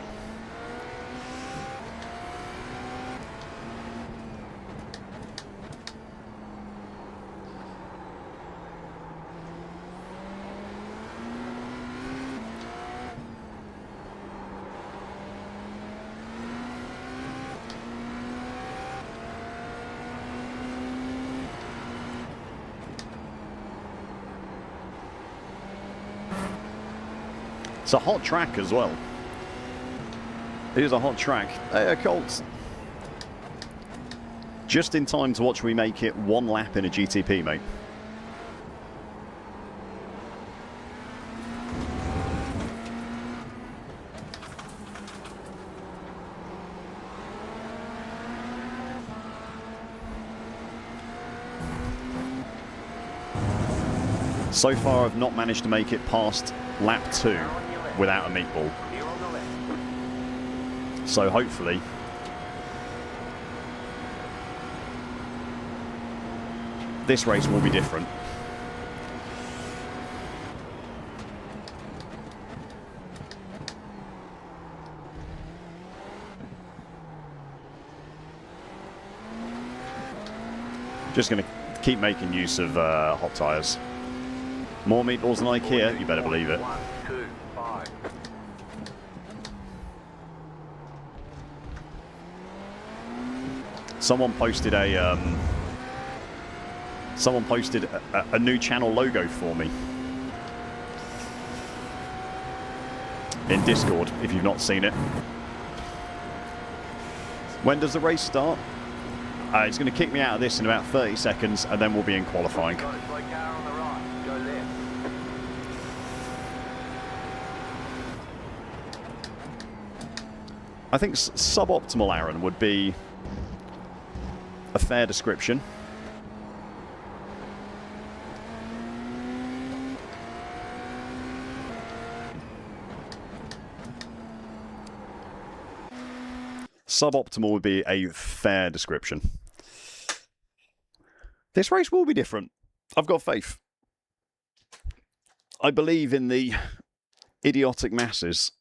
It's a hot track as well. It is a hot track. Hey, Colts. Just in time to watch me make it one lap in a GTP, mate. So far, I've not managed to make it past lap 2 without a meatball. So hopefully this race will be different. Just going to keep making use of hot tyres. More meatballs than IKEA, you better believe it. 1, 2, 5. Someone posted a new channel logo for me in Discord, if you've not seen it. When does the race start? It's going to kick me out of this in about 30 seconds, and then we'll be in qualifying. Got a slow car on the right. Go left. I think suboptimal, Aaron, would be a fair description. Suboptimal would be a fair description. This race will be different. I've got faith. I believe in the idiotic masses.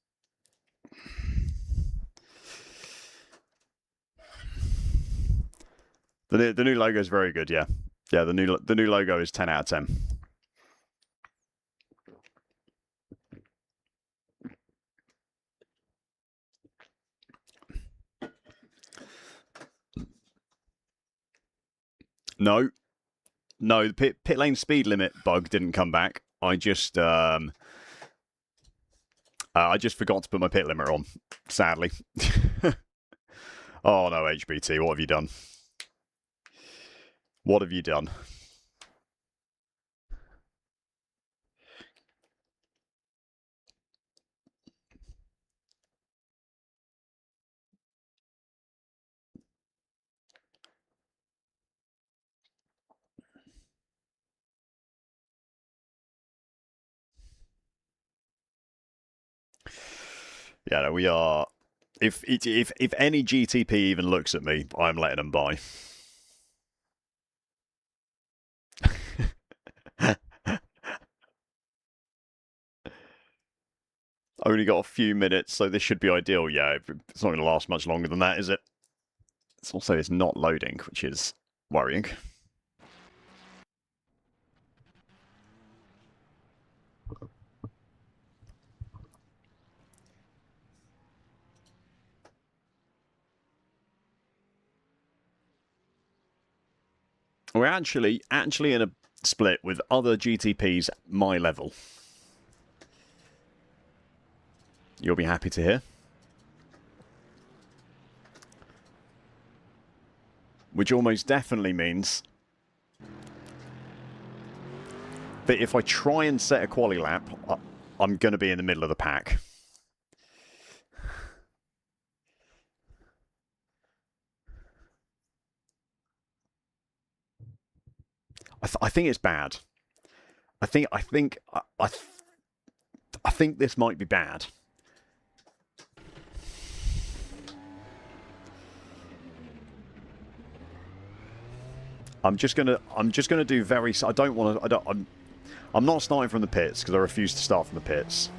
The new logo is very good, yeah. Yeah, the new logo is 10 out of 10. No. No, the pit lane speed limit bug didn't come back. I just forgot to put my pit limiter on, sadly. Oh no, HBT, what have you done? What have you done? Yeah, no, we are. If any GTP even looks at me, I'm letting them by. Only got a few minutes, so this should be ideal. Yeah, it's not going to last much longer than that, is it? It's not loading, which is worrying. We're actually in a split with other GTPs my level. You'll be happy to hear. Which almost definitely means that if I try and set a quali lap, I'm going to be in the middle of the pack. I think it's bad. I think this might be bad. I'm just gonna do very. I'm not starting from the pits because I refuse to start from the pits.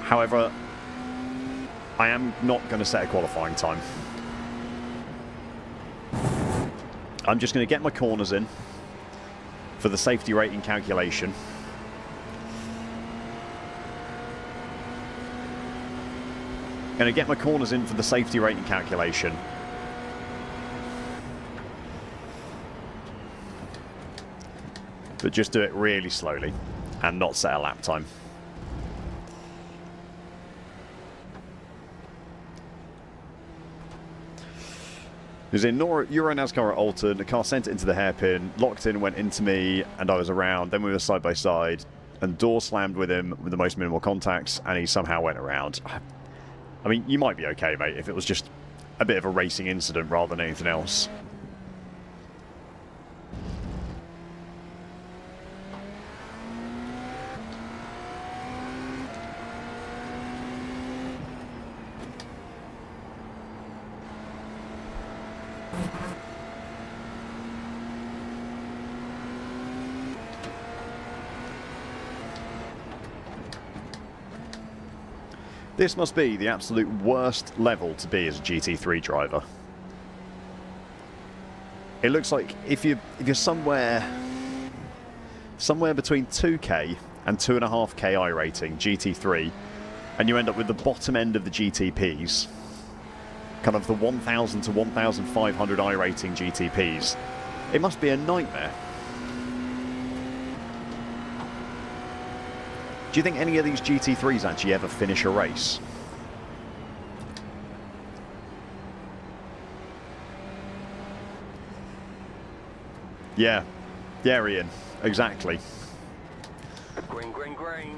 However, I am not going to set a qualifying time. I'm just going to get my corners in for the safety rating calculation. Going to get my corners in for the safety rating calculation. But just do it really slowly and not set a lap time. Because in Euro NASCAR at Alton, the car sent it into the hairpin, locked in, went into me, and I was around. Then we were side by side, and door slammed with him with the most minimal contacts, and he somehow went around. I mean, you might be okay, mate, if it was just a bit of a racing incident rather than anything else. This must be the absolute worst level to be as a GT3 driver. It looks like if you're somewhere between 2k and 2.5k iRating GT3, and you end up with the bottom end of the GTPs, kind of the 1,000 to 1,500 iRating GTPs, it must be a nightmare. Do you think any of these GT3s actually ever finish a race? Yeah. Yeah, Ian. Exactly. Green, green, green.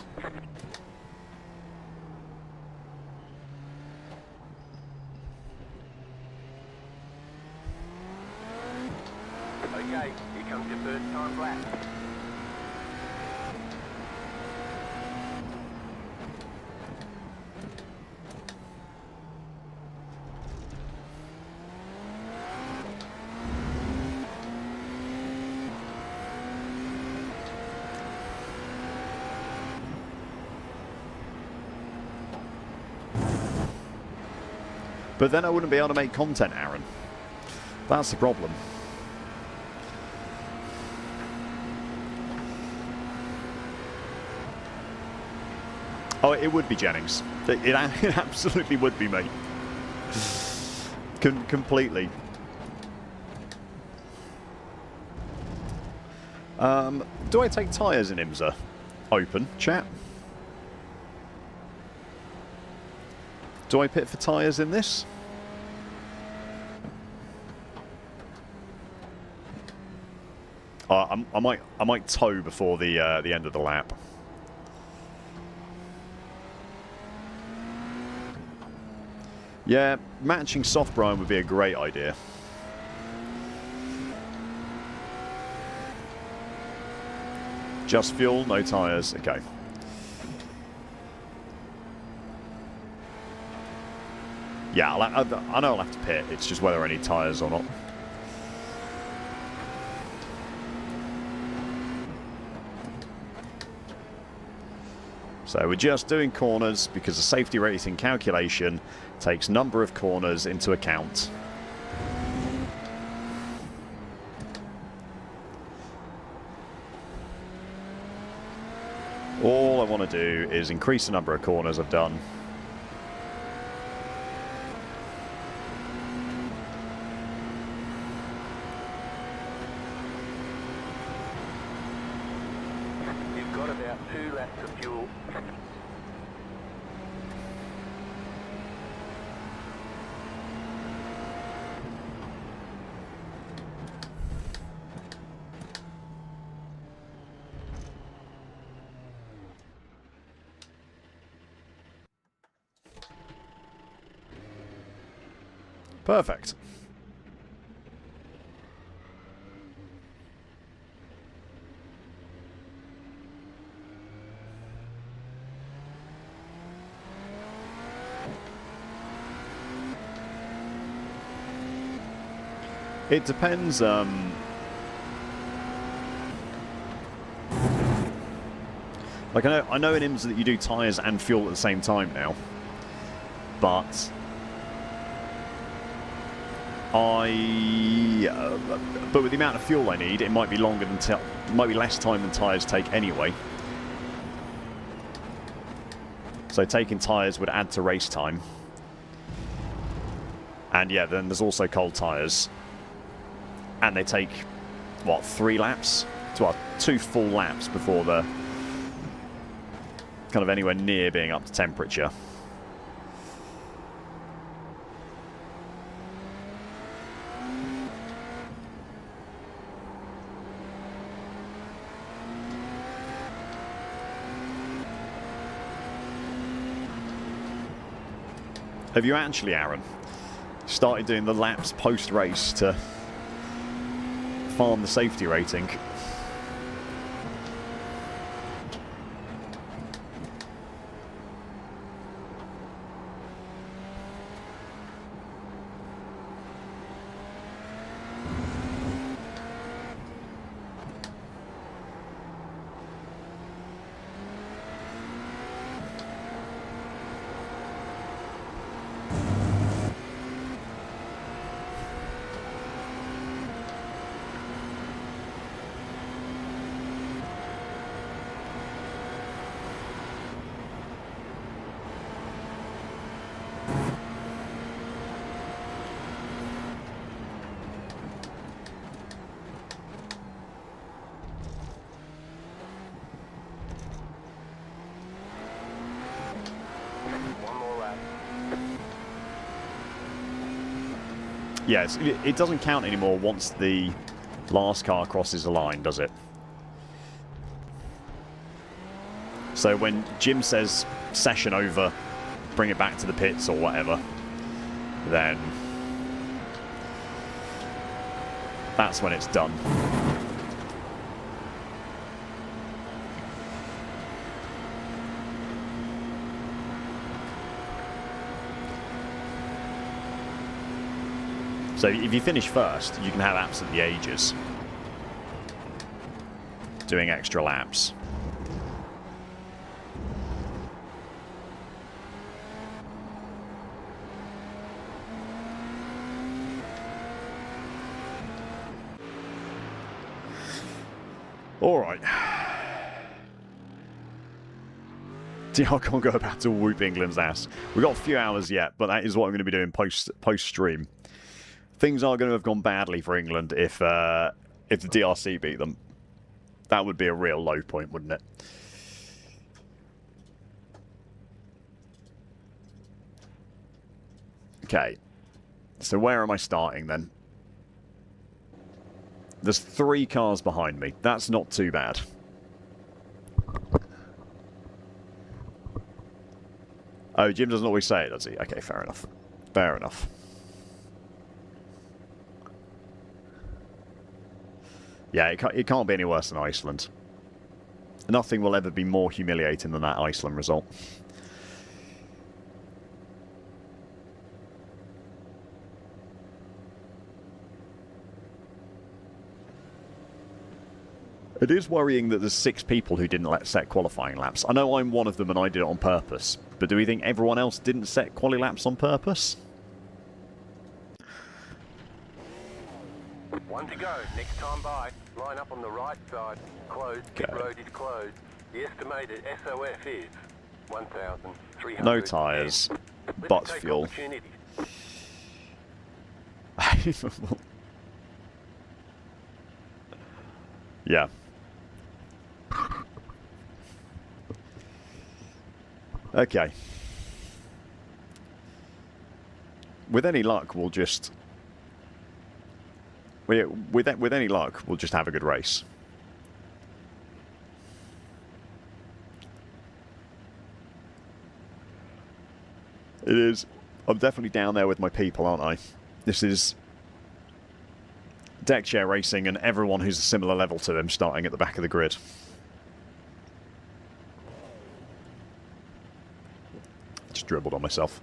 Okay, here comes your first time lap. But then I wouldn't be able to make content, Aaron. That's the problem. Oh, it would be, Jennings. It absolutely would be, mate. Completely. Do I take tyres in IMSA? Open, chat. Do I pit for tyres in this? I might tow before the end of the lap. Yeah, matching soft brine would be a great idea. Just fuel, no tyres. Okay. Yeah, I know I'll have to pit. It's just whether I need tyres or not. So we're just doing corners because the safety rating calculation takes number of corners into account. All I want to do is increase the number of corners I've done. You've got about 2 laps of fuel. Perfect. It depends, like I know in IMSA that you do tyres and fuel at the same time now, but but with the amount of fuel I need, it might be longer than it might be less time than tyres take anyway. So taking tyres would add to race time. And yeah, then there's also cold tyres. And they take, what, 3 laps? Well, 2 full laps before they're kind of anywhere near being up to temperature. Have you actually, Aaron, started doing the laps post-race to farm the safety rating? Yes, it doesn't count anymore once the last car crosses the line, does it? So when Jim says session over, bring it back to the pits or whatever, then that's when it's done. So if you finish first, you can have absolutely ages doing extra laps. All right. I can't go about to whoop England's ass. We've got a few hours yet, but that is what I'm going to be doing post-stream. Things are going to have gone badly for England if the DRC beat them. That would be a real low point, wouldn't it? Okay. So where am I starting then? There's 3 cars behind me. That's not too bad. Oh, Jim doesn't always say it, does he? Okay, fair enough. Fair enough. Yeah, it can't be any worse than Iceland. Nothing will ever be more humiliating than that Iceland result. It is worrying that there's 6 people who didn't set qualifying laps. I know I'm one of them and I did it on purpose, but do we think everyone else didn't set quali laps on purpose? 1 to go. Next time by. Line up on the right side. Closed. Pit road is closed. The estimated SOF is 1,300. No tyres, but fuel. Yeah. Okay. With any luck, we'll just... With any luck, we'll just have a good race. It is. I'm definitely down there with my people, aren't I? This is deck chair racing and everyone who's a similar level to him starting at the back of the grid. Just dribbled on myself.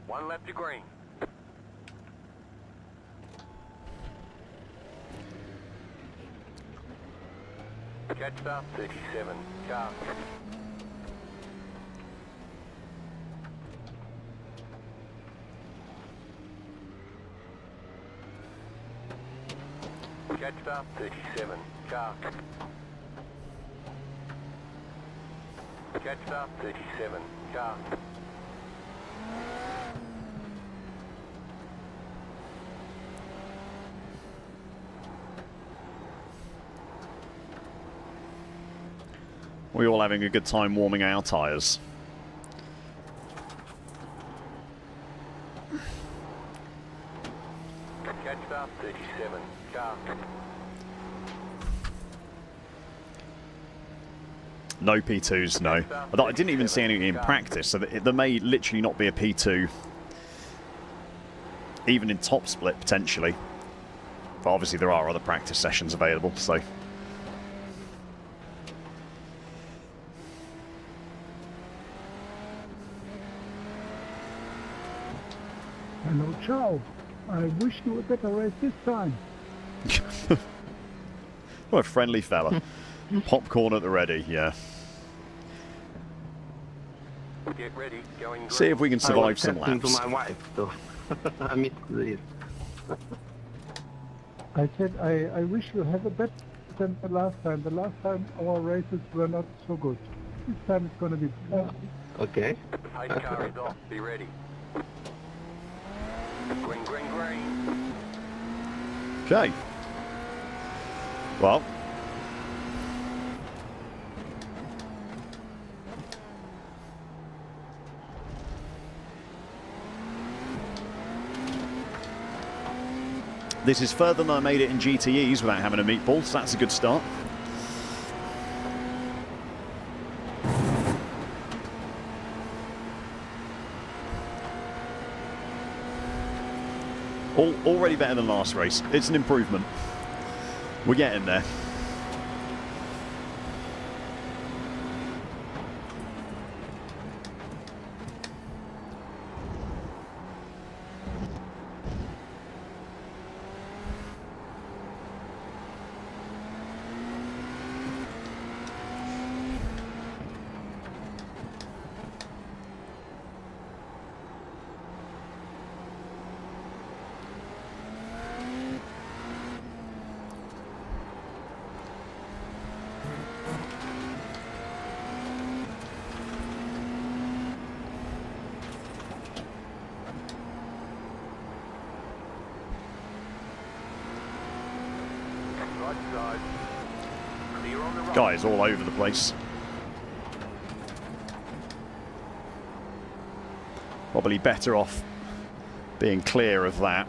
One lap to green. Catch start 37. Car. Catch start 37. Car. Catch start 37. Car. We're all having a good time warming our tyres. Catch start 37. Car. No P2s, no. I didn't even see any in practice, so there may literally not be a P2. Even in top split, potentially. But obviously there are other practice sessions available, so... Hello, ciao. I wish you a better race this time. What a friendly fella. Popcorn at the ready, yeah. Get ready. Going green. See if we can survive some laps. To my wife, so I missed this. I said I wish you have a better than the last time. The last time our races were not so good. This time it's going to be better. Okay. The pace car is off. Be ready. Green, green, green. Okay. Well. This is further than I made it in GTEs without having a meatball, so that's a good start. Already better than last race. It's an improvement. We're getting there. Right side. Clear on the right. Guys all over the place. Probably better off being clear of that.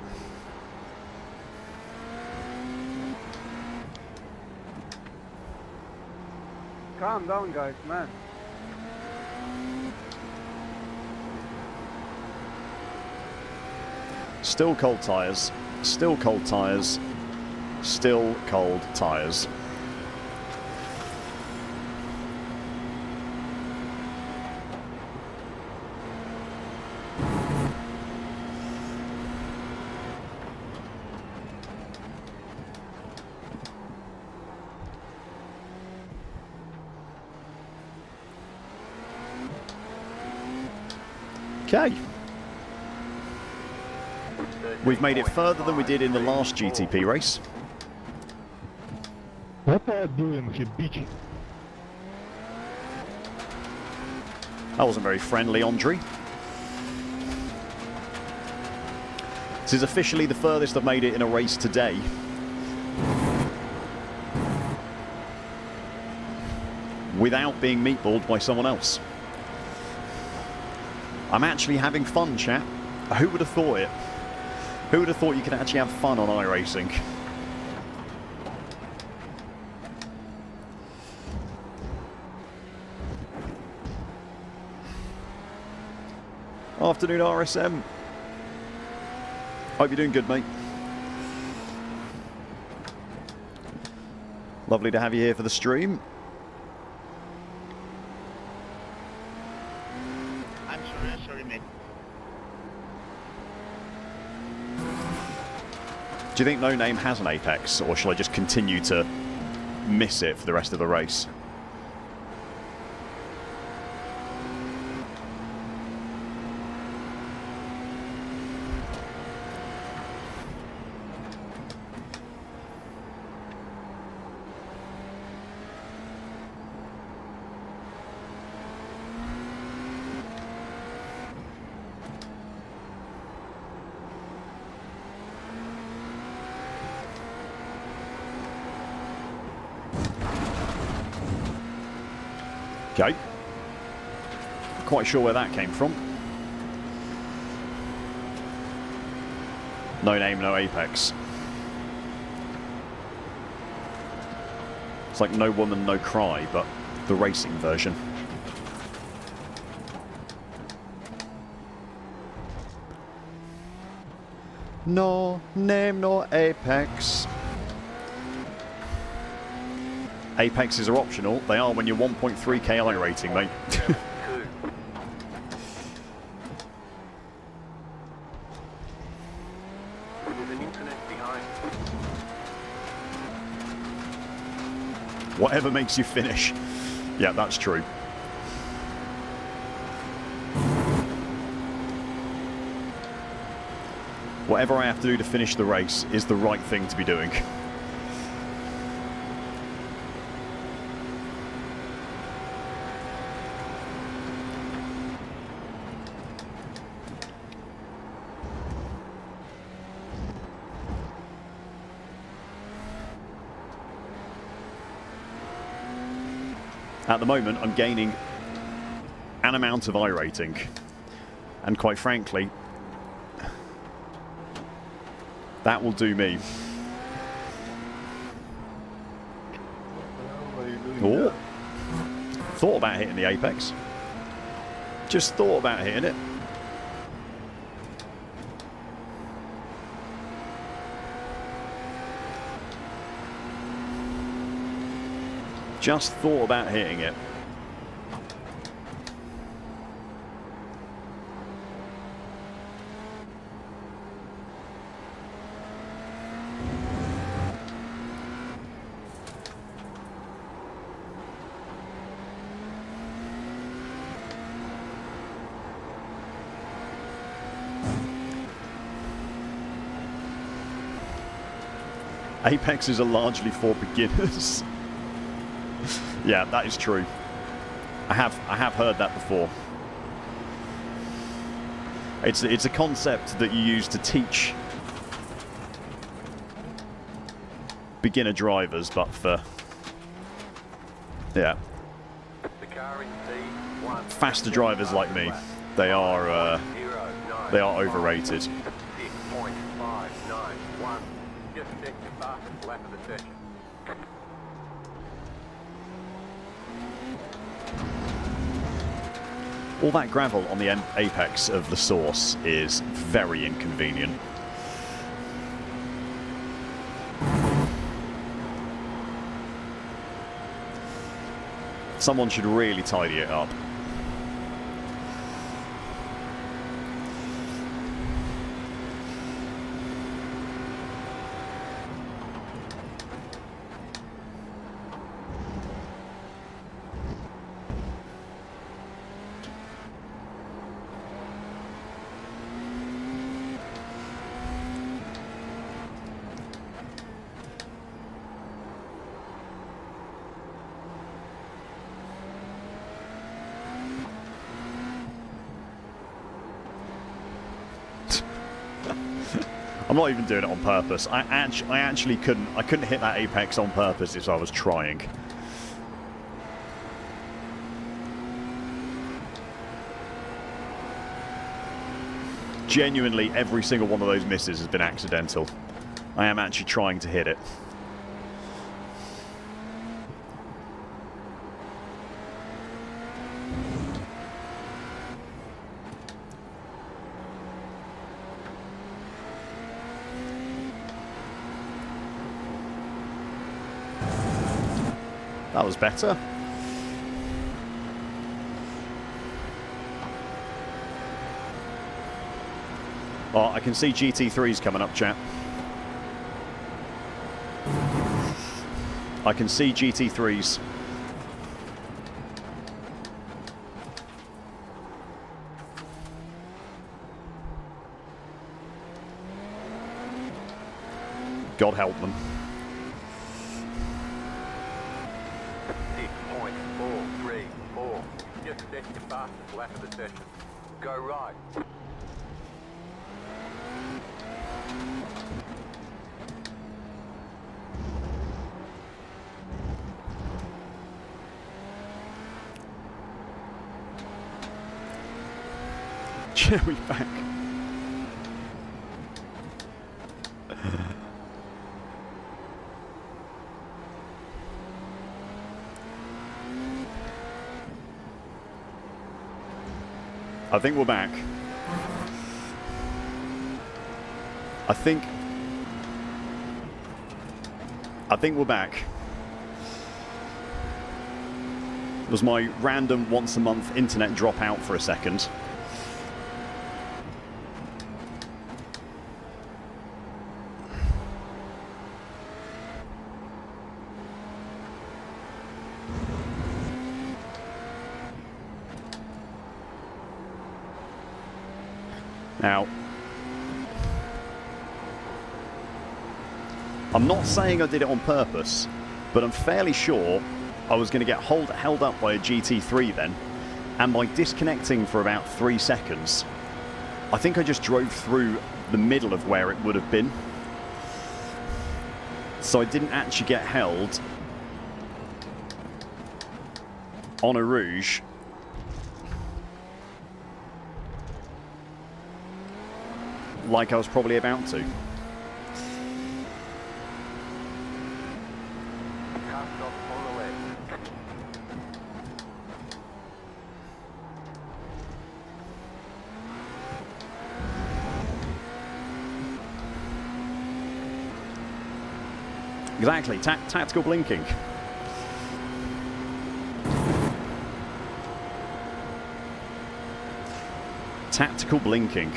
Calm down, guys, man. Still cold tyres. Still cold tyres. Still cold tyres. Okay. We've made it further than we did in the last GTP race. What are you doing, you bitch? That wasn't very friendly, Andre. This is officially the furthest I've made it in a race today. Without being meatballed by someone else. I'm actually having fun, chat. Who would have thought it? Who would have thought you could actually have fun on iRacing? Afternoon, RSM. Hope you're doing good, mate. Lovely to have you here for the stream. I'm sorry, mate. Do you think No Name has an apex, or shall I just continue to miss it for the rest of the race? Okay. Quite sure where that came from. No name, no apex. It's like No Woman, No Cry, but the racing version. No name, no apex. Apexes are optional. They are when you're 1.3k iRating, mate. There's an internet behind. Whatever makes you finish. Yeah, that's true. Whatever I have to do to finish the race is the right thing to be doing. At the moment, I'm gaining an amount of iRating, and quite frankly, that will do me. Oh, thought about hitting the apex. Just thought about hitting it. Just thought about hitting it. Apexes are largely for beginners. Yeah, that is true. I have heard that before. It's a concept that you use to teach beginner drivers, but for The car in C1. faster drivers like me, they are overrated. 6.591. Just set your fastest lap of the session. All that gravel on the apex of the source is very inconvenient. Someone should really tidy it up. I'm not even doing it on purpose. I actually couldn't hit that apex on purpose if I was trying. Genuinely, every single one of those misses has been accidental. I am actually trying to hit it. That was better. Oh, I can see GT3s coming up, chat. I can see GT3s. God help them. 6.434. Just set your fastest lap of the session. Go right. Cherry back. I think we're back. I think we're back. Was my random once a month internet drop out for a second? Now, I'm not saying I did it on purpose, but I'm fairly sure I was going to get held up by a GT3 then, and by disconnecting for about 3 seconds, I think I just drove through the middle of where it would have been. So I didn't actually get held on a Rouge. Like I was probably about to. Car stop on the left. Exactly, tactical blinking. Tactical blinking.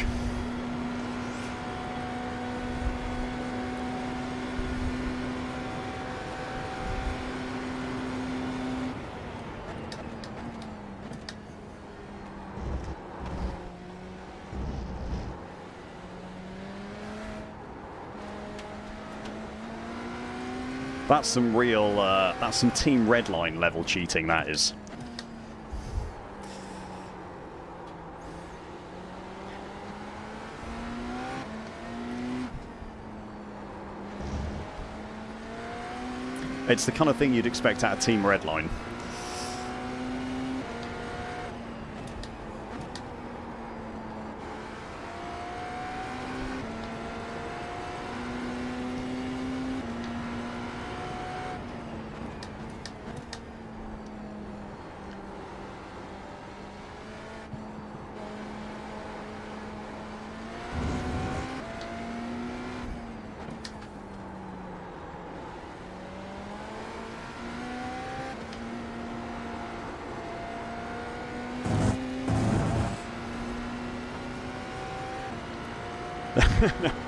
That's some real, that's some Team Redline level cheating, that is. It's the kind of thing you'd expect out of Team Redline.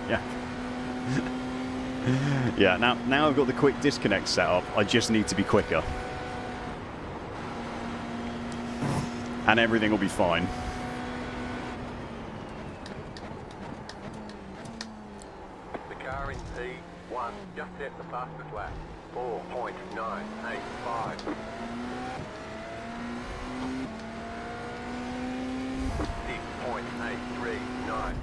Yeah. Yeah, now I've got the quick disconnect set up, I just need to be quicker. And everything will be fine. The car in P1 just set the fastest lap. 4.985. 6.839.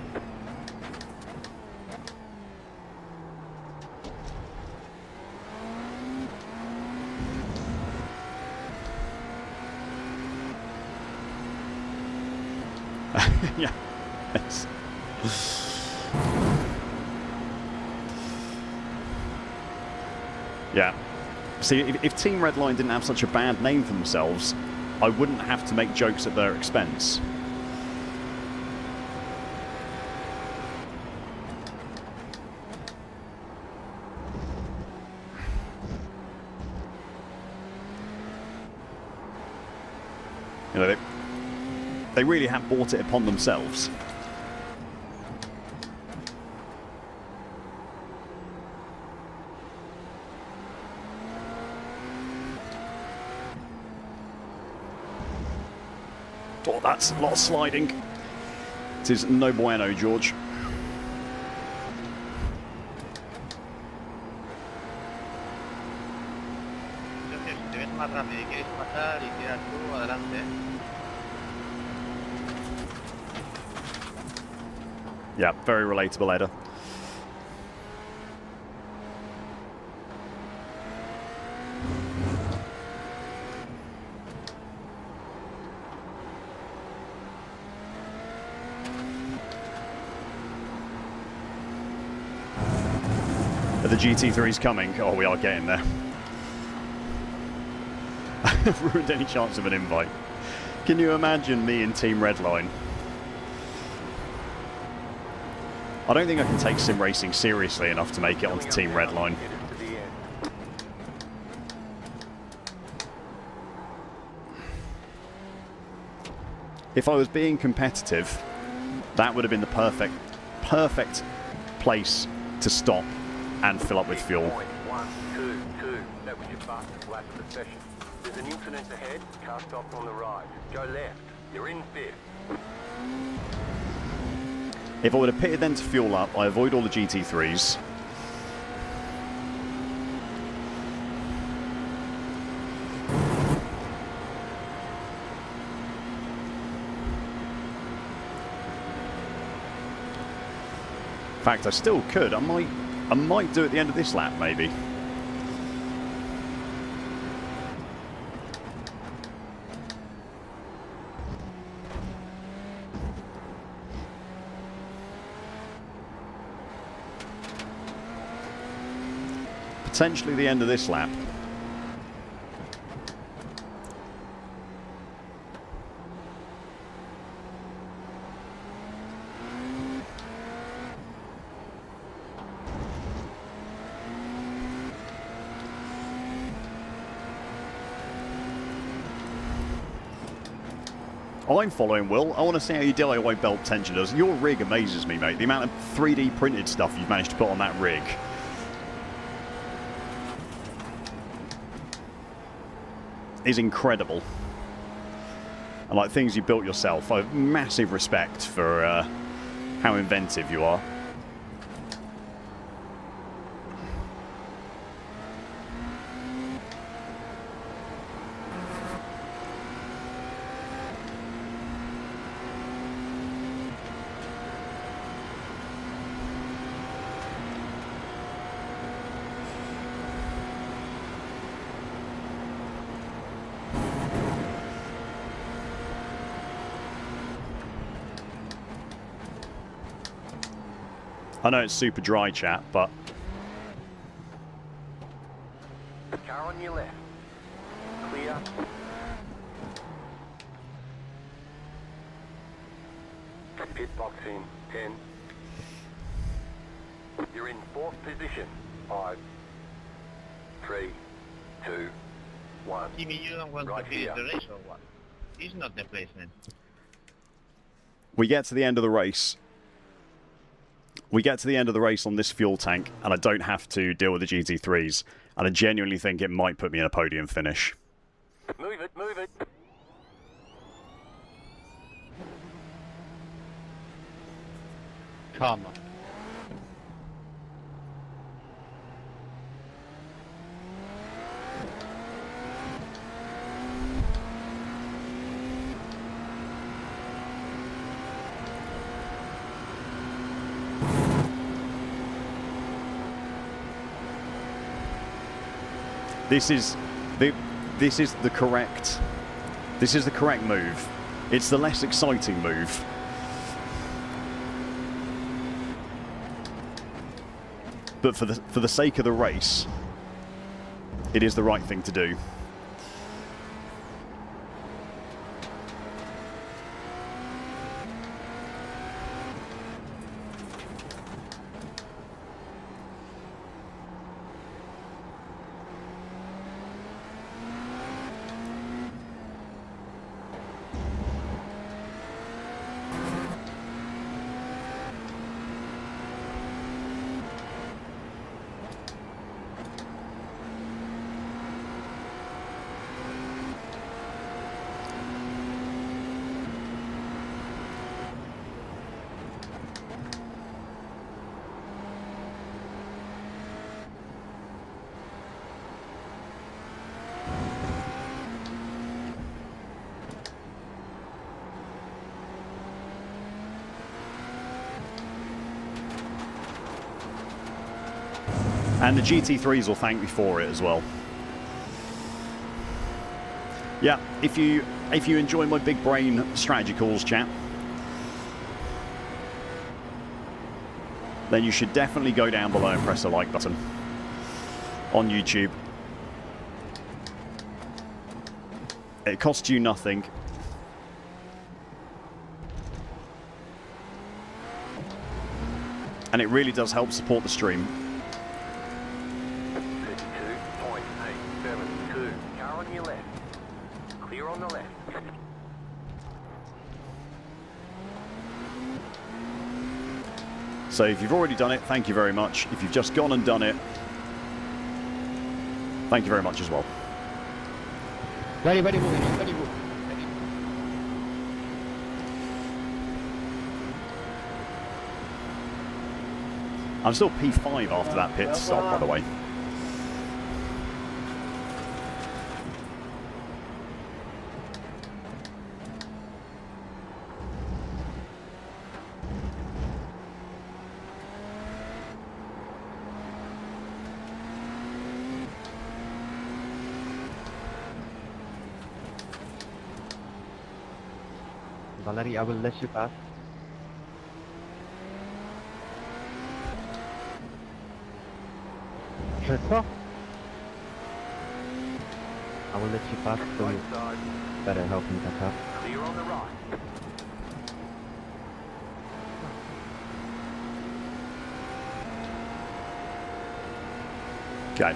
Yeah. Yes. Yeah. See, if Team Redline didn't have such a bad name for themselves, I wouldn't have to make jokes at their expense. You know, they really have brought it upon themselves. Oh, that's a lot of sliding. It is no bueno, George. Entonces, si te ves más rápido y quieres pasar y tiras tú, adelante. Yeah, very relatable, Eda. Are the GT3s coming? Oh, we are getting there. Ruined any chance of an invite. Can you imagine me in Team Redline? I don't think I can take sim racing seriously enough to make it onto Team Redline. If I was being competitive, that would have been the perfect place to stop and fill up with fuel. 122. That was your fastest lap of the session. There's an incident ahead. Car stopped on the right. Go left. You're in fifth. If I would have pitted then to fuel up, I avoid all the GT3s. In fact, I still could. I might do it at the end of this lap, maybe. Potentially the end of this lap. I'm following Will. I want to see how your DIY belt tension does. Your rig amazes me, mate. The amount of 3D printed stuff you've managed to put on that rig. Is incredible. And like things you built yourself. I have massive respect for how inventive you are. I know it's super dry, chat, but Car on your left. Clear. Pit box in 10. You're in 4th position. 5, 3, 2, 1. Jimmy, you don't want Right to finish here. the race or what? It's not the placement. we get to the end of the race. We get to the end of the race on this fuel tank, and I don't have to deal with the GT3s. And I genuinely think it might put me in a podium finish. Move it, move it. Come on. This is the correct move. It's the less exciting move. But for the sake of the race, it is the right thing to do. And the GT3s will thank me for it as well. Yeah, if you enjoy my big brain strategy calls, chat, then you should definitely go down below and press the like button on YouTube. It costs you nothing. And it really does help support the stream. 32.872. Car on your left. Clear on the left. So if you've already done it, thank you very much. If you've just gone and done it, thank you very much as well. Very good, very good. I'm still P5 after that pit stop, by the way. Valerie, I will let you pass. Trevor? I will let you pass so you Right side. better help me catch up. Clear on the right. Okay.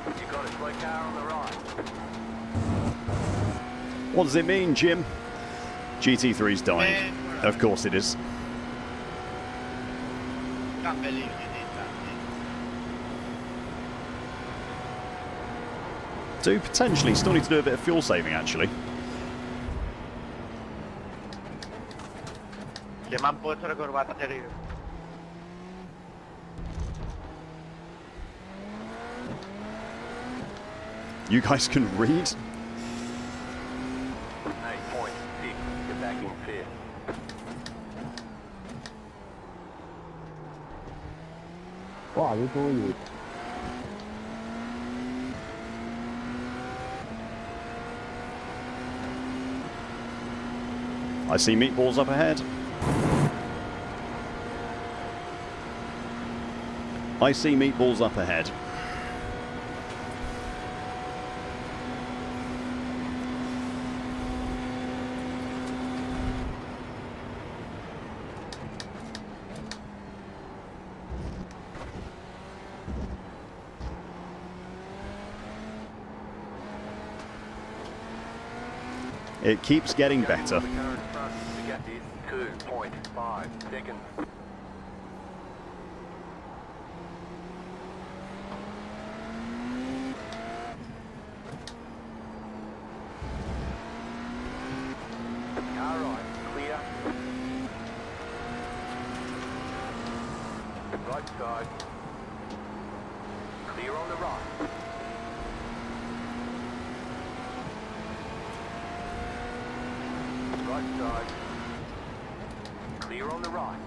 You've got a slow car on the right. What does it mean, Jim? GT3's dying. Of course it is. Can't believe you did that. Do potentially still need to do a bit of fuel saving, actually. Se mi han puesto la corbata terrible. You guys can read? 8.6. You're back in fifth. Wow, this all you. I see meatballs up ahead. I see meatballs up ahead. It keeps getting better. The car in front, the gap is 2.5 seconds. Car right, clear. Right side. Clear on the right. Right side. Clear on the right.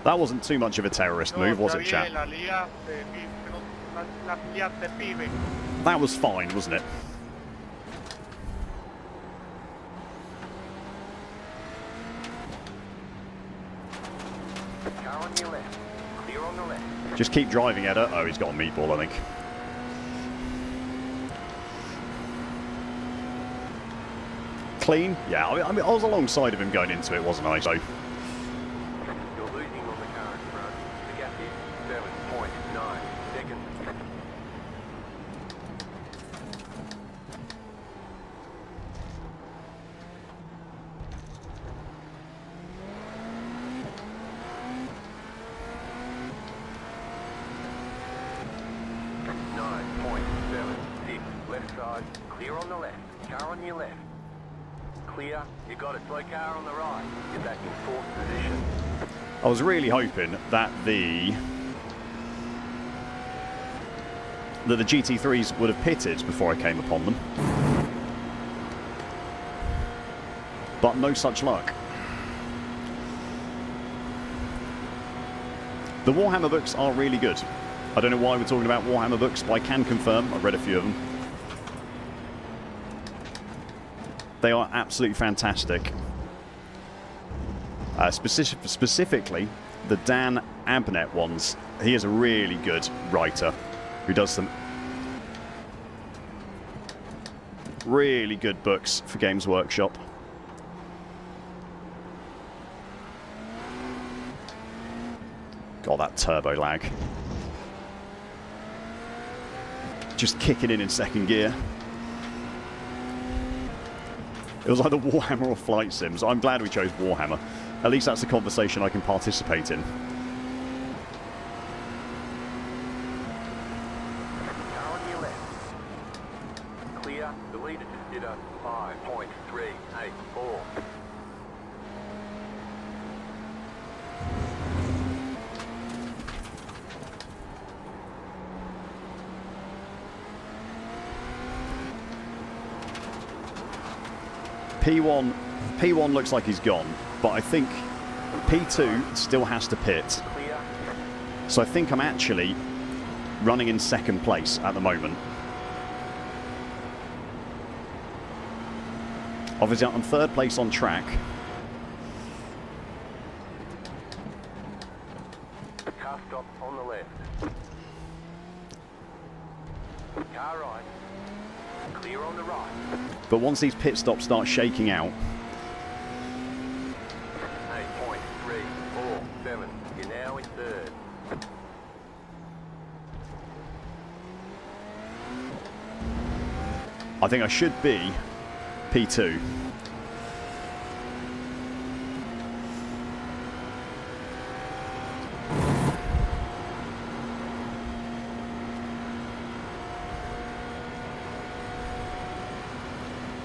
That wasn't too much of a terrorist move, was it, chap? That was fine, wasn't it? Car on your left. Clear on the left. Just keep driving, Edda. Oh, he's got a meatball, I think. Clean? Yeah, I mean, I was alongside of him going into it, wasn't I? So You're losing on the car in front. The gap is 7.9 seconds. Left side, clear on the left. Car on your left. Clear. You got it. Slow car on the right. Get back in fourth position. I was really hoping that the GT3s would have pitted before I came upon them. But no such luck. The Warhammer books are really good. I don't know why we're talking about Warhammer books, but I can confirm I've read a few of them. They are absolutely fantastic. Specifically, the Dan Abnett ones. He is a really good writer who does some really good books for Games Workshop. God, that turbo lag. Just kicking in second gear. It was either Warhammer or Flight Sims. I'm glad we chose Warhammer. At least that's a conversation I can participate in. Car on your left. Clear. The leader just did a 5.384. P1 looks like he's gone, but I think P2 still has to pit. Clear. So I think I'm actually running in second place at the moment. Obviously I'm third place on track. Car stop on the left. Car right. Clear on the right. But once these pit stops start shaking out, 8.347. You're now in third. I think I should be P2.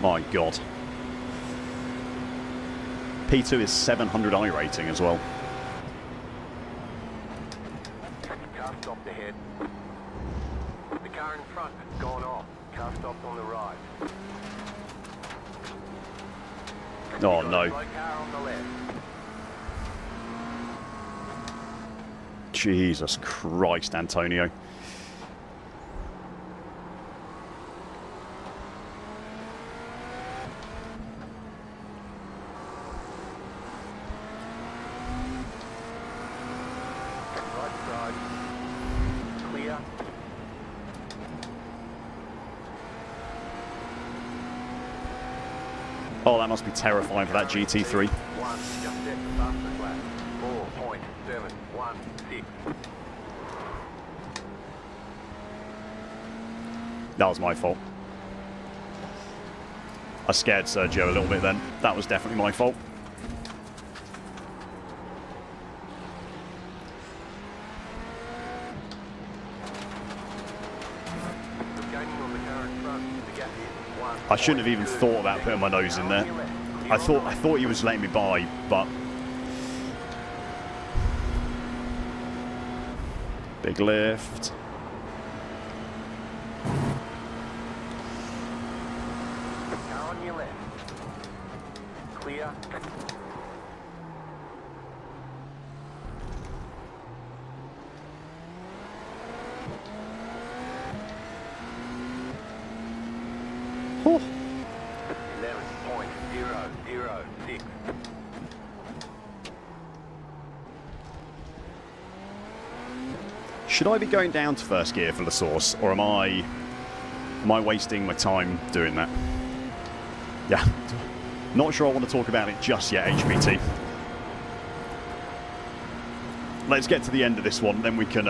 My God. P2 is 700 iRating as well. Car stopped ahead. The car in front has gone off. Car stopped on the right. Oh, You got no. a slow car on the left. Jesus Christ, Antonio. Right side. Clear. Oh, that must be terrifying for that GT3. 1, just set the fastest lap. 4.716. That was my fault. I scared Sergio a little bit then. That was definitely my fault. You're gaining on the car in front. The gap is 1. I shouldn't have even thought about putting my nose in there. I thought he was letting me by, but big lift. Car on your left. Clear. Oh. 11.006. Should I be going down to first gear for the source, or am I wasting my time doing that? Yeah. Not sure I want to talk about it just yet, HPT. Let's get to the end of this one, then we can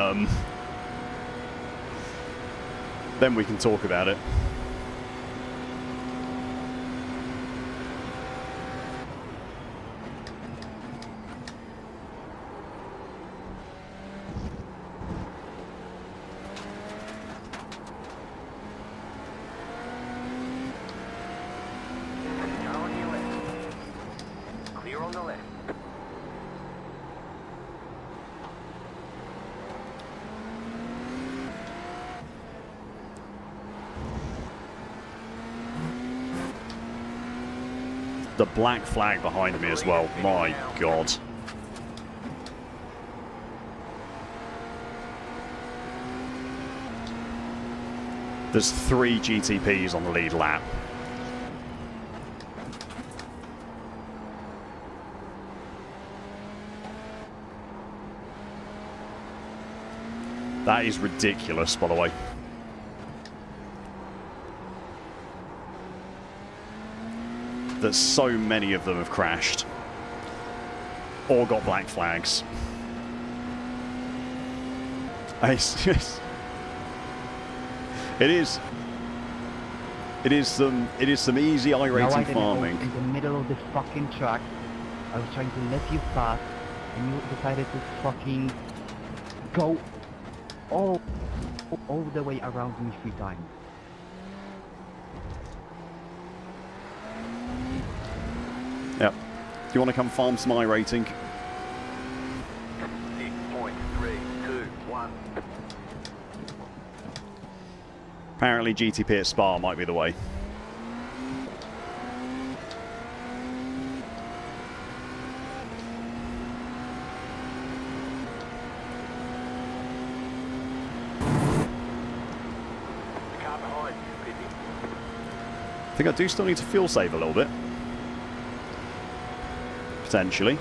talk about it. Car on your left. Clear on the left. The black flag behind me as well. My God. There's 3 GTPs on the lead lap. That is ridiculous, by the way. That so many of them have crashed. Or got black flags. It is some easy iRacing farming. In the middle of the fucking track, I was trying to let you pass, and you decided to fucking go all the way around me 3 times. Yep. Do you want to come farm some iRacing? 6.321. Apparently GTP at Spa might be the way. The car behind you, Pity. I think I do still need to fuel save a little bit. Potentially.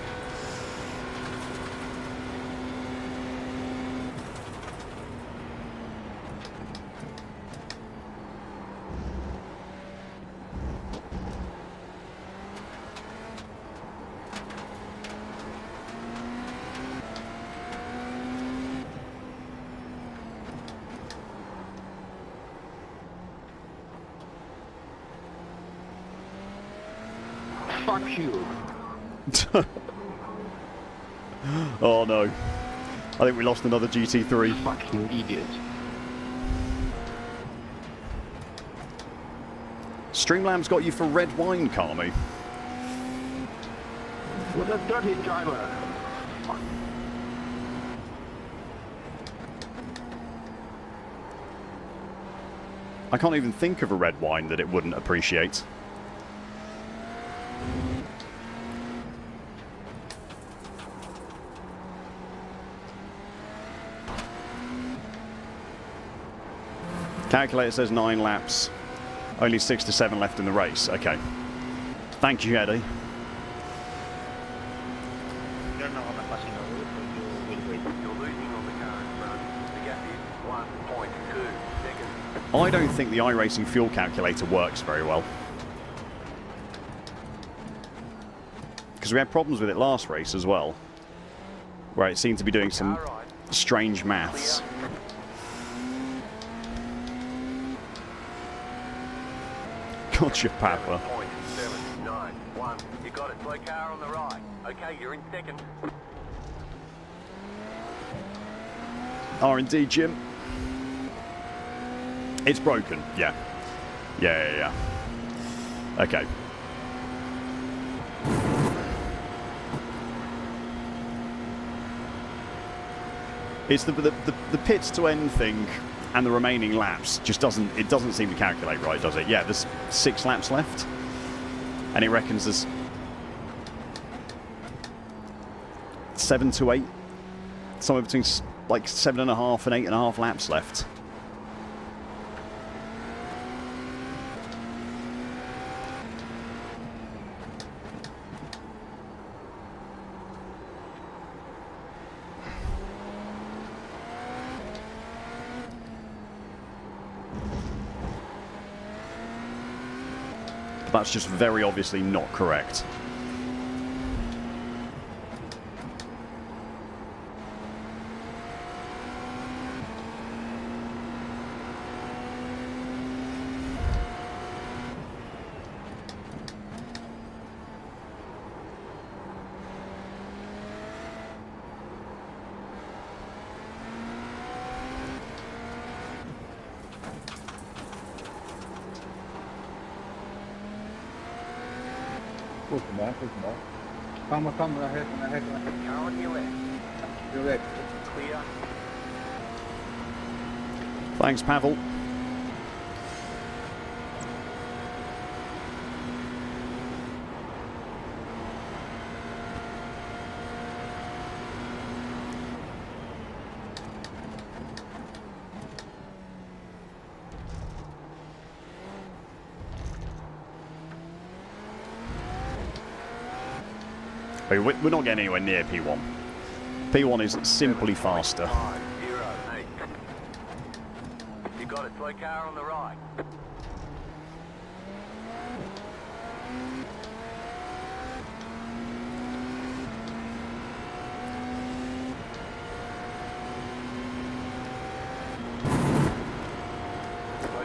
Fuck you! Oh no. I think we lost another GT3. Fuck you, idiot! Streamlabs got you for red wine, Kami. What a dirty driver! I can't even think of a red wine that it wouldn't appreciate. Calculator says 9 laps. Only 6 to 7 left in the race. Okay. Thank you, Eddie. You're not gonna pass in a route, so you will wait. You're losing on the current run. The gap is 1.2 seconds. I don't think the iRacing fuel calculator works very well. Because we had problems with it last race as well, where it seemed to be doing some Car right. strange maths. Gotcha, Papa. 7.791. You got it. Slow car on the right. Okay, you're in second. R&D, Jim. It's broken. Yeah. Yeah. Okay. It's the pits to end thing and the remaining laps just doesn't seem to calculate right, does it? Yeah, there's 6 laps left, and it reckons there's 7 to 8, somewhere between like 7.5 and 8.5 laps left. That's just very obviously not correct. Come ahead. Car on your left. Direct. Clear. Thanks, Pavel. We're not getting anywhere near P1. P1 is simply faster. 508. You got it. Slow car on the right.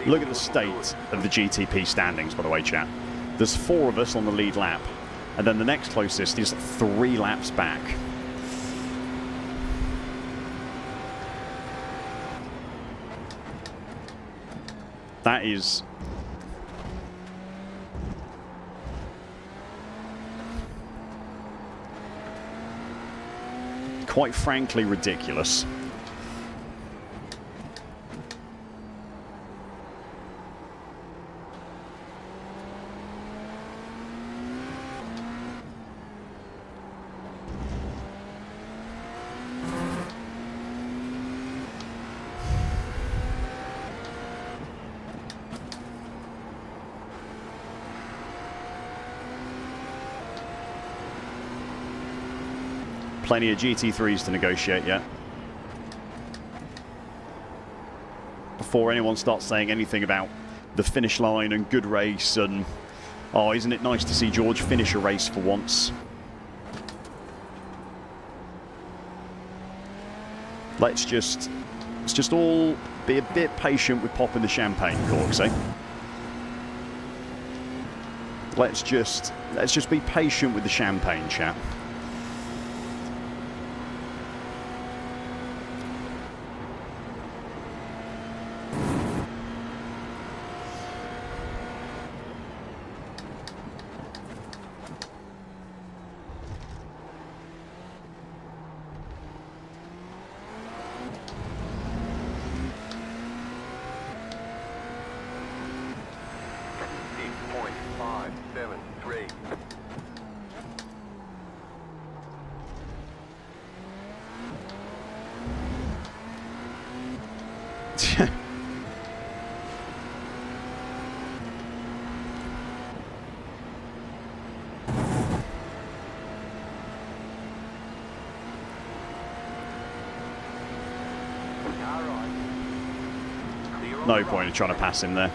Look at the state of the GTP standings, by the way, chat. There's 4 of us on the lead lap, and then the next closest is 3 laps back. That is quite frankly ridiculous. Plenty of GT3s to negotiate yet. Before anyone starts saying anything about the finish line and good race and, oh, isn't it nice to see George finish a race for once? Let's just all be a bit patient with popping the champagne corks, eh? Let's just be patient with the champagne, chat. No point in trying to pass him there.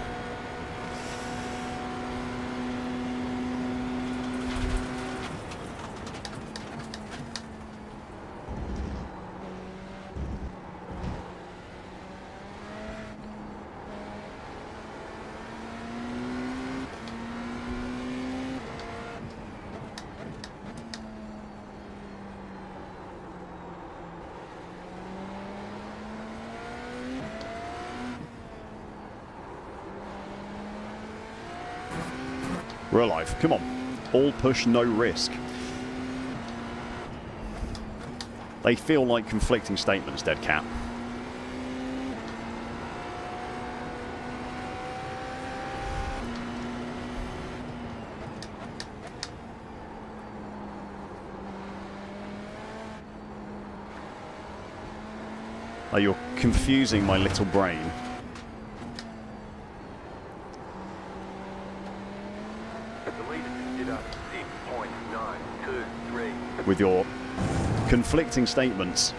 We're alive. Come on. All push, no risk. They feel like conflicting statements, Dead Cat. Oh, you're confusing my little brain. With your conflicting statements.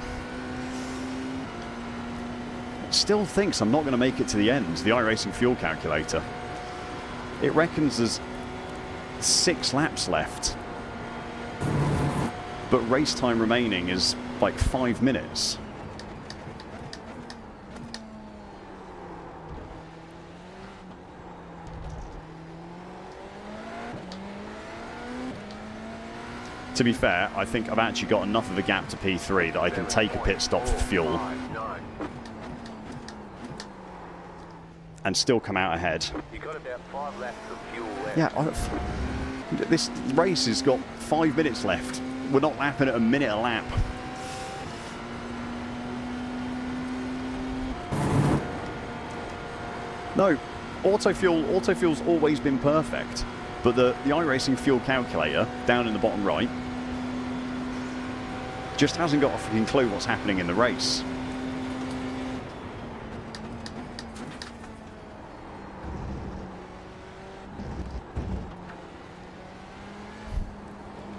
Still thinks I'm not going to make it to the end. The iRacing fuel calculator. It reckons there's 6 laps left. But race time remaining is like 5 minutes. To be fair, I think I've actually got enough of a gap to P3 that I can take a pit stop for fuel and still come out ahead. Yeah, this race has got 5 minutes left. We're not lapping at a minute a lap. No, autofuel's always been perfect, but the iRacing fuel calculator down in the bottom right just hasn't got a freaking clue what's happening in the race.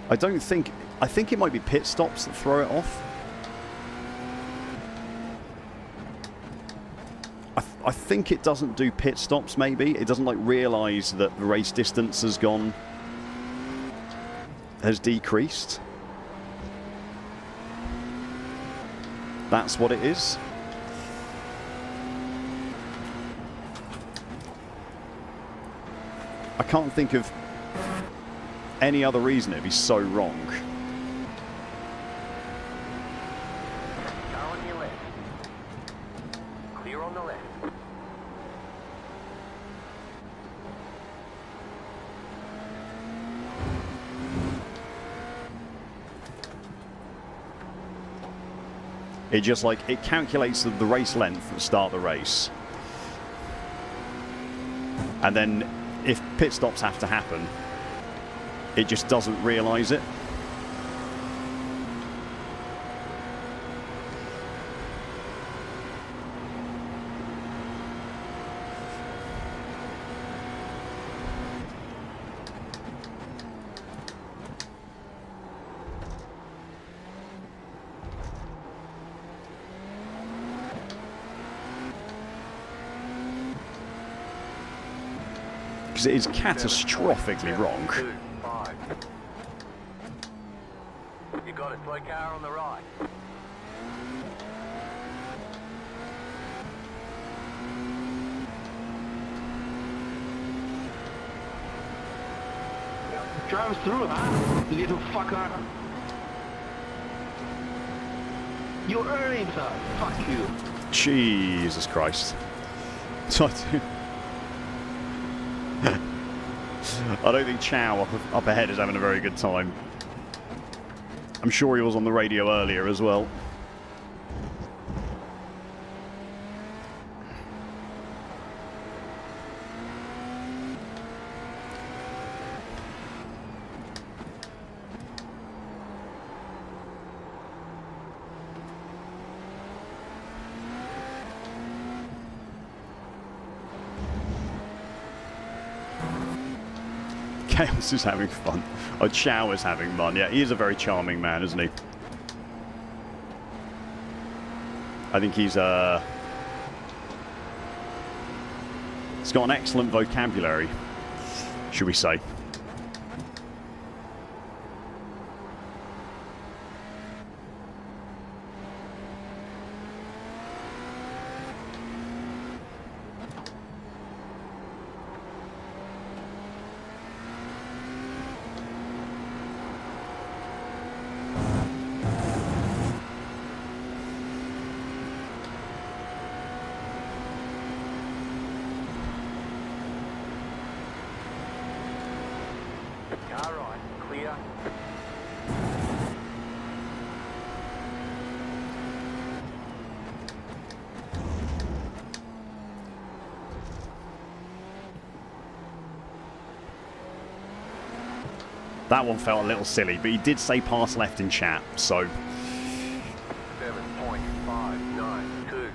I think it might be pit stops that throw it off. I think it doesn't do pit stops, maybe. It doesn't like realise that the race distance has decreased. That's what it is. I can't think of any other reason it'd be so wrong. Car on your left. Clear on the left. It just like, it calculates the race length at the start of the race. And then if pit stops have to happen, it just doesn't realise it. Because it is catastrophically wrong. 2, 5. You got it, slow car on the right. Drive through, huh? You little fucker. You earn it, fuck you. Jesus Christ. I don't think Chow up ahead is having a very good time. I'm sure he was on the radio earlier as well. Chaos is having fun. Oh, Chow is having fun. Yeah, he is a very charming man, isn't he? I think he's He's got an excellent vocabulary, should we say. Car right, clear. That one felt a little silly, but he did say pass left in chat, so 7.592.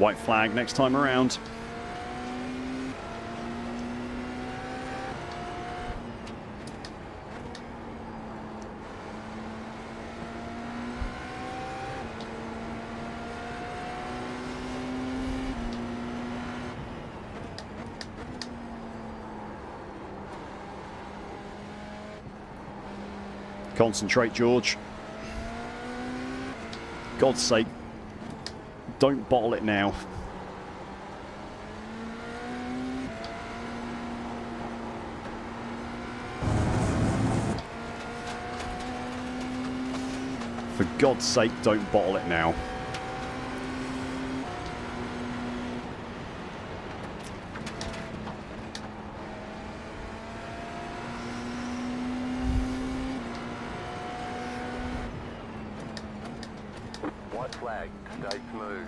white flag next time around. Concentrate, George. God's sake, don't bottle it now. For God's sake, don't bottle it now. White flag, stay smooth.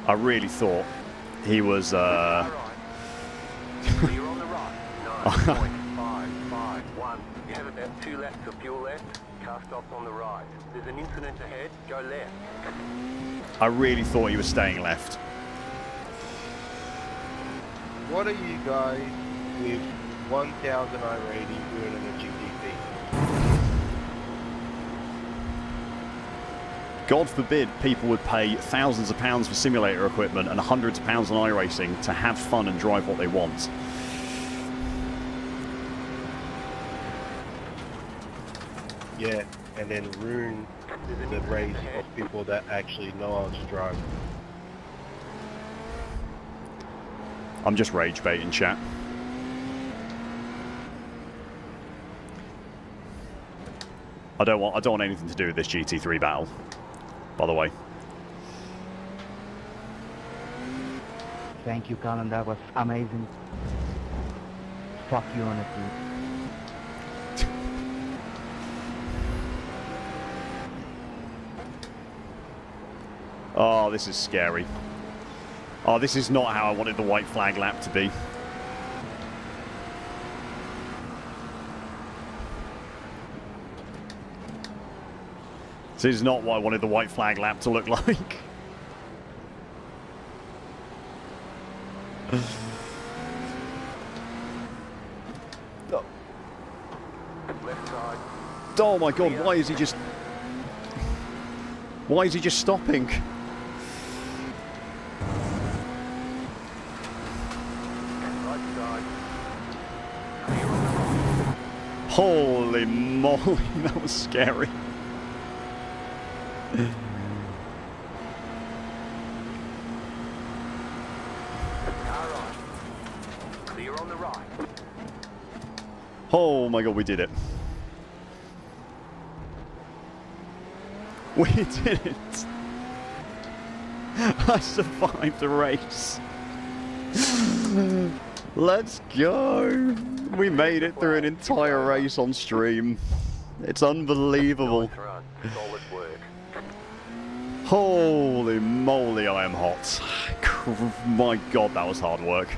I really thought he was, Clear on the right, 9.551. You have about 2 laps of fuel left. Car stops on the right. There's an incident ahead, go left. I really thought he was staying left. What are you guys with 1,000 iRacing doing in a GTP? God forbid people would pay thousands of pounds for simulator equipment and hundreds of pounds on iRacing to have fun and drive what they want. Yeah, and then ruin the race of people that actually know how to drive. I'm just rage baiting, chat. I don't want anything to do with this GT3 battle, by the way. Thank you, Colin. That was amazing. Fuck you, honestly. Oh, this is scary. Oh, this is not how I wanted the white flag lap to be. This is not what I wanted the white flag lap to look like. No. Left side. Oh my god, why is he just... Why is he just stopping? Right side. Clear on the right. Holy moly, that was scary. Oh my god, we did it. We did it. I survived the race. Let's go. We made it through an entire race on stream. It's unbelievable. Nice run. Solid work. Holy moly, I am hot. My god, that was hard work.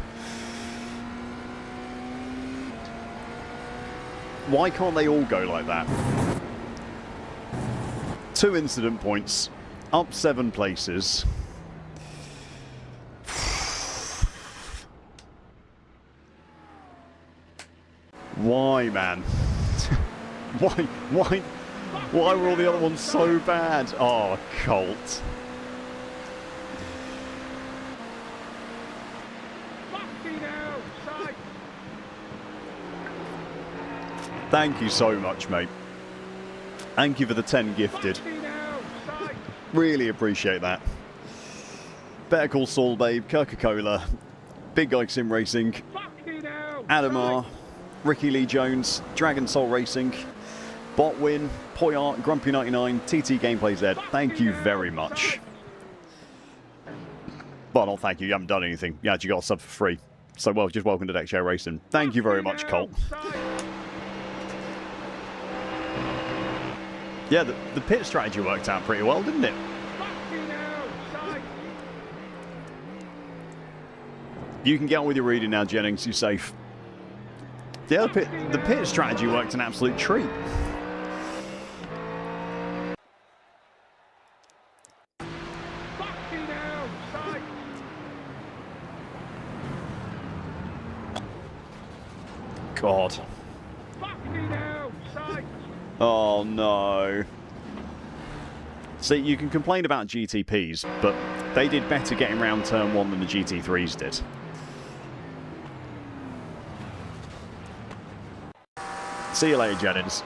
Why can't they all go like that? 2 incident points, up 7 places. Why, man? Why were all the other ones so bad? Oh, Colt. Thank you so much, mate. Thank you for the 10 gifted. Really appreciate that. Better Call Saul, babe, Coca-Cola, Big Guy Sim Racing, Adamar, Ricky Lee Jones, Dragon Soul Racing, Botwin, Poyart, Grumpy99, TT Gameplay Z. Thank you very much. Well, not thank you. You haven't done anything. You actually got a sub for free. So, well, just welcome to Deck Chair Racing. Thank you very much, Colt. Yeah, the pit strategy worked out pretty well, didn't it? You can get on with your reading now, Jennings. You're safe. Yeah, the pit strategy worked an absolute treat. God. Oh no. See, you can complain about GTPs, but they did better getting round turn 1 than the GT3s did. See you later, Jennings.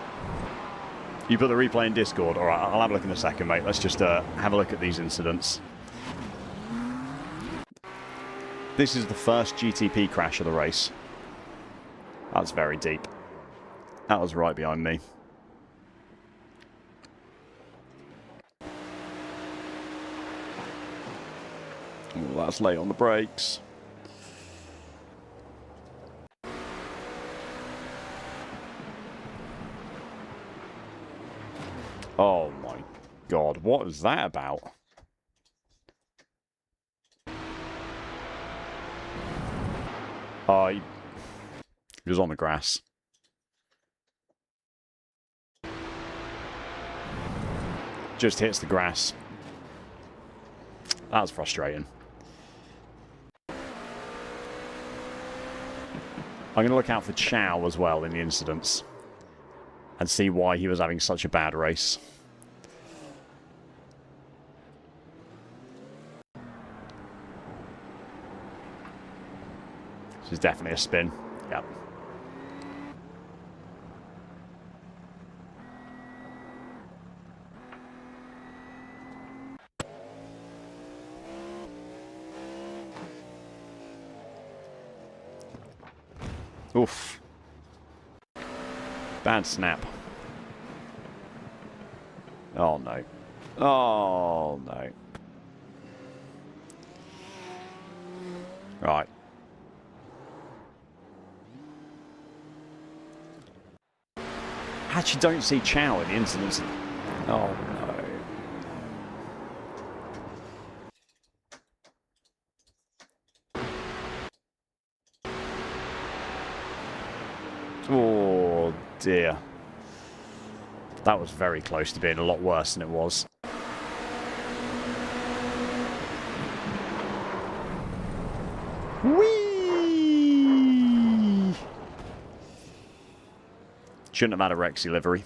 You put the replay in Discord? Alright, I'll have a look in a second, mate. Let's just have a look at these incidents. This is the first GTP crash of the race. That's very deep. That was right behind me. Oh, that's late on the brakes. Oh my god, what is that about? He was on the grass. Just hits the grass. That's frustrating. I'm going to look out for Chow as well in the incidents and see why he was having such a bad race. This is definitely a spin. Yep. Oof. Bad snap. Oh no. Oh no. Right. Actually don't see Chow in the incidents. Oh no. Oh dear. That was very close to being a lot worse than it was. Whee! Shouldn't have had a Rexy livery.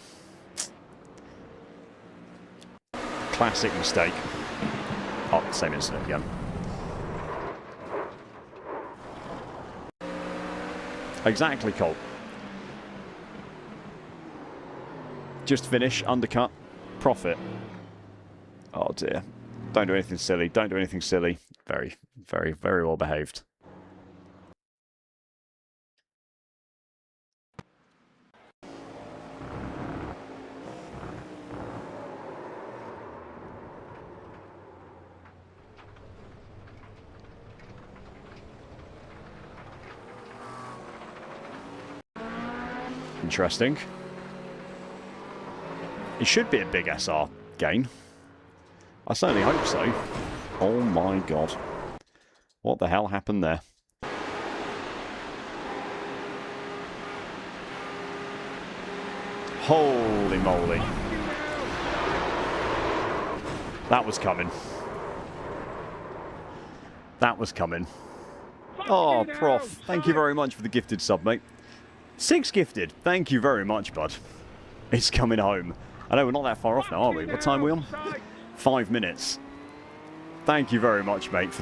Classic mistake. Oh, same incident again. Exactly, Colt. Just finish, undercut, profit. Oh dear. Don't do anything silly. Don't do anything silly. Very, very, very well behaved. interesting. It should be a big SR gain. I certainly hope so. Oh my god. What the hell happened there? Holy moly. That was coming. That was coming. Oh, Prof, thank you very much for the gifted sub, mate. 6 gifted. Thank you very much, bud. It's coming home. I know we're not that far off now, are we? What time are we on? 5 minutes. Thank you very much, mate, for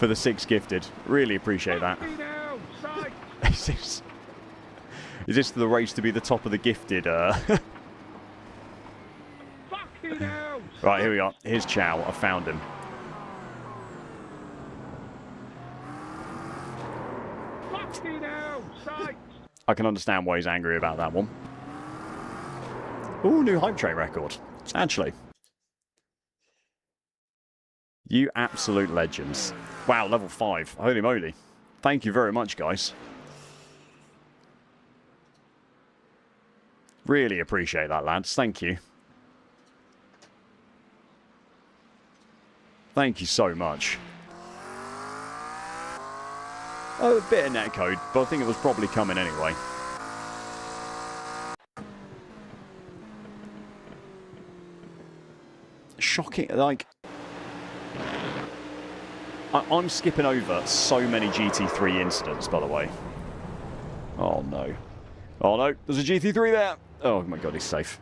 the 6 gifted. Really appreciate that. Is this the race to be the top of the gifted? Right, here we are. Here's Chow. I found him. I can understand why he's angry about that one. Ooh, new hype train record. Actually. You absolute legends. Wow, level 5. Holy moly. Thank you very much, guys. Really appreciate that, lads. Thank you. Thank you so much. Oh, a bit of netcode, but I think it was probably coming anyway. Shocking, like... I'm skipping over so many GT3 incidents, by the way. Oh, no. Oh, no, there's a GT3 there! Oh, my God, he's safe.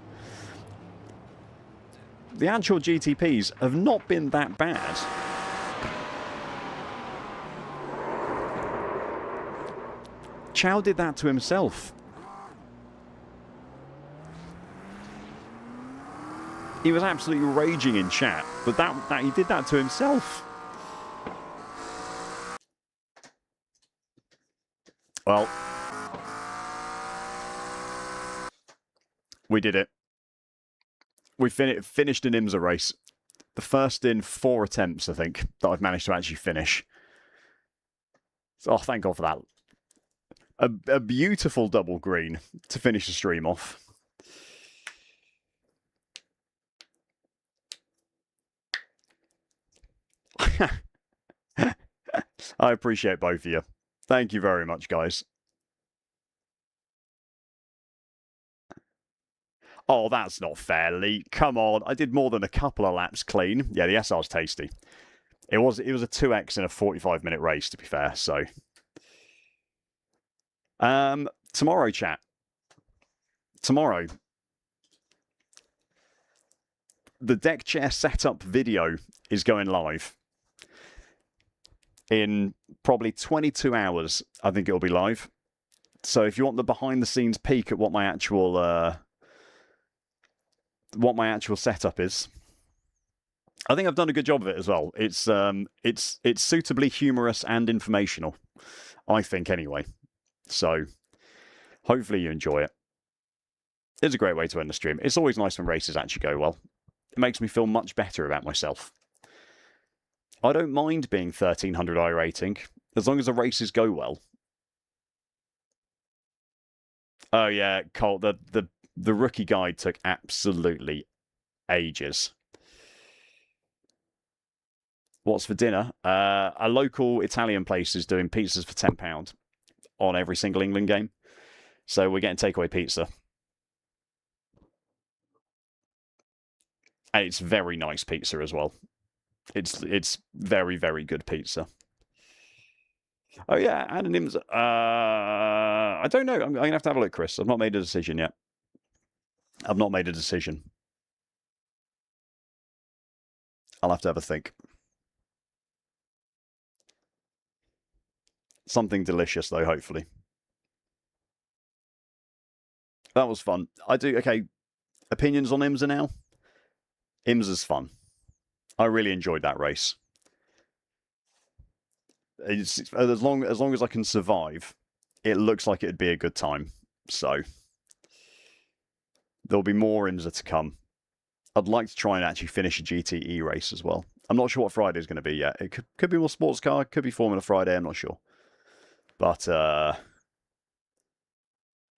The actual GTPs have not been that bad. Chow did that to himself. He was absolutely raging in chat, but that he did that to himself. Well, we did it. We finished an IMSA race. The first in 4 attempts, I think, that I've managed to actually finish. So, oh, thank God for that. A beautiful double green to finish the stream off. I appreciate both of you. Thank you very much, guys. Oh, that's not fair, Lee. Come on. I did more than a couple of laps clean. Yeah, the SR's tasty. It was a 2x in a 45-minute race, to be fair, so... tomorrow, chat. Tomorrow. The deck chair setup video is going live. In probably 22 hours, I think it'll be live. So if you want the behind-the-scenes peek at what my actual setup is, I think I've done a good job of it as well. It's suitably humorous and informational, I think, anyway. So hopefully you enjoy it. It's a great way to end the stream. It's always nice when races actually go well. It makes me feel much better about myself. I don't mind being 1300 iRating, as long as the races go well. Oh yeah, Colt, the rookie guide took absolutely ages. What's for dinner? A local Italian place is doing pizzas for £10 on every single England game. So we're getting takeaway pizza. And it's very nice pizza as well. It's very, very good pizza. Oh yeah, and an IMSA. I don't know. I'm gonna have to have a look, Chris. I've not made a decision yet. I've not made a decision. I'll have to have a think. Something delicious though, hopefully. That was fun. Okay, opinions on IMSA now? IMSA's fun. I really enjoyed that race. As long as I can survive, it looks like it'd be a good time. So there'll be more IMSA to come. I'd like to try and actually finish a GTE race as well. I'm not sure what Friday is going to be yet. It could be more sports car, could be Formula Friday, I'm not sure. But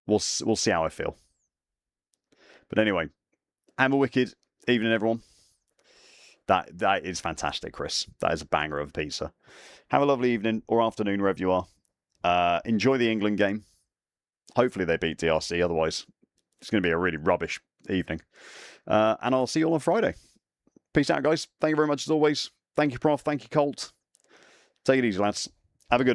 we'll see how I feel. But anyway, have a wicked evening, everyone. That is fantastic, Chris. That is a banger of a pizza. Have a lovely evening or afternoon wherever you are. Enjoy the England game. Hopefully they beat DRC. Otherwise, it's going to be a really rubbish evening. And I'll see you all on Friday. Peace out, guys. Thank you very much as always. Thank you, Prof. Thank you, Colt. Take it easy, lads. Have a good one.